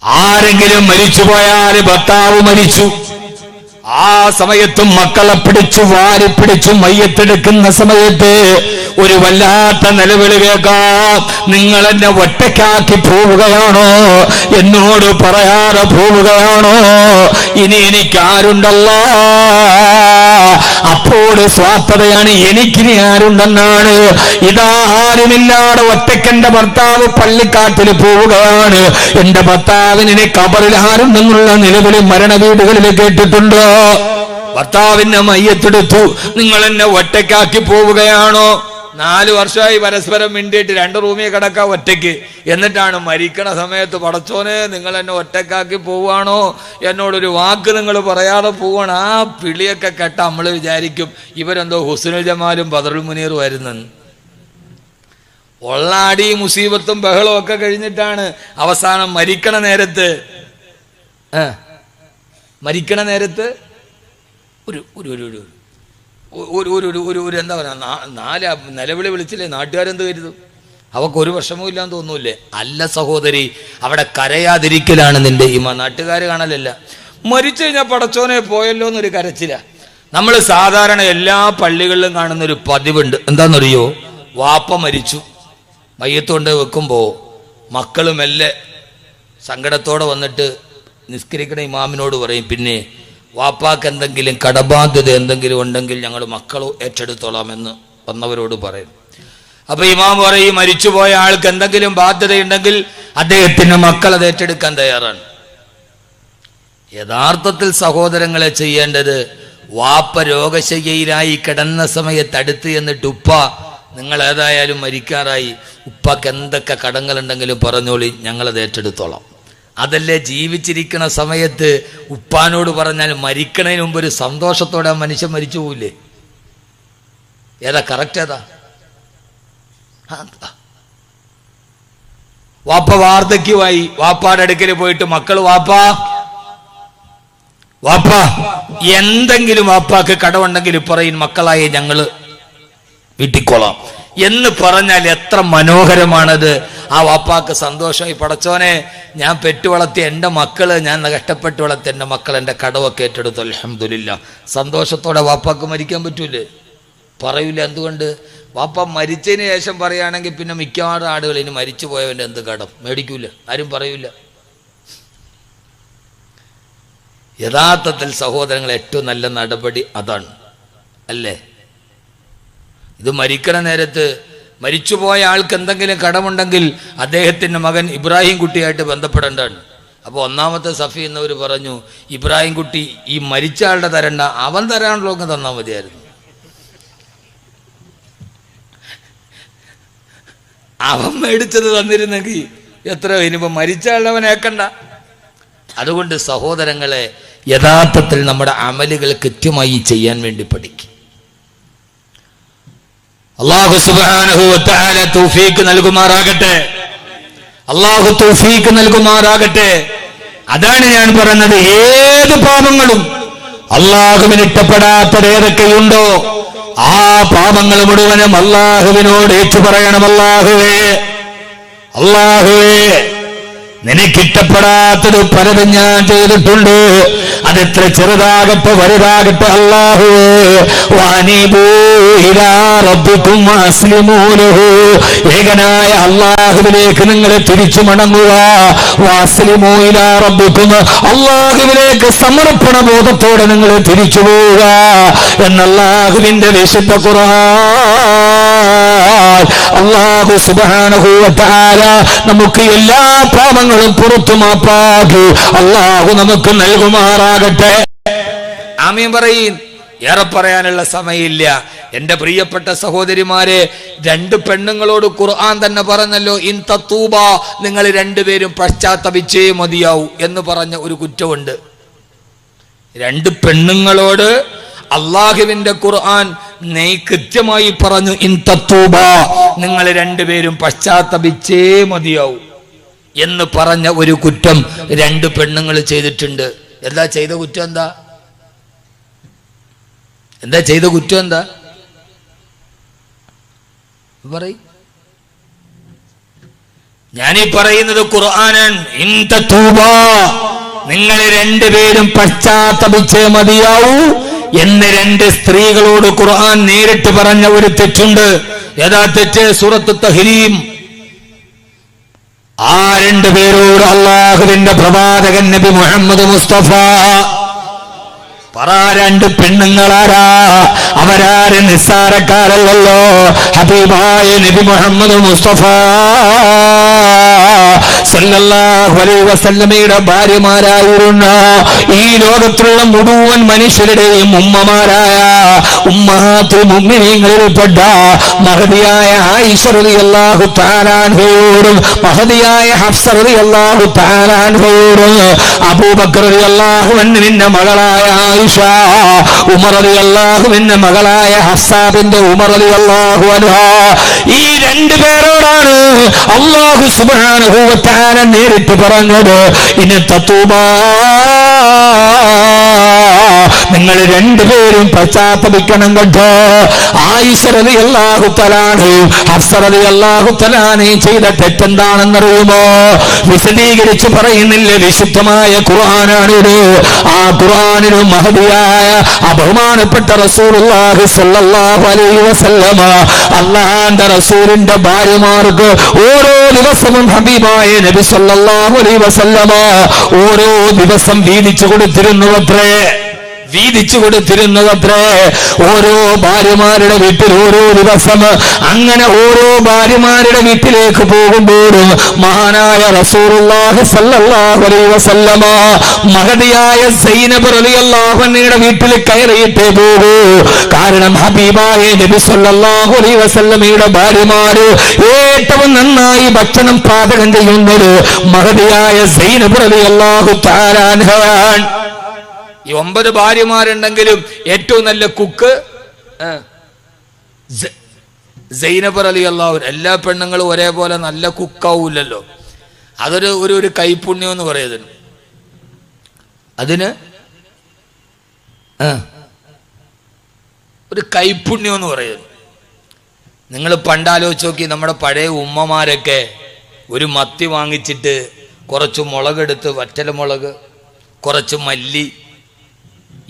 ആരെങ്കിലും മരിച്ചുപോയാൽ, ഭർത്താവ് മരിച്ചു, ആ സമയത്തും മക്കളെ പിടിച്ചു വാരിപ്പിടിച്ചു മയ്യത്തെടുക്കുന്ന സമയത്ത് ഒരു വല്ലാത്ത നിലവിളി കേൾക്കാം. നിങ്ങൾ എന്നെ ഒറ്റയ്ക്കാക്കി പോവുകയാണോ? എന്നോട് പറയാതെ പോവുകയാണോ? ഇനി എനിക്കാരുണ്ടല്ലോ? അപ്പോൾ സ്വാർത്ഥതയാണ്, എനിക്കിനി ആരുണ്ടെന്നാണ്. ഇതാ ആരുമില്ലാതെ ഒറ്റയ്ക്കെന്റെ ഭർത്താവ് പള്ളിക്കാട്ടിൽ പോവുകയാണ്. എന്റെ ഭർത്താവിനെ കബറിൽ ആരുണ്ടെന്നുള്ള നിലവിളി മരണ വീടുകളിൽ കേട്ടിട്ടുണ്ടോ? ഭർത്താവിന്റെ മയ്യത്തെടുത്തു, നിങ്ങൾ എന്നെ ഒറ്റയ്ക്കാക്കി പോവുകയാണോ? 4 വർഷമായി പരസ്പരം മിണ്ടിയിട്ട് 2 റൂമിൽ കിടക്കാം ഒറ്റയ്ക്ക്. എന്നിട്ടാണ് മരിക്കണ സമയത്ത് പടച്ചോനെ നിങ്ങൾ എന്നെ ഒറ്റയ്ക്കാക്കി പോവുകയാണോ? എന്നോടൊരു വാക്ക് നിങ്ങൾ പറയാതെ പോവാണ്. ആ പിളിയൊക്കെ കേട്ട നമ്മൾ വിചാരിക്കും ഇവരെന്തോ ഹുസ്നുൽ ജമാലും ബദറുൽ മുനീറും ആയിരുന്നെന്ന്. ഒള്ളാടി മുസീബത്തും ബഹളവും ഒക്കെ കഴിഞ്ഞിട്ടാണ് അവസാനം മരിക്കണ നേരത്ത് ഒരു എന്താ പറയുക, 4 നിലവിളി വിളിച്ചില്ലേ, നാട്ടുകാരെന്ത് കരുതും? അവക്ക് ഒരു വിഷമവും ഇല്ലാന്ന് തോന്നൂല്ലേ? അല്ല സഹോദരി, അവിടെ കരയാതിരിക്കലാണ് നിന്റെ ഈമാൻ. നാട്ടുകാർ കാണലല്ല. മരിച്ചു കഴിഞ്ഞാൽ പടച്ചോനെ പോയല്ലോ എന്നൊരു കരച്ചില. നമ്മൾ സാധാരണ എല്ലാ പള്ളികളിലും കാണുന്നൊരു പതിവുണ്ട്. എന്താണെന്നറിയോ? വാപ്പ മരിച്ചു, മയ്യത്തുകൊണ്ട് വെക്കുമ്പോ മക്കളും മെല്ലെ സങ്കടത്തോടെ വന്നിട്ട് നിസ്കരിക്കണ ഇമാമിനോട് പറയും, പിന്നെ വാപ്പാക്ക് എന്തെങ്കിലും കടബാധ്യത എന്തെങ്കിലും ഉണ്ടെങ്കിൽ ഞങ്ങൾ മക്കളോ ഏറ്റെടുത്തോളാമെന്ന് വന്നവരോട് പറയും. അപ്പൊ ഇമാം പറയും, മരിച്ചുപോയ ആൾക്ക് എന്തെങ്കിലും ബാധ്യതയുണ്ടെങ്കിൽ അദ്ദേഹത്തിന്റെ മക്കൾ അത് ഏറ്റെടുക്കാൻ തയ്യാറാണ്. യഥാർത്ഥത്തിൽ സഹോദരങ്ങളെ ചെയ്യേണ്ടത് വാപ്പ രോഗശയ്യയിലായി കിടന്ന സമയത്ത് അടുത്ത് എന്നിട്ട് ഉപ്പ നിങ്ങൾ ഏതായാലും മരിക്കാറായി, ഉപ്പാക്ക് എന്തൊക്കെ കടങ്ങളുണ്ടെങ്കിലും പറഞ്ഞോളി, ഞങ്ങളത് ഏറ്റെടുത്തോളാം. അതല്ലേ ജീവിച്ചിരിക്കുന്ന സമയത്ത് ഉപ്പാനോട് പറഞ്ഞാൽ മരിക്കണതിന് മുമ്പ് ഒരു സന്തോഷത്തോടെ ആ മനുഷ്യൻ മരിച്ചു പോവില്ലേ? ഏതാ കറക്റ്റ്? ഏതാ? വാപ്പ വാർദ്ധക്യമായി, വാപ്പാടെ അടുക്കൽ പോയിട്ട് മക്കൾ വാപ്പ എന്തെങ്കിലും വാപ്പാക്ക് കടമുണ്ടെങ്കിൽ പറയും, മക്കളായി ഞങ്ങള് വീട്ടിക്കോളാം എന്ന് പറഞ്ഞാൽ എത്ര മനോഹരമാണത്. ആ വാപ്പാക്ക് സന്തോഷമായി, പടച്ചോനെ ഞാൻ പെറ്റു വളർത്തിയ എൻ്റെ മക്കള്, ഞാൻ കഷ്ടപ്പെട്ട് വളർത്തിയ എൻ്റെ മക്കൾ എൻ്റെ കടവൊക്കെ ഏറ്റെടുത്തു, അൽഹംദുലില്ലാ. സന്തോഷത്തോടെ വാപ്പാക്ക് മരിക്കാൻ പറ്റൂലേ? പറയൂല. എന്തുകൊണ്ട്? വാപ്പ മരിച്ചതിന് ശേഷം പറയുകയാണെങ്കിൽ പിന്നെ മിക്കവാറും ആളുകൾ ഇനി മരിച്ചു പോയവൻ്റെ എന്ത് കടം മേടിക്കൂല, ആരും പറയൂല. യഥാർത്ഥത്തിൽ സഹോദരങ്ങൾ ഏറ്റവും നല്ല നടപടി അതാണ്, അല്ലേ? ഇത് മരിക്കണ നേരത്ത് മരിച്ചുപോയ ആൾക്ക് എന്തെങ്കിലും കടമുണ്ടെങ്കിൽ അദ്ദേഹത്തിൻ്റെ മകൻ ഇബ്രാഹിം കുട്ടിയായിട്ട് ബന്ധപ്പെടേണ്ടതാണ്. അപ്പോൾ ഒന്നാമത്തെ സഫി എന്നവർ പറഞ്ഞു, ഇബ്രാഹിം കുട്ടി ഈ മരിച്ച ആളുടെ തരണ്ട, അവൻ തരാനുള്ള ഒക്കെ തന്നാൽ മതിയായിരുന്നു. അവൻ മേടിച്ചത് തന്നിരുന്നെങ്കിൽ എത്ര ഇനിയിപ്പോൾ മരിച്ച ആളവൻ ഏക്കണ്ട. അതുകൊണ്ട് സഹോദരങ്ങളെ, യഥാർത്ഥത്തിൽ നമ്മുടെ അമലുകൾ കൃത്യമായി ചെയ്യാൻ വേണ്ടി പഠിക്കും. അല്ലാഹു സുബ്ഹാനഹു വ തആല തൗഫീഖ് നൽകുമാറാകട്ടെ. അല്ലാഹു തൗഫീഖ് നൽകുമാറാകട്ടെ. അതാണ് ഞാൻ പറഞ്ഞത്, ഏത് പാപങ്ങളും അല്ലാഹുവിന് ഇഷ്ടപ്പെടാത്തത് ഏതൊക്കെയുണ്ടോ ആ പാപങ്ങൾ മുഴുവനും അല്ലാഹുവിനോട് ഏറ്റു പറയണം. അല്ലാഹുവേ നിനക്കിഷ്ടപ്പെടാത്തത് പലതും ഞാൻ ചെയ്തിട്ടുണ്ട്, അതെത്ര ചെറുതാകട്ടെ വലുതാകട്ടെ. അല്ലാഹുവേ വഅനീബൂ ഇലാ റബ്ബികും വഅസ്ലിമൂ ലഹു, ഏകനായ അല്ലാഹുവിലേക്ക് നിങ്ങൾ തിരിച്ചു മടങ്ങുക. വഅസ്ലിമൂ ഇലാ റബ്ബികും, അല്ലാഹുവിലേക്ക് സമർപ്പണ ബോധത്തോടെ നിങ്ങൾ തിരിച്ചു പോവുക എന്ന് അല്ലാഹുവിന്റെ വിശുദ്ധ ഖുർആൻ. അല്ലാഹു സുബ്ഹാനഹു വ തആല നമുക്ക് എല്ലാ പാപങ്ങളും പുറത്തു മാപ്പാക്കി അല്ലാഹു നമുക്ക് നൽകുമാറാകട്ടെ. ആമീൻ പറയീൻ. ഏറെ പറയാനുള്ള സമയമില്ല. എന്റെ പ്രിയപ്പെട്ട സഹോദരിമാരെ, രണ്ട് പെണ്ണുങ്ങളോട് ഖുർആൻ തന്നെ പറഞ്ഞല്ലോ, ഇൻ തത്തൂബ, നിങ്ങൾ രണ്ടുപേരും പശ്ചാത്തപിച്ചേ മതിയാവൂ എന്ന് പറഞ്ഞ ഒരു കുറ്റമുണ്ട്. രണ്ട് പെണ്ണുങ്ങളോട് അള്ളാഹുവിന്റെ ഖുർആൻ കൃത്യമായി പറഞ്ഞു, ഇൻ തത്തൂബ, നിങ്ങൾ രണ്ടുപേരും പശ്ചാത്തപിച്ചേ മതിയാവൂ എന്ന് പറഞ്ഞ ഒരു കുറ്റം രണ്ട് പെണ്ണുങ്ങൾ ചെയ്തിട്ടുണ്ട്. എന്താ ചെയ്ത കുറ്റം? എന്താ ചെയ്ത കുറ്റം? എന്താ പറയ്? ഞാനീ പറയുന്നത് ഖുർആനാണ്. ഇൻ തത്തൂബ, നിങ്ങൾ രണ്ടുപേരും പശ്ചാത്തപിച്ചേ മതിയാവൂ എന്ന് രണ്ട് സ്ത്രീകളോട് ഖുർആൻ നേരിട്ട് പറഞ്ഞ ഒരു തെറ്റുണ്ട്. ഏതാ തെറ്റ്? സൂറത്ത് തഹ്രീം. ആ രണ്ടുപേരോട് അള്ളാഹുവിന്റെ പ്രവാചകൻ നബി മുഹമ്മദ് മുസ്തഫ പറ, രണ്ട് പെണ്ണുങ്ങളാരാ? അവരാര് നിസ്സാരക്കാരല്ലോ. ഹബീബായ നബി മുഹമ്മദ് മുസ്തഫ സല്ലല്ലാഹു അലൈഹി വസല്ലമയുടെ ഭാര്യമാരായിരുന്ന ഈ ലോകത്തുള്ള മുഴുവൻ മനുഷ്യരുടെയും ഉമ്മമാരായ ഉമ്മഹാത്തുൽ മുഅ്മിനീങ്ങളിൽപ്പെട്ട മഹദിയായ ആയിഷ റളിയല്ലാഹു തആല അൻഹയോടും മഹദിയായ ഹഫ്സ റളിയല്ലാഹു തആല അൻഹയോടും അബൂബക്കർ റളിയല്ലാഹു അൻഹുവിന്റെ മകളായ ആയിഷ, ഉമർ റളിയല്ലാഹു അൻഹുവിന്റെ മകളായ ഹഫ്സ ബിൻത് ഉമർ റളിയല്ലാഹു അൻഹ, ഈ രണ്ടു പേരോടാണ് അല്ലാഹു സുബ്ഹാനഹു വ തആല നേരിട്ട് പറഞ്ഞത്, ഇനി തത്തൂബ, നിങ്ങൾ രണ്ടുപേരും പശ്ചാത്തപിക്കണം കേട്ടോ. ആയിഷ റളിയല്ലാഹു തആല ഹഫ്സ റളിയല്ലാഹു തആല ചെയ്ത തെറ്റെന്താണെന്നറിയുമോ? വിശദീകരിച്ച് പറയുന്നില്ല, വിശുദ്ധമായ ഖുർആനാണിത്. ആ ഖുർആനിലും മഹദിയായ ബഹുമാനപ്പെട്ട റസൂലുള്ളാഹി സ്വല്ലല്ലാഹു അലൈഹി വസല്ലമ അല്ലാഹുവിന്റെ റസൂലിന്റെ ഭാര്യമാർക്ക് ഓരോ ദിവസവും ഹബീബായ നബി സ്വല്ലല്ലാഹു അലൈഹി വസല്ലമ ഓരോ ദിവസം വീതിച്ചു കൊടുത്തിരുന്നു അത്രേ. വീതിച്ചു കൊടുത്തിരുന്നതത്രേ. ഓരോ ഭാര്യമാരുടെ വീട്ടിൽ ഓരോ ദിവസം അങ്ങനെ ഓരോ ഭാര്യമാരുടെ വീട്ടിലേക്ക് പോകുമ്പോഴും മഹാനായ റസൂലുള്ളാഹി സ്വല്ലല്ലാഹു അലൈഹി വസല്ലമ മഹദിയായ സൈനബ് റളിയല്ലാഹു അൻഹയുടെ വീട്ടിൽ കയറിയിട്ടേ പോകൂ. കാരണം ഹബീബായ നബി സ്വല്ലല്ലാഹു അലൈഹി വസല്ലമയുടെ ഭാര്യമാര് ഏറ്റവും നന്നായി ഭക്ഷണം പാചകം ചെയ്യുന്നത് മഹദിയായ സൈനബ് റളിയല്ലാഹു തആല അൻഹയാണ്. ഈ 9 ഭാര്യമാരുണ്ടെങ്കിലും ഏറ്റവും നല്ല കുക്ക് സൈനബ് റളിയല്ലാഹു. എല്ലാ പെണ്ണുങ്ങളും ഒരേപോലെ നല്ല കുക്കാവൂല്ലല്ലോ. അതൊരു ഒരു കൈപുണ്യം എന്ന് പറയുന്നത്. അതിന് ഒരു കൈപുണ്യം എന്ന് പറയുന്നത്. നിങ്ങൾ പണ്ടാലോചിച്ച് നോക്കി, നമ്മുടെ പഴയ ഉമ്മമാരൊക്കെ ഒരു മത്തി വാങ്ങിച്ചിട്ട് കുറച്ച് മുളകെടുത്ത്, വറ്റലമുളക്, കുറച്ച് മല്ലി,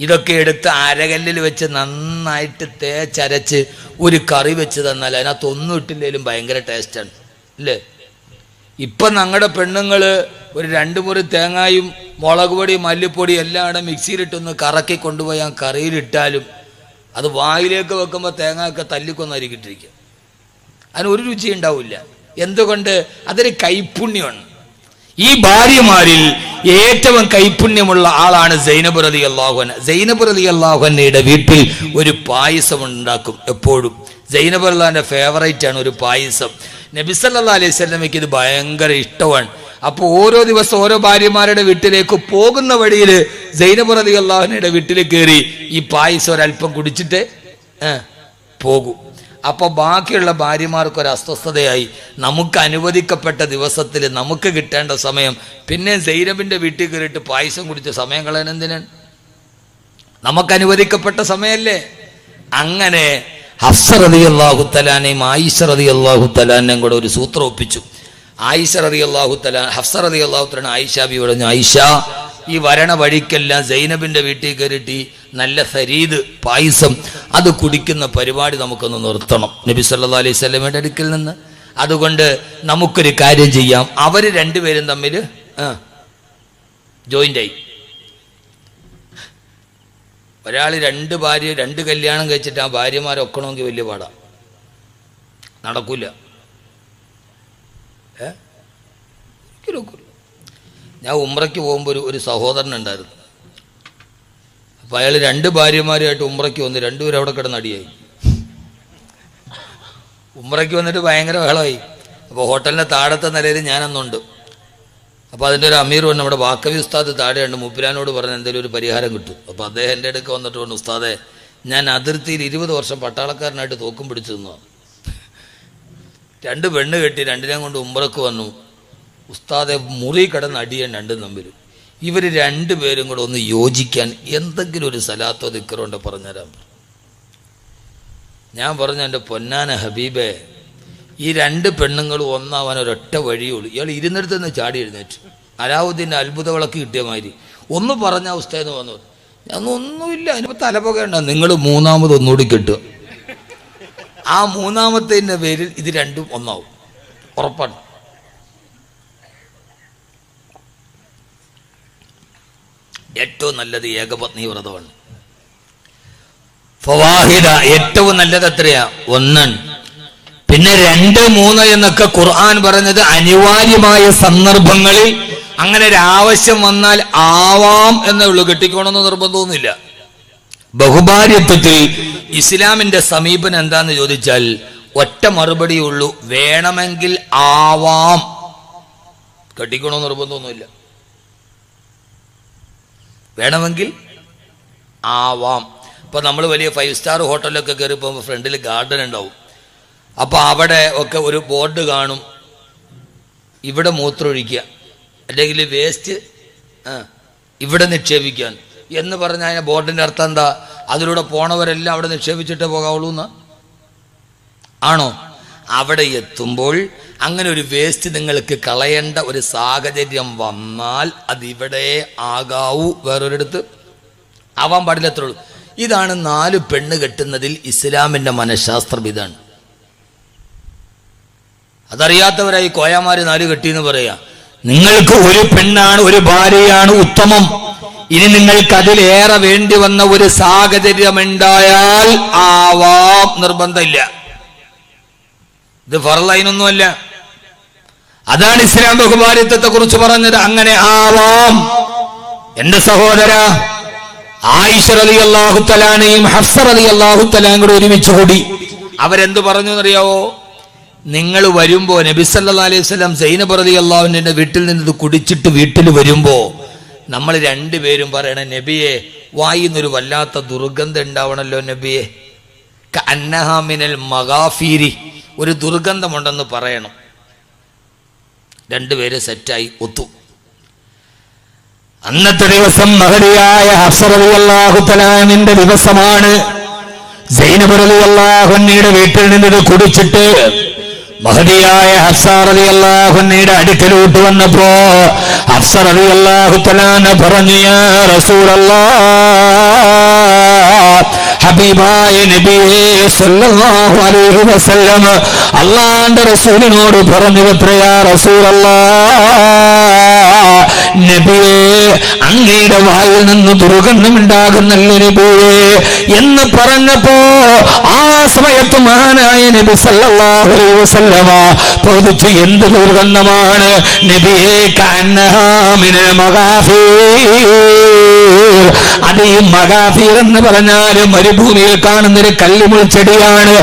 ഇതൊക്കെ എടുത്ത് അരകല്ലിൽ വെച്ച് നന്നായിട്ട് തേച്ചരച്ച് ഒരു കറി വെച്ച് തന്നാൽ അതിനകത്ത് ഒന്നും ഇട്ടില്ലെങ്കിലും ഭയങ്കര ടേസ്റ്റാണ് അല്ലേ? ഇപ്പം ഞങ്ങളുടെ പെണ്ണുങ്ങൾ ഒരു 2 മുറി തേങ്ങായും മുളക് പൊടി മല്ലിപ്പൊടി എല്ലാം ഇവിടെ മിക്സിയിലിട്ടൊന്ന് കറക്കി കൊണ്ടുപോയി ആ കറിയിലിട്ടാലും അത് വായിലേക്ക് വെക്കുമ്പോൾ തേങ്ങയൊക്കെ തല്ലിക്കൊന്നായിരിക്കിട്ടിരിക്കുക. അതിനൊരു രുചി ഉണ്ടാവില്ല. എന്തുകൊണ്ട്? അതൊരു കൈപുണ്യമാണ്. ഈ ഭാര്യമാരിൽ ഏറ്റവും കൈപുണ്യമുള്ള ആളാണ് സൈനബ് റളിയല്ലാഹു അൻഹ. സൈനബ് റളിയല്ലാഹു അൻഹയുടെ വീട്ടിൽ ഒരു പായസം ഉണ്ടാക്കും എപ്പോഴും. സൈനബ് റളിയല്ലാഹുവിന്റെ ഫേവറേറ്റ് ആണ് ഒരു പായസം. നബി സല്ലല്ലാഹു അലൈഹി വസല്ലമയ്ക്ക് ഇത് ഭയങ്കര ഇഷ്ടമാണ്. അപ്പോൾ ഓരോ ദിവസം ഓരോ ഭാര്യമാരുടെ വീട്ടിലേക്ക് പോകുന്ന വഴിയിൽ സൈനബ് റളിയല്ലാഹു അൻഹയുടെ വീട്ടിൽ കയറി ഈ പായസം ഒരല്പം കുടിച്ചിട്ട് പോകും. അപ്പോൾ ബാക്കിയുള്ള ഭാര്യമാർക്ക് ഒരു അസ്വസ്ഥതയായി. നമുക്ക് അനുവദിക്കപ്പെട്ട ദിവസത്തിൽ നമുക്ക് കിട്ടേണ്ട സമയം പിന്നെ സൈനബിന്റെ വീട്ടിൽ കയറിയിട്ട് പായസം കുടിച്ച സമയം കളയാൻ എന്തിനാണ്? നമുക്ക് അനുവദിക്കപ്പെട്ട സമയമല്ലേ? അങ്ങനെ ഹഫ്സ റളിയല്ലാഹു തആലയും ആയിഷ റളിയല്ലാഹു തആലയും കൂടെ ഒരു സൂത്രം ഒപ്പിച്ചു. ആയിഷ റളിയല്ലാഹു തആല ഹഫ്സ റളിയല്ലാഹു തആല ആയിഷ ബിയോട് പറഞ്ഞു, ആയിഷ, ഈ വരണ വഴിക്കെല്ലാം സൈനബിന്റെ വീട്ടിൽ കയറിയിട്ട് നല്ല സരീദ് പായസം അത് കുടിക്കുന്ന പരിപാടി നമുക്കൊന്ന് നിർത്തണം നബി സല്ലല്ലാഹു അലൈഹി വസല്ലമയുടെ അടുക്കൽ നിന്ന്. അതുകൊണ്ട് നമുക്കൊരു കാര്യം ചെയ്യാം. അവർ രണ്ടുപേരും തമ്മിൽ ജോയിൻ്റായി. ഒരാൾ 2 ഭാര്യ 2 കല്യാണം കഴിച്ചിട്ട് ആ ഭാര്യമാരൊക്കണമെങ്കിൽ വലിയ പാടാണ്, നടക്കൂല. ഞാൻ ഉംറയ്ക്ക് പോകുമ്പോൾ ഒരു സഹോദരൻ ഉണ്ടായിരുന്നു. അപ്പോൾ അയാൾ 2 ഭാര്യമാരുമായിട്ട് ഉംറയ്ക്ക് വന്ന് 2 പേരും അവിടെ കിടന്ന് അടിയായി. ഉംറയ്ക്ക് വന്നിട്ട് ഭയങ്കര ബഹളമായി. അപ്പോൾ ഹോട്ടലിൻ്റെ താഴത്തെ നിലയിൽ ഞാനന്നുണ്ട്. അപ്പോൾ അതിൻ്റെ ഒരു അമീർ വന്ന് നമ്മുടെ വാക്കവി ഉസ്താദ് താഴെയുണ്ട്. മുപ്പിലാനോട് പറഞ്ഞ് എന്തെങ്കിലും ഒരു പരിഹാരം കിട്ടും. അപ്പോൾ അദ്ദേഹം എൻ്റെ അടുക്ക് വന്നിട്ട് പറഞ്ഞു, ഉസ്താദെ, ഞാൻ അതിർത്തിയിൽ 20 വർഷം പട്ടാളക്കാരനായിട്ട് തോക്കും പിടിച്ചു നിന്നു. 2 പെണ്ണ് കെട്ടി 2 കൊണ്ട് ഉംറയ്ക്ക് വന്നു. ഉസ്താദെ, മുറി കിടന്ന് അടിയാൻ 2 തമ്മിൽ. ഇവർ 2 പേരും കൂടെ ഒന്ന് യോജിക്കാൻ എന്തെങ്കിലും ഒരു സലാത്തോ ദിക്റുണ്ടോ പറഞ്ഞുതരാൻ. ഞാൻ പറഞ്ഞു, എൻ്റെ പൊന്നാന ഹബീബേ, ഈ 2 പെണ്ണുങ്ങളും ഒന്നാവാൻ ഒരൊറ്റ വഴിയുള്ളൂ. ഇയാൾ ഇരുന്നിടത്ത് നിന്ന് ചാടി എഴുന്നേറ്റ് അലാവുദ്ദീൻ്റെ അത്ഭുത വിളക്ക് കിട്ടിയ മാതിരി ഒന്ന് പറഞ്ഞ ഉസ്താദെന്ന് വന്നു. ഞാനൊന്നുമില്ല, അതിനിപ്പോൾ തലപൊകയുണ്ട. നിങ്ങൾ 3ാമത് ഒന്നുകൂടി കെട്ടുക. ആ 3ാമത്തതിൻ്റെ പേരിൽ ഇത് 2ഉം ഒന്നാവും, ഉറപ്പാണ്. ഏറ്റവും നല്ലത് ഏകപത്നി വ്രതമാണ്. ഫവാഹിദ ഏറ്റവും നല്ലത് എത്രയാ? 1. പിന്നെ 2, 3 എന്നൊക്കെ ഖുർആൻ പറഞ്ഞത് അനിവാര്യമായ സന്ദർഭങ്ങളിൽ അങ്ങനെ ഒരു ആവശ്യം വന്നാൽ ആവാം എന്നേ ഉള്ളൂ, കെട്ടിക്കോണമെന്ന് നിർബന്ധമൊന്നുമില്ല. ബഹുഭാര്യത്വത്തിൽ ഇസ്ലാമിന്റെ സമീപനം എന്താന്ന് ചോദിച്ചാൽ ഒറ്റ മറുപടിയുള്ളൂ, വേണമെങ്കിൽ ആവാം, കെട്ടിക്കോണമെന്ന് നിർബന്ധമൊന്നുമില്ല. വേണമെങ്കിൽ ആവാം. ഇപ്പം നമ്മൾ വലിയ 5 സ്റ്റാർ ഹോട്ടലിലൊക്കെ കയറി പോകുമ്പോൾ ഫ്രണ്ടിൽ ഗാർഡൻ ഉണ്ടാവും. അപ്പോൾ അവിടെ ഒക്കെ ഒരു ബോർഡ് കാണും, ഇവിടെ മൂത്രമൊഴിക്കുക അല്ലെങ്കിൽ വേസ്റ്റ് ഇവിടെ നിക്ഷേപിക്കാൻ എന്ന് പറഞ്ഞാൽ അതിൻ്റെ ബോർഡിൻ്റെ അർത്ഥം എന്താ? അതിലൂടെ പോണവരെല്ലാം അവിടെ നിക്ഷേപിച്ചിട്ടേ പോകാവുള്ളൂ എന്ന് ആണോ? അവിടെ എത്തുമ്പോൾ അങ്ങനെ ഒരു വേസ്റ്റ് നിങ്ങൾക്ക് കളയേണ്ട ഒരു സാഹചര്യം വന്നാൽ അതിവിടെ ആകാവൂ, വേറൊരിടത്ത് ആവാൻ പാടില്ലത്രയുള്ളൂ. ഇതാണ് 4 പെണ്ണ് കെട്ടുന്നതിൽ ഇസ്ലാമിൻ്റെ മനഃശാസ്ത്രം. ഇതാണ്. അതറിയാത്തവരായി കോയാമാര് 4 കെട്ടിയെന്ന് പറയാ. നിങ്ങൾക്ക് ഒരു പെണ്ണാണ്, ഒരു ഭാര്യയാണ് ഉത്തമം ഇനി നിങ്ങൾക്ക് അതിലേറെ വേണ്ടി വന്ന ഒരു സാഹചര്യമുണ്ടായാൽ ആവാം, നിർബന്ധമില്ല. ഇത് ഫർളൈനൊന്നുമല്ല. അതാണ് ഇസ്ലാം ബഹുമാനിത്വത്തെ കുറിച്ച് പറഞ്ഞത്. അങ്ങനെ ആവാം. എന്റെ സഹോദര, ആയിഷ റളിയല്ലാഹു തആലയും ഹഫ്സ റളിയല്ലാഹു തആലയും കൂടി ഒരുമിച്ച് കൂടി അവരെന്ത് പറഞ്ഞു എന്നറിയാവോ? നിങ്ങൾ വരുമ്പോ നബി സല്ലല്ലാഹു അലൈഹി വസല്ലം സൈനബ് റളിയല്ലാഹു അൻഹയുടെ വീട്ടിൽ നിന്ന് ഇത് കുടിച്ചിട്ട് വീട്ടിൽ വരുമ്പോ നമ്മൾ രണ്ടുപേരും പറയണം, നബിയെ വായിന്നൊരു വല്ലാത്ത ദുർഗന്ധം ഉണ്ടാവണല്ലോ നബിയെ, കഅന്നഹാ മിനൽ മഗാഫീരി, ഒരു ദുർഗന്ധമുണ്ടെന്ന് പറയണം. രണ്ടുപേര് സെറ്റായി ഒത്തു. അന്നത്തെ ദിവസം മഹദിയായ ഹഫ്സ റളിയല്ലാഹു തആലയുടെ ദിവസമാണ്. സൈനബ് റളിയല്ലാഹു അൻഹയുടെ വീട്ടിൽ നിന്ന് കുടിച്ചിട്ട് മഹദിയായ ഹഫ്സ റളിയല്ലാഹു അൻഹയുടെ അടുക്കലോട്ട് വന്നപ്പോ ഹഫ്സ റളിയല്ലാഹു തആല പറഞ്ഞു, യാ റസൂലല്ലാഹ്, ഹബീബായ നബിയേ സല്ലല്ലാഹു അലൈഹി വസല്ലം അല്ലാഹുവിന്റെ റസൂലിനോട് പറഞ്ഞു, യാ റസൂലല്ലാഹ്, നബിയേ അങ്ങയുടെ വായിൽ നിന്ന് ദുർഗന്ധമുണ്ടാകുന്നല്ലോ നബിയേ എന്ന് പറഞ്ഞപ്പോ ആ സമയത്ത് മഹാനായ നബി സല്ലല്ലാഹു അലൈഹി വസല്ലമ ചോദിച്ചു, എന്ത് ദുർഗന്ധമാണ് നബിയേ? കഅന്നഹാ മിനൽ മഗാഫീർ. അത് ഈ മഗാഫീർ എന്ന് പറഞ്ഞാൽ മരുഭൂമിയിൽ കാണുന്നൊരു കല്ലുമുൾ ചെടിയാണ്.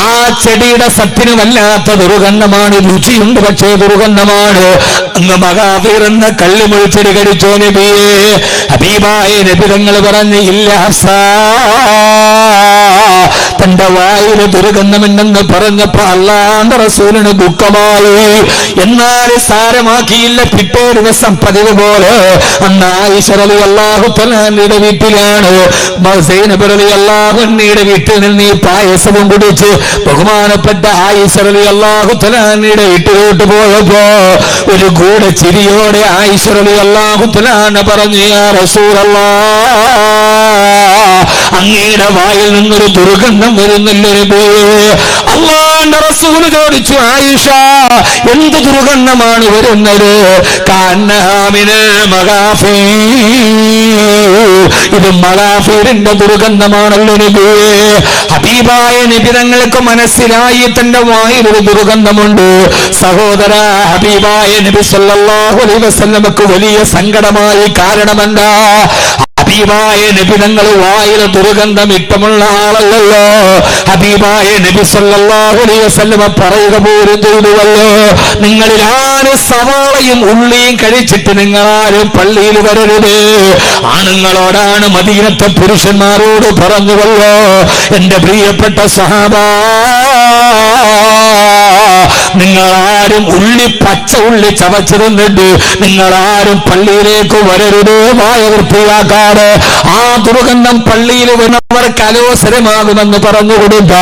ആ ചെടിയുടെ സത്തിന് വല്ലാത്ത ദുർഗന്ധമാണ്, രുചിയുണ്ട് പക്ഷേ ദുർഗന്ധമാണ്. അങ്ങ് മഗാഫീർ എന്ന കല്ലുമുൾ ചെടി കടിച്ചോ നബിയേ? ഹബീബായ നബി തങ്ങൾ പറഞ്ഞു, ഇല്ല ഹഫ്സ, തന്റെ വായിൽ ദുർഗന്ധമുണ്ടെന്ന് പറഞ്ഞപ്പോ അല്ലാഹുവിന്റെ റസൂലിന് ദുഃഖമായി. എന്നാൽ സാരമാക്കിയില്ല. പിറ്റേ ദിവസം പതിവ് പോലെ അന്ന് ആയിഷ റളിയല്ലാഹു തആലയുടെ വീട്ടിലാണ്. സൈനബ് റളിയല്ലാഹു അൻഹയുടെ വീട്ടിൽ നിന്ന് ഈ പായസവും കുടിച്ച് ബഹുമാനപ്പെട്ട ആയിഷ റളിയല്ലാഹു തആലയുടെ വീട്ടിലോട്ട് പോയപ്പോ ഒരു കൂടെ ചിരിയോടെ ആയിഷ റളിയല്ലാഹു തആല പറഞ്ഞു, യാ റസൂലല്ലാഹ്, അങ്ങയുടെ വായിൽ നിന്നൊരു ദുർഗന്ധം വരുന്നല്ലോ നബിയേ. അല്ലാഹുവിന്റെ റസൂൽ ചോദിച്ചു, ആയിഷ, എന്ത് ദുർഗന്ധമാണ് വരുന്നത്? കഅന്നഹാ മിനൽ മഗാഫീർ. ഇത് മഗാഫീറിന്റെ ദുർഗന്ധമാണല്ലോ നബിയേ. ഹബീബായ നബി തങ്ങൾക്ക് മനസ്സിലായി തന്റെ വായിൽ ഒരു ദുർഗന്ധമുണ്ട്. സഹോദര, ഹബീബായ നബി സല്ലല്ലാഹു അലൈഹി വസല്ലമക്ക് വലിയ സങ്കടമായി. കാരണമെന്താ? ഹബീബായ നബി തങ്ങൾ വായിൽ ദുർഗന്ധം ഇഷ്ടമുള്ള ആളല്ലല്ലോ. ഹബീബായ നബി സല്ലല്ലാഹു അലൈഹി വസല്ലമ പറയുക പോലും ചെയ്തുവല്ലോ, നിങ്ങളിൽ ആരും സവാളയും ഉള്ളിയും കഴിച്ചിട്ട് നിങ്ങളാരും പള്ളിയിൽ വരരുത്. ആണുങ്ങളോടാണ് മദീനത്തെ പുരുഷന്മാരോട് പറഞ്ഞുവല്ലോ, എന്റെ പ്രിയപ്പെട്ട സഹാബാ, നിങ്ങളാരും പച്ച ഉള്ളി ചവച്ചു തിന്നിട്ട് നിങ്ങളാരും പള്ളിയിലേക്ക് വരരുത്. വായ വൃത്തിയാക്കാറ് ആ ദുർഗന്ധം പള്ളിയിൽ വന്നവർക്ക് അലോസരമാകുമെന്ന് പറഞ്ഞു കൊടുത്ത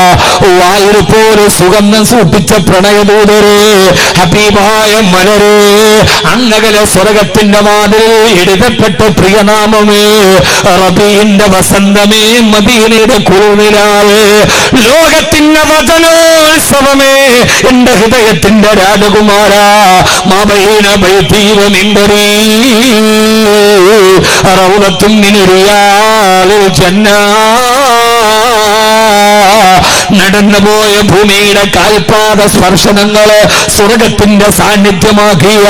വായിൽ പോലെ സുഗന്ധം സൂക്ഷിച്ച പ്രണയദൂതരെ, ഹബീബായ മലരെ, അങ്ങകലെ സ്വർഗത്തിന്റെ വാതിൽ എഴുതപ്പെട്ട പ്രിയനാമമേ, റബീന്റെ വസന്തമേ, മദീനയുടെ കുളിരാവേ, ലോകത്തിന്റെ വചനോത്സവമേ, എന്റെ ഹൃദയത്തിന്റെ രാജകുമാര, മബൈന ബൈതീവ മിൻബരീ റൗളത്തും മിൻ റിയാദിൽ ജന്ന. നടന്നുപോയ ഭൂമിയുടെ കാൽപാദ സ്പർശനങ്ങള് സ്വർഗത്തിന്റെ സാന്നിധ്യമാക്കിയ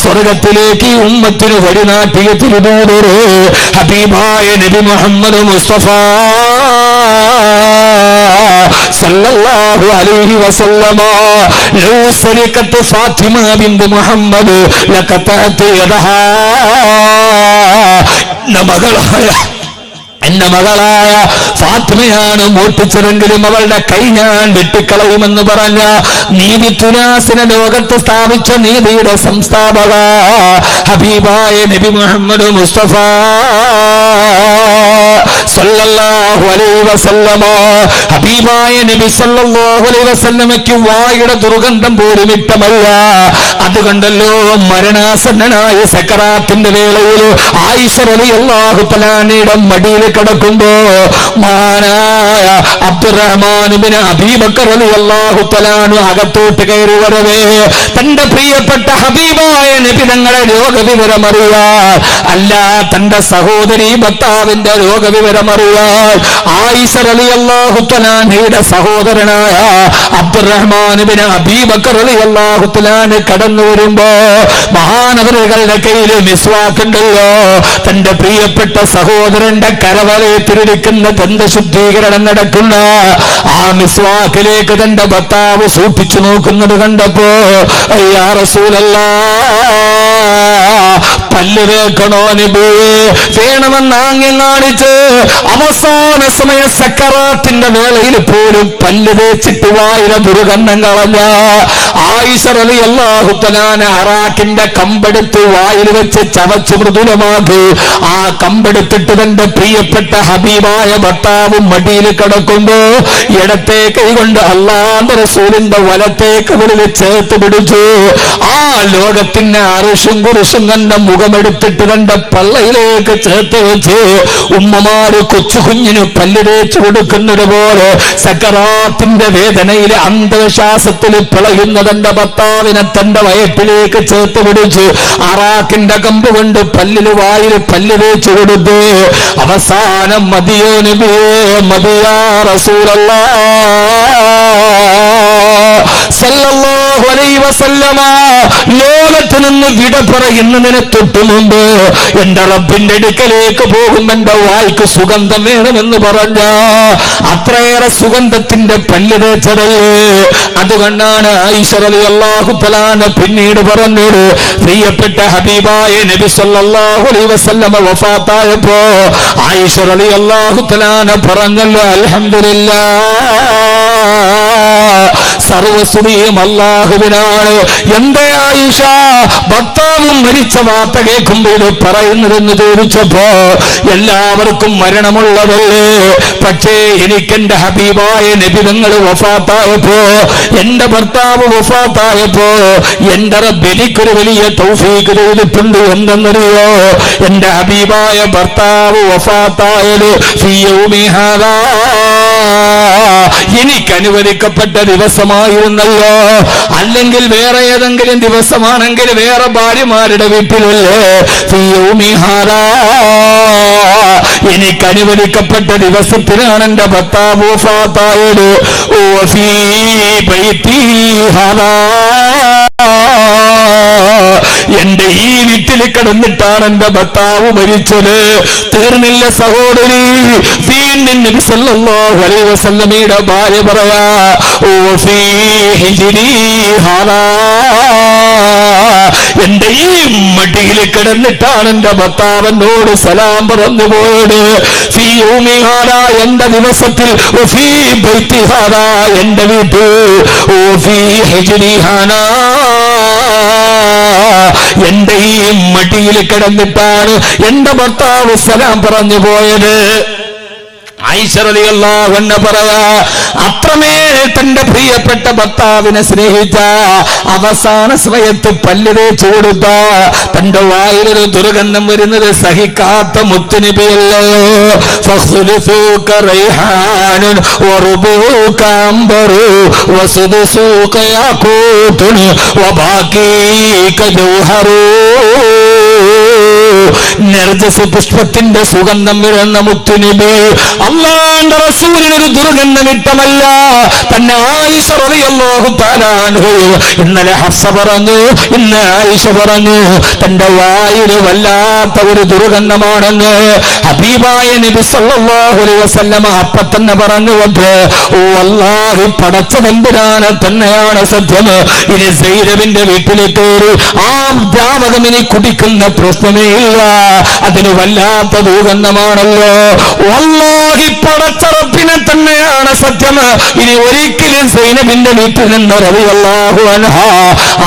സ്വർഗത്തിലേക്ക് ഉമ്മത്തിന് വഴിനാട്ടിയ തിരുദൂതരെ ഹബീബായ നബി മുഹമ്മദ് മുസ്തഫ സല്ലല്ലാഹു അലൈഹി വസല്ലമ, ലൗ സലികത്ത് ഫാത്തിമ ബിൻത് മുഹമ്മദ് ലഖതഅത് യദഹാ. എന്റെ മകളായ ഫാത്തിമയാണ് മോട്ടിച്ചതെങ്കിലും അവളുടെ കൈ ഞാൻ വെട്ടിക്കളയുമെന്ന് പറഞ്ഞ നീതി തുലാസിനെ ലോകത്ത് സ്ഥാപിച്ച നീതിയുടെ സംസ്ഥാപക ഹബീബായ നബി മുഹമ്മദ് മുസ്തഫ സല്ലല്ലാഹു സല്ലല്ലാഹു അലൈഹി വസല്ലമ ഹബീബായ നബി സല്ലല്ലാഹു അലൈഹി വസല്ലമയ്ക്ക് വായുടെ ദുർഗന്ധം പോലും ഇഷ്ടമല്ല. അതുകൊണ്ടല്ലോ മരണാസന്നനായ സക്കറാത്തിന്റെ വേളയിൽ ആയിഷ റളിയല്ലാഹു തആലയുടെ മടിയിൽ കിടക്കുമ്പോ മഹാനായ അബ്ദുറഹ്മാൻ ഇബ്നു അബീ ബക്കർ റളിയല്ലാഹു തആല അകത്തോട്ട് കയറി വരവേ തന്റെ പ്രിയപ്പെട്ട ഹബീബായ നബി തങ്ങളെ രോഗവിവരം അറിയാൻ, അല്ല തന്റെ സഹോദരി ഭർത്താവിന്റെ രോഗവിവരം അറിയാൻ ആയിഷ റളിയല്ലാഹു തആലയുടെ സഹോദരനായ അബ്ദുറഹ്മാൻ ഇബ്നു അബീ ബക്കർ റളിയല്ലാഹു തആല കടന്നു വരുമ്പോ മഹാനവറുകളുടെ കയ്യിൽ മിസ്വാക്കുണ്ടല്ലോ. തന്റെ പ്രിയപ്പെട്ട സഹോദരന്റെ കരവലയത്തിലിരിക്കുന്ന ദന്തശുദ്ധീകരണം നടക്കുന്ന ആ മിസ്വാക്കിലേക്ക് തന്റെ ഭർത്താവ് സൂക്ഷിച്ചു നോക്കുന്നത് കണ്ടപ്പോ യാ റസൂലല്ലാഹ് പല്ല് തേക്കണോ നബിയേ വേണമെന്ന് ആംഗ്യം കാണിച്ച് അവസാന സമയ സക്കറാത്തിന്റെ വേളയിൽ പോലും പല്ല് തേച്ചിട്ട് വായിലെ ദുർഗന്ധം കളഞ്ഞ ആയിഷ റളിയല്ലാഹു തആല അറാക്കിന്റെ കമ്പെടുത്ത് വായിൽ വെച്ച് ചവച്ച് മൃദുലമാക്കി ആ കമ്പെടുത്തിട്ട് തന്റെ പ്രിയപ്പെട്ട ഹബീബായ ഭർത്താവും മടിയിൽ കിടക്കുമ്പോ ഇടത്തെ കൈ കൊണ്ട് അല്ലാഹുവിന്റെ റസൂലിന്റെ വലത്തേക്ക് വിളിൽ ചേർത്ത് പിടിച്ചു. ആ ലോകത്തിന്റെ അറുഷും കുറിശും കണ്ട മുഖമെടുത്തിട്ട് തന്റെ പള്ളയിലേക്ക് ചേർത്ത് വെച്ച് ഉമ്മമാര് കൊച്ചു കുഞ്ഞിന് പല്ല് തേച്ചു കൊടുക്കുന്നത് പോലെ സക്കറാത്തിന്റെ വേദനയിലെ അന്ധവിശ്വാസത്തിൽ പിളയുന്ന തന്റെ ഭർത്താവിനെ തന്റെ വയറ്റിലേക്ക് ചേർത്ത് പിടിച്ചു അറാക്കിന്റെ കമ്പ് കൊണ്ട് പല്ലില് വായിൽ പല്ല് തേച്ചു കൊടുത്തു. അവസാനം മദിയോ നബിയേ മദിയാ റസൂലല്ലാഹ് സല്ലല്ലാഹു അലൈഹി വസല്ലമ ലോകത്ത് നിന്ന് വിട പറയുന്നതിന് തൊട്ടു മുമ്പ് എന്റെ റബ്ബിന്റെ അടുക്കലേക്ക് പോകും എന്റെ വായ്ക്ക് സുഗന്ധം വേണമെന്ന് പറഞ്ഞ അത്രയേറെ സുഗന്ധത്തിന്റെ പല്ല് തേച്ചതല്ലേ. അതുകൊണ്ടാണ് ആയിഷ റളിയല്ലാഹു തആല പിന്നീട് പറഞ്ഞത് പ്രിയപ്പെട്ട ഹബീബായ നബി സല്ലല്ലാഹു അലൈഹി വസല്ലമ വഫാത്തായപ്പോ ആയിഷ റളിയല്ലാഹു തആല പറഞ്ഞല്ലോ അൽഹംദുലില്ലാഹ് സർവസ്തുതിയും അല്ലാഹുവിനാണ്. എന്തേ ആയിഷ ഭർത്താവും മരിച്ച വാർത്ത കേൾക്കുമ്പോൾ ഇത് പറയുന്നതെന്ന് ചോദിച്ചപ്പോ എല്ലാവർക്കും മരണമുള്ളതല്ലേ, പക്ഷേ എനിക്കെന്റെ ഹബീബായ നബി തങ്ങൾ വഫാത്തായപ്പോ എന്റെ ഭർത്താവ് വഫാത്തായപ്പോ എന്റെ റബ്ബ് എനിക്കൊരു വലിയ തൗഫീഖ് ചെയ്തിട്ടുണ്ട്. എന്തെന്നറിയോ, എന്റെ ഹബീബായ ഭർത്താവ് വഫാത്തായത് ഫീ യൗമി ഹാദാ എനിക്ക് അനുവദിക്കപ്പെട്ട ദിവസമായിരുന്നല്ലോ. അല്ലെങ്കിൽ വേറെ ഏതെങ്കിലും ദിവസമാണെങ്കിൽ വേറെ ഭാര്യമാരുടെ വീട്ടിലല്ലേ. ഫീ യൗമി ഹാദാ എനിക്ക് അനുവദിക്കപ്പെട്ട ദിവസത്തിലാണ് എന്റെ ഭർത്താവ് വഫാത്തായത്. ഓ ഫീ ബൈതി ഹാദാ എന്റെ ഈ വീട്ടിൽ കിടന്നിട്ടാണ് എന്റെ ഭർത്താവ് മരിച്ചത്. തീർന്നില്ല സഹോദരി, വീണ്ടും നബി സല്ലല്ലാഹു അലൈഹി വസല്ലമയുടെ ഭാര്യ പറയാ ഓ ഫീ ഹിജ്രി ഹാദാ എന്റെ ഈ മടിയിൽ കിടന്നിട്ടാണ് എന്റെ ഭർത്താവിനോട് സലാം പറഞ്ഞു പോയത്. ഫീ യൗമി ഹാദാ എന്റെ ദിവസത്തിൽ, ഓ ഫീ ബൈതി ഹാദാ എന്റെ വീട്ടിൽ, ഓ ഫീ ഹിജ്രി ഹാദാ എന്റെ ഈ മടിയിൽ കിടന്നിട്ടാണ് എന്റെ ഭർത്താവ് സലാം പറഞ്ഞു പോയത്. ആയിഷ റളിയല്ലാഹു അൻഹ പറയാ അത്രമേൽ തന്റെ പ്രിയപ്പെട്ട ഭർത്താവിനെ സ്നേഹിച്ച അവസാന സമയത്ത് പല്ല് തേച്ചു കൊടുത്ത തന്റെ വായിലൊരു ദുർഗന്ധം വരുന്നത് സഹിക്കാത്ത മുത്തുനബിയല്ലോ. ഫഖ്ലുഫൂക റൈഹാനുൻ വറുബൂക അംബറു വസുദുസൂക യാഖൂതുൻ വബാകീക ജൗഹറു നർജസ് പുഷ്പത്തിന്റെ സുഗന്ധം വരുന്ന മുത്തുനബി അല്ലാഹുവിന്റെ റസൂലിനൊരു ദുർഗന്ധം ഇഷ്ടമല്ല. തന്നെ ആയിഷ റളിയല്ലാഹു തആല അൻഹ ഇന്നലെ ഹഫ്സ പറഞ്ഞു, ഇന്ന് ആയിഷ പറഞ്ഞു തന്റെ വായിൽ വല്ലാത്ത ഒരു ദുർഗന്ധമാണെന്ന്. ഹബീബായ നബി സല്ലല്ലാഹു അലൈഹി വസല്ലമ അപ്പ തന്നെ പറഞ്ഞു വന്ന് ഓ അല്ലാഹു പടച്ച തമ്പുരാനെ തന്നെയാണ് സത്യം. ഇനി സൈനബിന്റെ വീട്ടിലേക്ക് ആ ദ്രാവകം ഇനി കുടിക്കുന്ന പ്രശ്നമേ ഇല്ല, അതിന് വല്ലാത്ത ദുർഗന്ധമാണല്ലോ. വല്ലാഹി പടച്ച റബ്ബിനെ തന്നെയാണ് സത്യം. ഇനി ഒരിക്കലും സൈനബിന്റെ വീട്ടിൽ നിന്ന് റളിയല്ലാഹു അൻഹ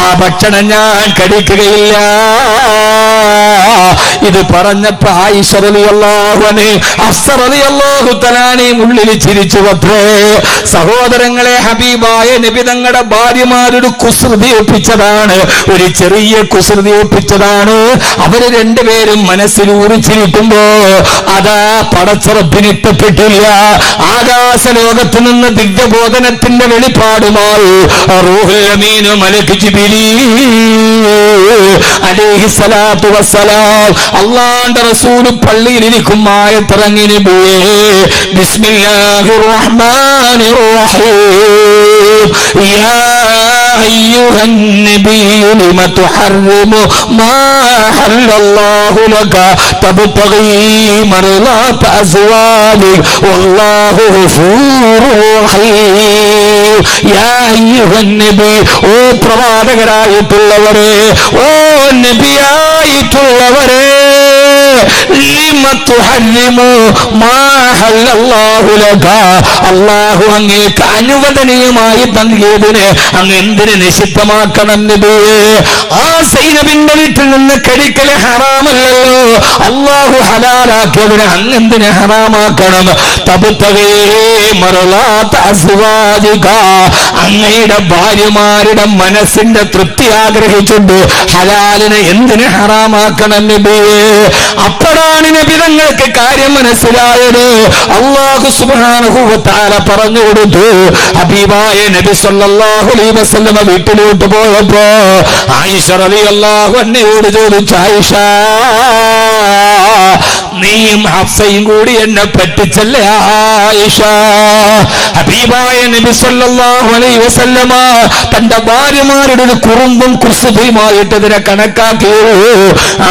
ആ ഭക്ഷണം ഞാൻ കഴിക്കുകയില്ല. ഇത് പറഞ്ഞപ്പോ ആയിഷ റളിയല്ലാഹു അൻഹ ഹഫ്സ റളിയല്ലാഹു തആലയും ഉള്ളിൽ ചിരിച്ചുവത്രേ. സഹോദരങ്ങളെ, ഹബീബായ നബി തങ്ങളുടെ ഭാര്യമാരൊരു കുസൃതി ഒപ്പിച്ചതാണ്, ഒരു ചെറിയ കുസൃതി ഒപ്പിച്ചതാണ്. അവര് രണ്ടുപേരും മനസ്സിൽ ഊറിച്ചിരിക്കുമ്പോ അതാ പടച്ചുറപ്പിന് ഇഷ്ടപ്പെട്ടില്ല. ആകാശ ലോകത്ത് നിന്ന് ദിവ്യബോധനത്തിന്റെ വെളിപ്പാടുമായി റൂഹുൽ അമീൻ മലക്ക് ജിബ്രീൽ അലൈഹിസ്സലാത്തു വസ്സലാം അല്ലാഹുവിന്റെ റസൂൽ പള്ളിയിൽ ഇരിക്കും. ആയത്തിറങ്ങി നബിയേ ബിസ്മില്ലാഹിർ റഹ്മാനിർ റഹീം യാ അയ്യുഹൻ നബിയ്യു ലിമ തുഹർരിമു മാ ഹല്ലല്ലാഹു ലക തബ്തഗീ മർളാത അസ്വാജിക വല്ലാഹു ഗഫൂറുർ റഹീം. യാ അയ്യുഹൻ നബി, ഓ പ്രവാചകരായിട്ടുള്ളവരെ, ഓ നബിയായിട്ടുള്ളവരെ, ലിമ തുഹർരിമു മാ ഹല്ലല്ലാഹു ലക, അല്ലാഹു അങ്ങേക്ക് അനുവദനീയമായി നൽകിയതിനെ അങ്ങ് എന്തിന് നിഷിദ്ധമാക്കണം നബിയേ? ആ സൈനബിന്റെ വീട്ടിൽ നിന്ന് കഴിക്കല് ഹറാമല്ലല്ലോ, അല്ലാഹു ഹലാലാക്കിയതിനെ അങ്ങ് എന്തിന് ഹറാമാക്കണം? തബ്തഗീ മർളാത അസ്വാജിക, അങ്ങയുടെ ഭാര്യമാരുടെ മനസ്സിന്റെ തൃപ്തി ആഗ്രഹിച്ചുണ്ട് ഹലാലിനെ എന്തിന് ഹറാമാക്കണം നബിയേ? അപ്പോഴാണ് നബി തങ്ങൾക്ക് കാര്യം മനസ്സിലായത്. അല്ലാഹു സുബ്ഹാനഹു വ തആല പറഞ്ഞു കൊടുത്തു. ഹബീബായ നബി സല്ലല്ലാഹു അലൈഹി വസല്ലം വീട്ടിലോട്ട് പോയപ്പോ ആയിഷ റളിയല്ലാഹു അൻഹയോട് ചോദിച്ചു, ആയിഷ, നീയും ഹഫ്സയും കൂടി എന്നെ പറ്റിച്ചല്ലേ ആയിഷ? ഹബീബായ നബി സല്ലല്ലാഹു അലൈഹി വസല്ലമ തന്റെ ഭാര്യമാരുടെ ഒരു കുറുമ്പും കുസൃതിയുമായിട്ട് ഇതിനെ കണക്കാക്കി.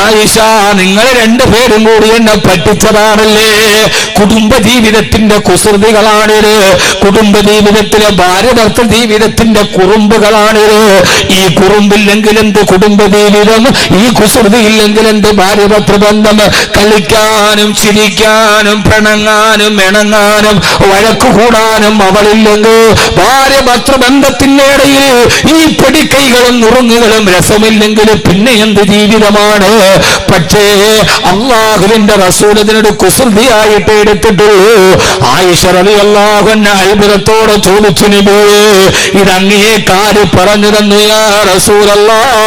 ആയിഷ, നിങ്ങൾ രണ്ടുപേരും കൂടി എന്നെ പറ്റിച്ചതാണല്ലേ? കുടുംബ ജീവിതത്തിന്റെ കുസൃതികളാണിത്, കുടുംബ ജീവിതത്തിലെ ഭാര്യ ഭർത്തൃ ജീവിതത്തിന്റെ കുറുമ്പുകളാണിത്. ഈ കുറുമ്പില്ലെങ്കിൽ എന്ത് കുടുംബ ജീവിതം, ഈ കുസൃതി ഇല്ലെങ്കിൽ എന്ത് ഭാര്യ ഭർത്തൃബന്ധം? കളിക്കാനും ചിരിക്കാനും പിണങ്ങാനും ഇണങ്ങാനും വഴക്കു കൂടാനും അവളില്ലെങ്കിൽ ഭാര്യ ഭർത്തൃബന്ധത്തിന്റെ ഇടയിൽ ഈ പൊടിക്കൈകളും നുറുങ്ങുകളും രസമില്ലെങ്കിൽ പിന്നെ എന്ത് ജീവിതമാണ്? പക്ഷേ അല്ലാഹുവിന്റെ റസൂൽ ഇതിനൊരു കുസൃതിയായിട്ട് എടുത്തിട്ടുള്ളൂ. ആയിഷ റളിയല്ലാഹു അൻഹ അത്ഭുതത്തോടെ ചോദിച്ചു, നബിയേ, ഇത് അങ്ങേക്കാര് പറഞ്ഞു തന്നു യാ റസൂലല്ലാഹ്?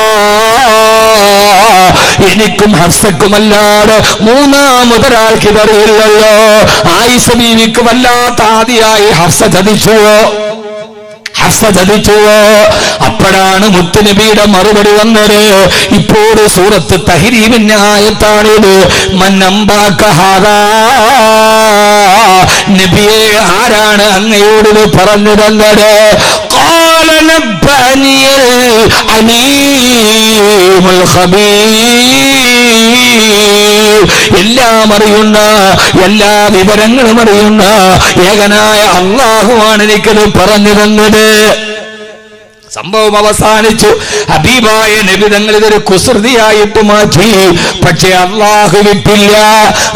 എനിക്കും ഹഫ്സക്കുമല്ലാതെ മൂന്നാമതൊരാൾക്ക് ഇതറിയില്ലല്ലോ. ആയിഷ ബീവിക്ക് വല്ലാത്ത ആദിയായി ഹഫ്സ ചതിച്ചുവോ? അപ്പോഴാണ് മുത്തുനബിയുടെ മറുപടി വന്നത്. ഇപ്പോൾ സൂറത്ത് തഹ്രീമിന്റെ ആയത്താണിത്. നബിയെ, ആരാണ് അങ്ങയോട് പറഞ്ഞു തന്നത്? ഖാല നബ്ബനിയൽ അലീമുൽ ഖബീർ, എല്ലാം അറിയുന്ന, എല്ലാ വിവരങ്ങളും അറിയുന്ന ഏകനായ അല്ലാഹുവാണ് എനിക്കത് പറഞ്ഞു തന്നത്. സംഭവം അവസാനിച്ചു. ഹബീബായ നബി തങ്ങൾ ഇതൊരു കുസൃതിയായിട്ട് മാറ്റി. പക്ഷെ അല്ലാഹു വിട്ടില്ല.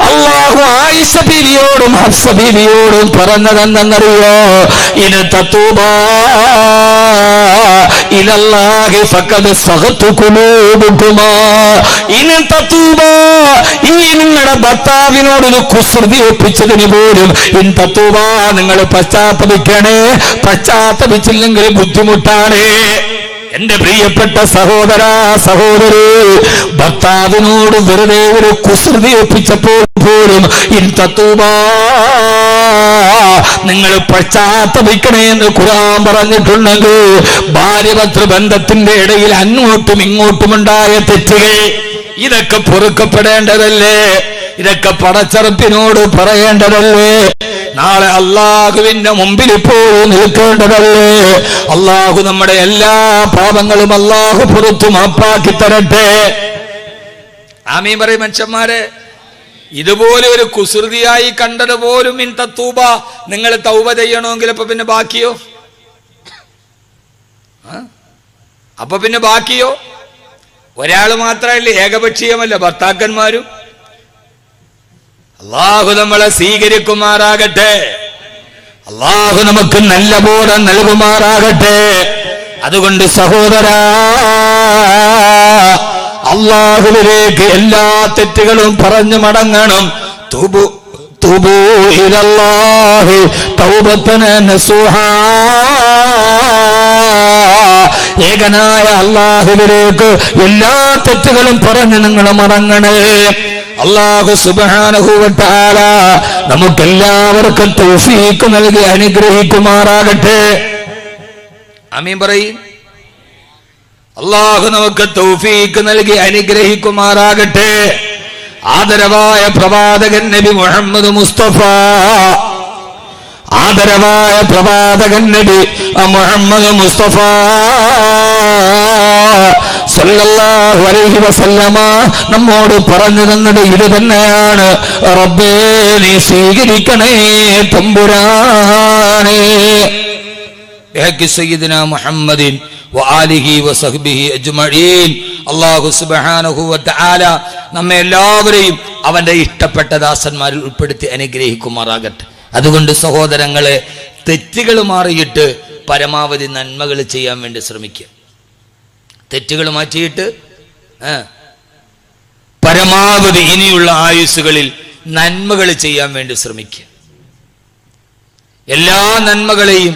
അല്ലാഹു ആയിഷ ബീവിയോടും ഹഫ്സ ബീവിയോടും പറഞ്ഞതെന്നറിയോ? ഇന തതൂബാ ഇലല്ലാഹി ഫഖദ് സഗതു ഖുലൂബുകുമാ. ഇന തതൂബാ, ഈ നിങ്ങളുടെ ഭർത്താവിനോട് ഒരു കുസൃതി ഒപ്പിച്ചതിന് പോലും ഇൻ തതൂബാ, നിങ്ങൾ പശ്ചാത്തപിക്കണേ. പശ്ചാത്തപിച്ചില്ലെങ്കിൽ ബുദ്ധിമുട്ടാണ്. എന്റെ പ്രിയപ്പെട്ട സഹോദര സഹോദരി, ഭർത്താവിനോട് വെറുതെ ഒരു കുസൃതി ഒപ്പിച്ചപ്പോൾ പോലും ഇൻ തതൂബാ, നിങ്ങൾ പശ്ചാത്തപിക്കണേ എന്ന് ഖുർആൻ പറഞ്ഞിട്ടുണ്ടെങ്കിൽ ഭാര്യ ഭർതൃബന്ധത്തിന്റെ ഇടയിൽ അങ്ങോട്ടും ഇങ്ങോട്ടുമുണ്ടായ തെറ്റുകൾ ഇതൊക്കെ പൊറുക്കപ്പെടേണ്ടതല്ലേ? ഇതൊക്കെ പടച്ചറപ്പിനോട് പറയേണ്ടതല്ലേ? നാളെ അല്ലാഹുവിന്റെ മുമ്പിൽ പോയി നിൽക്കേണ്ടതല്ലേ? അല്ലാഹു നമ്മുടെ എല്ലാ പാപങ്ങളും അല്ലാഹു പുറത്തു മാപ്പാക്കി തരട്ടെ. ആമീൻ പറയും മനുഷ്യന്മാരെ. ഇതുപോലെ ഒരു കുസൃതിയായി കണ്ടത് പോലും ഇൻ തത്തൂബ, നിങ്ങൾ തൗബ ചെയ്യണമെങ്കിൽ അപ്പൊ പിന്നെ ബാക്കിയോ? അപ്പൊ പിന്നെ ബാക്കിയോ? ഒരാൾ മാത്രമല്ല, ഏകപക്ഷീയമല്ല, ഭർത്താക്കന്മാരും. അല്ലാഹു നമ്മളെ സ്വീകരിക്കുമാറാകട്ടെ. അല്ലാഹു നമുക്ക് നല്ല ബോധം നൽകുമാറാകട്ടെ. അതുകൊണ്ട് സഹോദരാ, അല്ലാഹുവിലേക്ക് എല്ലാ തെറ്റുകളും പറഞ്ഞു മടങ്ങണം. തുബൂ ഇലല്ലാഹി തൗബതൻ നസൂഹാ. ഏകനായ അല്ലാഹുവിലേക്ക് എല്ലാ തെറ്റുകളും പറഞ്ഞ് നിങ്ങൾ മടങ്ങണേ. അല്ലാഹു സുബ്ഹാനഹു വ തആല നമുക്കെല്ലാവർക്കും തൗഫീഖ് നൽകി അനുഗ്രഹിക്കുമാറാകട്ടെ. ആമീൻ പറയ്. അല്ലാഹു നമുക്ക് തൗഫീഖ് നൽകി അനുഗ്രഹിക്കുമാറാകട്ടെ. ആദരവായ പ്രവാചകൻ നബി മുഹമ്മദ് മുസ്തഫ, ആദരവായ പ്രവാചകൻ നബി മുഹമ്മദ് മുസ്തഫ സല്ലല്ലാഹു അലൈഹി വസല്ലമ നമ്മോട് പറഞ്ഞു തന്നത് ഇത് തന്നെയാണ്. റബ്ബേ നീ സ്വീകരിക്കണേ തമ്പുരാനേ. സയ്യിദനാ മുഹമ്മദിൻ വആലിഹി വസഹ്ബിഹി അജ്മഈൻ. അല്ലാഹു സുബ്ഹാനഹു വ തആല നമ്മെ എല്ലാവരെയും അവന്റെ ഇഷ്ടപ്പെട്ട ദാസന്മാരിൽ ഉൾപ്പെടുത്തി അനുഗ്രഹിക്കുമാറാകട്ടെ. അതുകൊണ്ട് സഹോദരങ്ങളെ, തെറ്റുകൾ മാറിയിട്ട് പരമാവധി നന്മകൾ ചെയ്യാൻ വേണ്ടി ശ്രമിക്കുക. തെറ്റുകൾ മാറ്റിയിട്ട് പരമാവധി ഇനിയുള്ള ആയുസ്സുകളിൽ നന്മകൾ ചെയ്യാൻ വേണ്ടി ശ്രമിക്കുക. എല്ലാ നന്മകളെയും,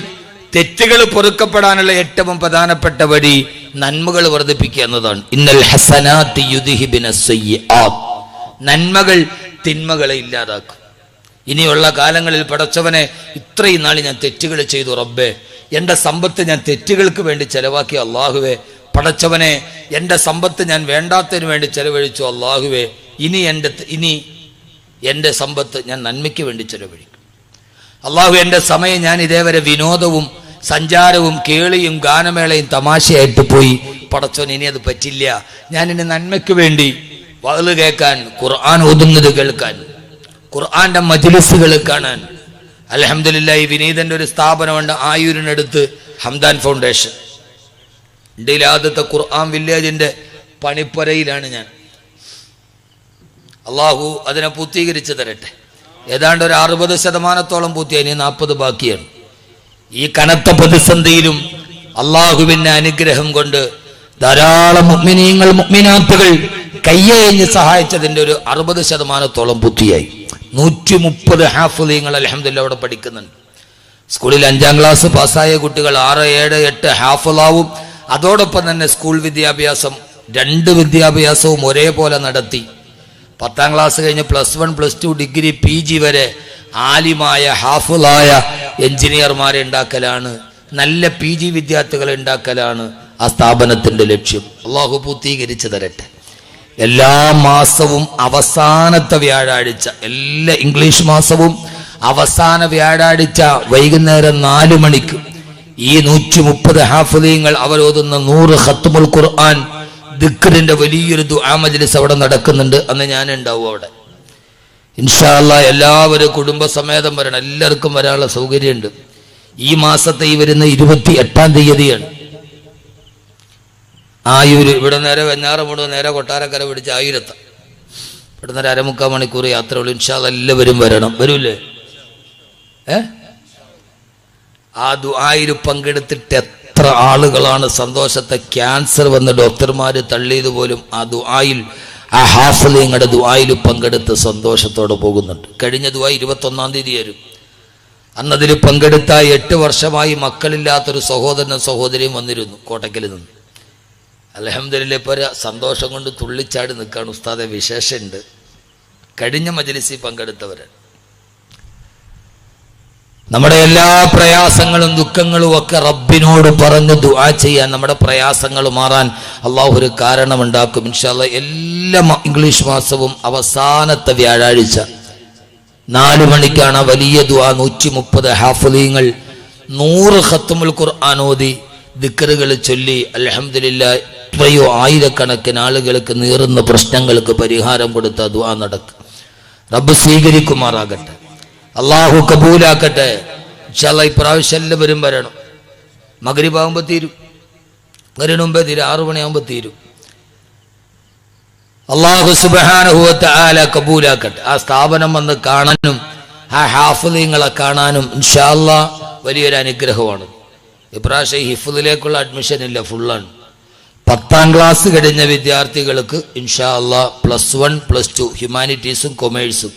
തെറ്റുകൾ പൊറുക്കപ്പെടാനുള്ള ഏറ്റവും പ്രധാനപ്പെട്ട വഴി നന്മകൾ വർദ്ധിപ്പിക്കുക എന്നതാണ്. ഇന്നൽ ഹസനാത്തി യുദ്ഹിബിന സയ്യിആത്ത്. നന്മകൾ തിന്മകളെ ഇല്ലാതാക്കും. ഇനിയുള്ള കാലങ്ങളിൽ പടച്ചവനെ, ഇത്രയും നാൾ ഞാൻ തെറ്റുകൾ ചെയ്തു റബ്ബേ, എൻ്റെ സമ്പത്ത് ഞാൻ തെറ്റുകൾക്ക് വേണ്ടി ചെലവാക്കി അല്ലാഹുവേ, പടച്ചവനെ എൻ്റെ സമ്പത്ത് ഞാൻ വേണ്ടാത്തതിന് വേണ്ടി ചെലവഴിച്ചു അല്ലാഹുവേ, ഇനി എൻ്റെ സമ്പത്ത് ഞാൻ നന്മയ്ക്ക് വേണ്ടി ചെലവഴിക്കും അല്ലാഹു. എൻ്റെ സമയം ഞാൻ ഇതേവരെ വിനോദവും സഞ്ചാരവും കേളിയും ഗാനമേളയും തമാശയായിട്ട് പോയി. പടച്ചവൻ ഇനി അത് പറ്റില്ല. ഞാനിനി നന്മയ്ക്ക് വേണ്ടി വഅ്ള് കേൾക്കാൻ, ഖുർആൻ ഓതുന്നത് കേൾക്കാൻ, ഖുർആന്റെ മജ്ലിസുകൾ കാണാൻ. അൽഹംദുലില്ലാഹ്, ഈ വിനീതന്റെ ഒരു സ്ഥാപനമുണ്ട് ആയൂരിനടുത്ത്, ഹംദാൻ ഫൗണ്ടേഷൻ. ഇന്ത്യയിലെ ആദ്യത്തെ ഖുർആൻ വില്ലേജിന്റെ പണിപ്പുരയിലാണ് ഞാൻ. അള്ളാഹു അതിനെ പൂർത്തീകരിച്ചു തരട്ടെ. ഏതാണ്ട് ഒരു 60% പൂർത്തിയായി, ഇനി 40 ബാക്കിയാണ്. ഈ കനത്ത പ്രതിസന്ധിയിലും അള്ളാഹുവിന്റെ അനുഗ്രഹം കൊണ്ട് ധാരാളം മുഅ്മിനീങ്ങൾ മുഅ്മിനാത്തുകൾ കയ്യഴിഞ്ഞ് സഹായിച്ചതിന്റെ ഒരു 60% പൂർത്തിയായി. 130 ഹാഫിളീങ്ങൾ അൽഹംദുലില്ലാഹ് അവിടെ പഠിക്കുന്നുണ്ട്. സ്കൂളിൽ 5ാം ക്ലാസ് പാസ്സായ കുട്ടികൾ 6, 7, 8 ഹാഫിളാവും. അതോടൊപ്പം തന്നെ സ്കൂൾ വിദ്യാഭ്യാസം, 2 വിദ്യാഭ്യാസവും ഒരേപോലെ നടത്തി. 10ാം ക്ലാസ് കഴിഞ്ഞ് +1, +2, ഡിഗ്രി, PG വരെ ആലിമായ ഹാഫിളായ എഞ്ചിനീയർമാരെ ഉണ്ടാക്കലാണ്, നല്ല PG വിദ്യാർത്ഥികളെ ഉണ്ടാക്കലാണ് ആ സ്ഥാപനത്തിന്റെ ലക്ഷ്യം. അള്ളാഹു പൂർത്തീകരിച്ചു തരട്ടെ. എല്ലാ മാസവും അവസാനത്തെ വ്യാഴാഴ്ച, എല്ലാ ഇംഗ്ലീഷ് മാസവും അവസാന വ്യാഴാഴ്ച വൈകുന്നേരം 4 മണിക്ക് ഈ 130 ഹാഫിളീങ്ങൾ അവരോതുന്ന 100 ഖത്മുൽ ഖുർആൻ ദിക്റിന്റെ വലിയൊരു ദുആ മജ്ലിസ് അവിടെ നടക്കുന്നുണ്ട്. അന്ന് ഞാൻ ഉണ്ടാവും അവിടെ ഇൻഷാ അല്ലാഹ്. എല്ലാവരും കുടുംബസമേതം വരണം, എല്ലാവർക്കും വരാനുള്ള സൗകര്യമുണ്ട്. ഈ മാസത്തെ ഈ വരുന്ന 28-ാം തീയതിയാണ്. ആയൂര്, ഇവിടെ നേരെ വെഞ്ഞാറമൂട്, നേരെ കൊട്ടാരക്കര പിടിച്ച് ആയൂരെത്താം. ഇവിടുന്ന് 1.25 മണിക്കൂർ യാത്രയുള്ളൂ. ഇൻഷാ അല്ലാഹ് എല്ലാവരും വരണം. വരൂല്ലേ? ആ ദുആയിൽ പങ്കെടുത്തിട്ട് എത്ര ആളുകളാണ് സന്തോഷത്തെ ക്യാൻസർ വന്ന് ഡോക്ടർമാര് തള്ളിയതുപോലും ആ ദുആയിൽ, ആ ഹാഫിളീങ്ങളുടെ ദുആയിൽ പങ്കെടുത്ത് സന്തോഷത്തോടെ പോകുന്നുണ്ട്. കഴിഞ്ഞ ദുആ 21-ാം തീയതി വരും. അന്നതിൽ പങ്കെടുത്ത 8 വർഷമായി മക്കളില്ലാത്തൊരു സഹോദരനും സഹോദരിയും വന്നിരുന്നു കോട്ടക്കലിൽ നിന്ന്. അൽഹംദുലില്ലാഹ്, ഇപ്പോൾ സന്തോഷം കൊണ്ട് തുള്ളിച്ചാടി നിൽക്കുകയാണ്. ഉസ്താദെ വിശേഷമുണ്ട്. കഴിഞ്ഞ മജ്ലിസിൽ പങ്കെടുത്തവരാണ്. നമ്മുടെ എല്ലാ പ്രയാസങ്ങളും ദുഃഖങ്ങളും ഒക്കെ റബ്ബിനോട് പറഞ്ഞ് ദുആ ചെയ്യാൻ, നമ്മുടെ പ്രയാസങ്ങൾ മാറാൻ അള്ളാഹു ഒരു കാരണമുണ്ടാക്കും ഇൻഷാ അല്ലാഹ്. എല്ലാ ഇംഗ്ലീഷ് മാസവും അവസാനത്തെ വ്യാഴാഴ്ച 4 മണിക്കാണ് വലിയ ദുആ. 130 ഹാഫിളീങ്ങൾ 100 ഖത്മുൽ ഖുർആൻ ഓതി ദിക്റുകൾ ചൊല്ലി അൽഹംദുലില്ലാഹ് എത്രയോ ആയിരക്കണക്കിന് ആളുകൾക്ക് നീറുന്ന പ്രശ്നങ്ങൾക്ക് പരിഹാരം കൊടുത്ത ദുആ നടക്കും. റബ്ബ് സ്വീകരിക്കുമാറാകട്ടെ, അള്ളാഹു കബൂലാക്കട്ടെ. ഇൻഷാ അല്ലാഹ് ഇപ്രാവശ്യം എല്ലാവരും വരണം. മഗ്രിബ് ആകുമ്പോൾ തീരും, മഗ്രിബിന് മുമ്പേ തീരും, 6 മണിയാകുമ്പോൾ തീരും. അള്ളാഹു സുബ്ഹാനഹു വ തആല കബൂലാക്കട്ടെ. ആ സ്ഥാപനം വന്ന് കാണാനും ആ ഹാഫിളീങ്ങളെ കാണാനും ഇൻഷാ അല്ലാഹ് വലിയൊരു അനുഗ്രഹമാണ്. ഇപ്രാവശ്യം ഹിഫ്ളിലേക്കുള്ള അഡ്മിഷൻ ഇല്ല, ഫുള്ളാണ്. 10ാം ക്ലാസ് കഴിഞ്ഞ വിദ്യാർത്ഥികൾക്ക് ഇൻഷാ അല്ലാ +1 +2 ഹ്യൂമാനിറ്റീസും കൊമേഴ്സും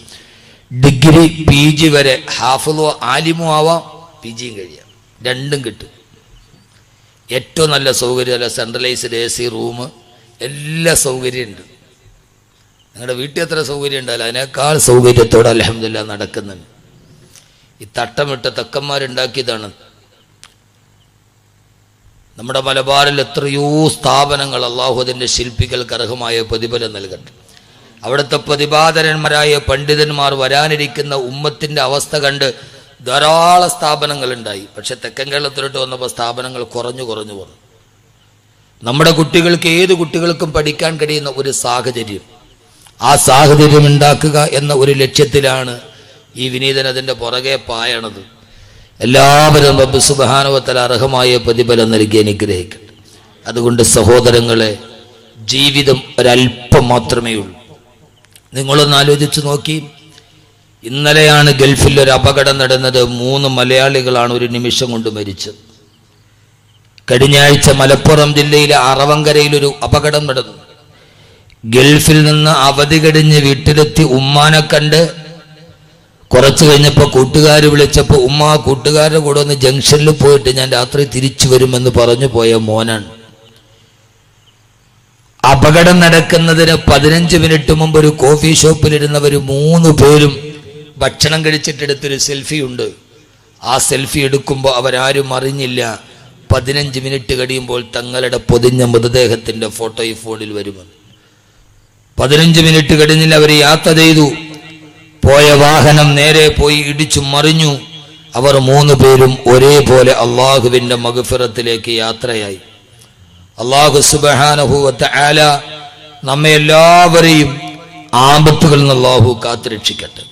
ഡിഗ്രി PG വരെ ഹാഫിളോ ആലിമോ ആവാം, PGയും കഴിയാം, രണ്ടും കിട്ടും. ഏറ്റവും നല്ല സൗകര്യമല്ല, സെൻട്രലൈസ്ഡ് AC റൂം, എല്ലാ സൗകര്യമുണ്ട്. നിങ്ങളുടെ വീട്ടിൽ എത്ര സൗകര്യം ഉണ്ടല്ലോ അതിനേക്കാൾ സൗകര്യത്തോടെ അൽഹംദുലില്ലാഹ് നടക്കുന്നുണ്ട്. ഈ തട്ടമിട്ട തക്കന്മാരുണ്ടാക്കിയതാണ്. നമ്മുടെ മലബാറിൽ എത്രയോ സ്ഥാപനങ്ങൾ, അള്ളാഹു അതിൻ്റെ ശില്പികൾക്ക് അർഹമായ പ്രതിഫലം നൽകട്ടെ. അവിടുത്തെ പ്രതിഭാധരന്മാരായ പണ്ഡിതന്മാർ വരാനിരിക്കുന്ന ഉമ്മത്തിൻ്റെ അവസ്ഥ കണ്ട് ധാരാളം സ്ഥാപനങ്ങളുണ്ടായി. പക്ഷെ തെക്കൻ കേരളത്തിലോട്ട് വന്നപ്പോൾ സ്ഥാപനങ്ങൾ കുറഞ്ഞു വന്നു. നമ്മുടെ കുട്ടികൾക്ക്, ഏത് കുട്ടികൾക്കും പഠിക്കാൻ കഴിയുന്ന ഒരു സാഹചര്യം, ആ സാഹചര്യം ഉണ്ടാക്കുക എന്ന ഒരു ലക്ഷ്യത്തിലാണ് ഈ വിനീതൻ അതിൻ്റെ പുറകെ പായണത്. എല്ലാവരും റബ്ബ് സുബ്ഹാനഹു വ തആല അർഹമായ പ്രതിഫലം നൽകി അനുഗ്രഹിക്കട്ടെ. അതുകൊണ്ട് സഹോദരങ്ങളെ, ജീവിതം ഒരല്പം മാത്രമേ ഉള്ളൂ. നിങ്ങളൊന്ന് ആലോചിച്ച് നോക്കി. ഇന്നലെയാണ് ഗൾഫിൽ ഒരു അപകടം നടന്നത്. 3 മലയാളികളാണ് ഒരു നിമിഷം കൊണ്ട് മരിച്ചത്. കഴിഞ്ഞ ആഴ്ച മലപ്പുറം ജില്ലയിലെ അറവങ്കരയിൽ ഒരു അപകടം നടന്നു. ഗൾഫിൽ നിന്ന് അവധി കഴിഞ്ഞ് വീട്ടിലെത്തി ഉമ്മാനെ കണ്ട് കുറച്ച് കഴിഞ്ഞപ്പോൾ കൂട്ടുകാർ വിളിച്ചപ്പോൾ ഉമ്മ കൂട്ടുകാരുടെ കൂടെ ഒന്ന് ജംഗ്ഷനിൽ പോയിട്ട് ഞാൻ രാത്രി തിരിച്ചു വരുമെന്ന് പറഞ്ഞു പോയ മോനാണ്. അപകടം നടക്കുന്നതിന് 15 മിനിറ്റ് മുമ്പ് ഒരു കോഫി ഷോപ്പിലിരുന്നവർ 3 പേരും ഭക്ഷണം കഴിച്ചിട്ടെടുത്തൊരു സെൽഫി ഉണ്ട്. ആ സെൽഫി എടുക്കുമ്പോൾ അവരാരും അറിഞ്ഞില്ല. 15 മിനിറ്റ് കഴിയുമ്പോൾ തങ്ങളുടെ പൊതിഞ്ഞ മൃതദേഹത്തിൻ്റെ ഫോട്ടോ ഈ ഫോണിൽ വരുമെന്ന്. 15 മിനിറ്റ് കഴിഞ്ഞില്ല, അവർ യാത്ര ചെയ്തു. പോയ വാഹനം നേരെ പോയി ഇടിച്ചു മറിഞ്ഞു. അവർ 3 പേരും ഒരേപോലെ അള്ളാഹുവിൻ്റെ മഗ്ഫിറത്തിലേക്ക് യാത്രയായി. അള്ളാഹു സുബ്ഹാനഹു വ തആല നമ്മെ എല്ലാവരെയും ആപത്തുകളിൽ നിന്ന് അള്ളാഹു കാത്തുരക്ഷിക്കട്ടെ.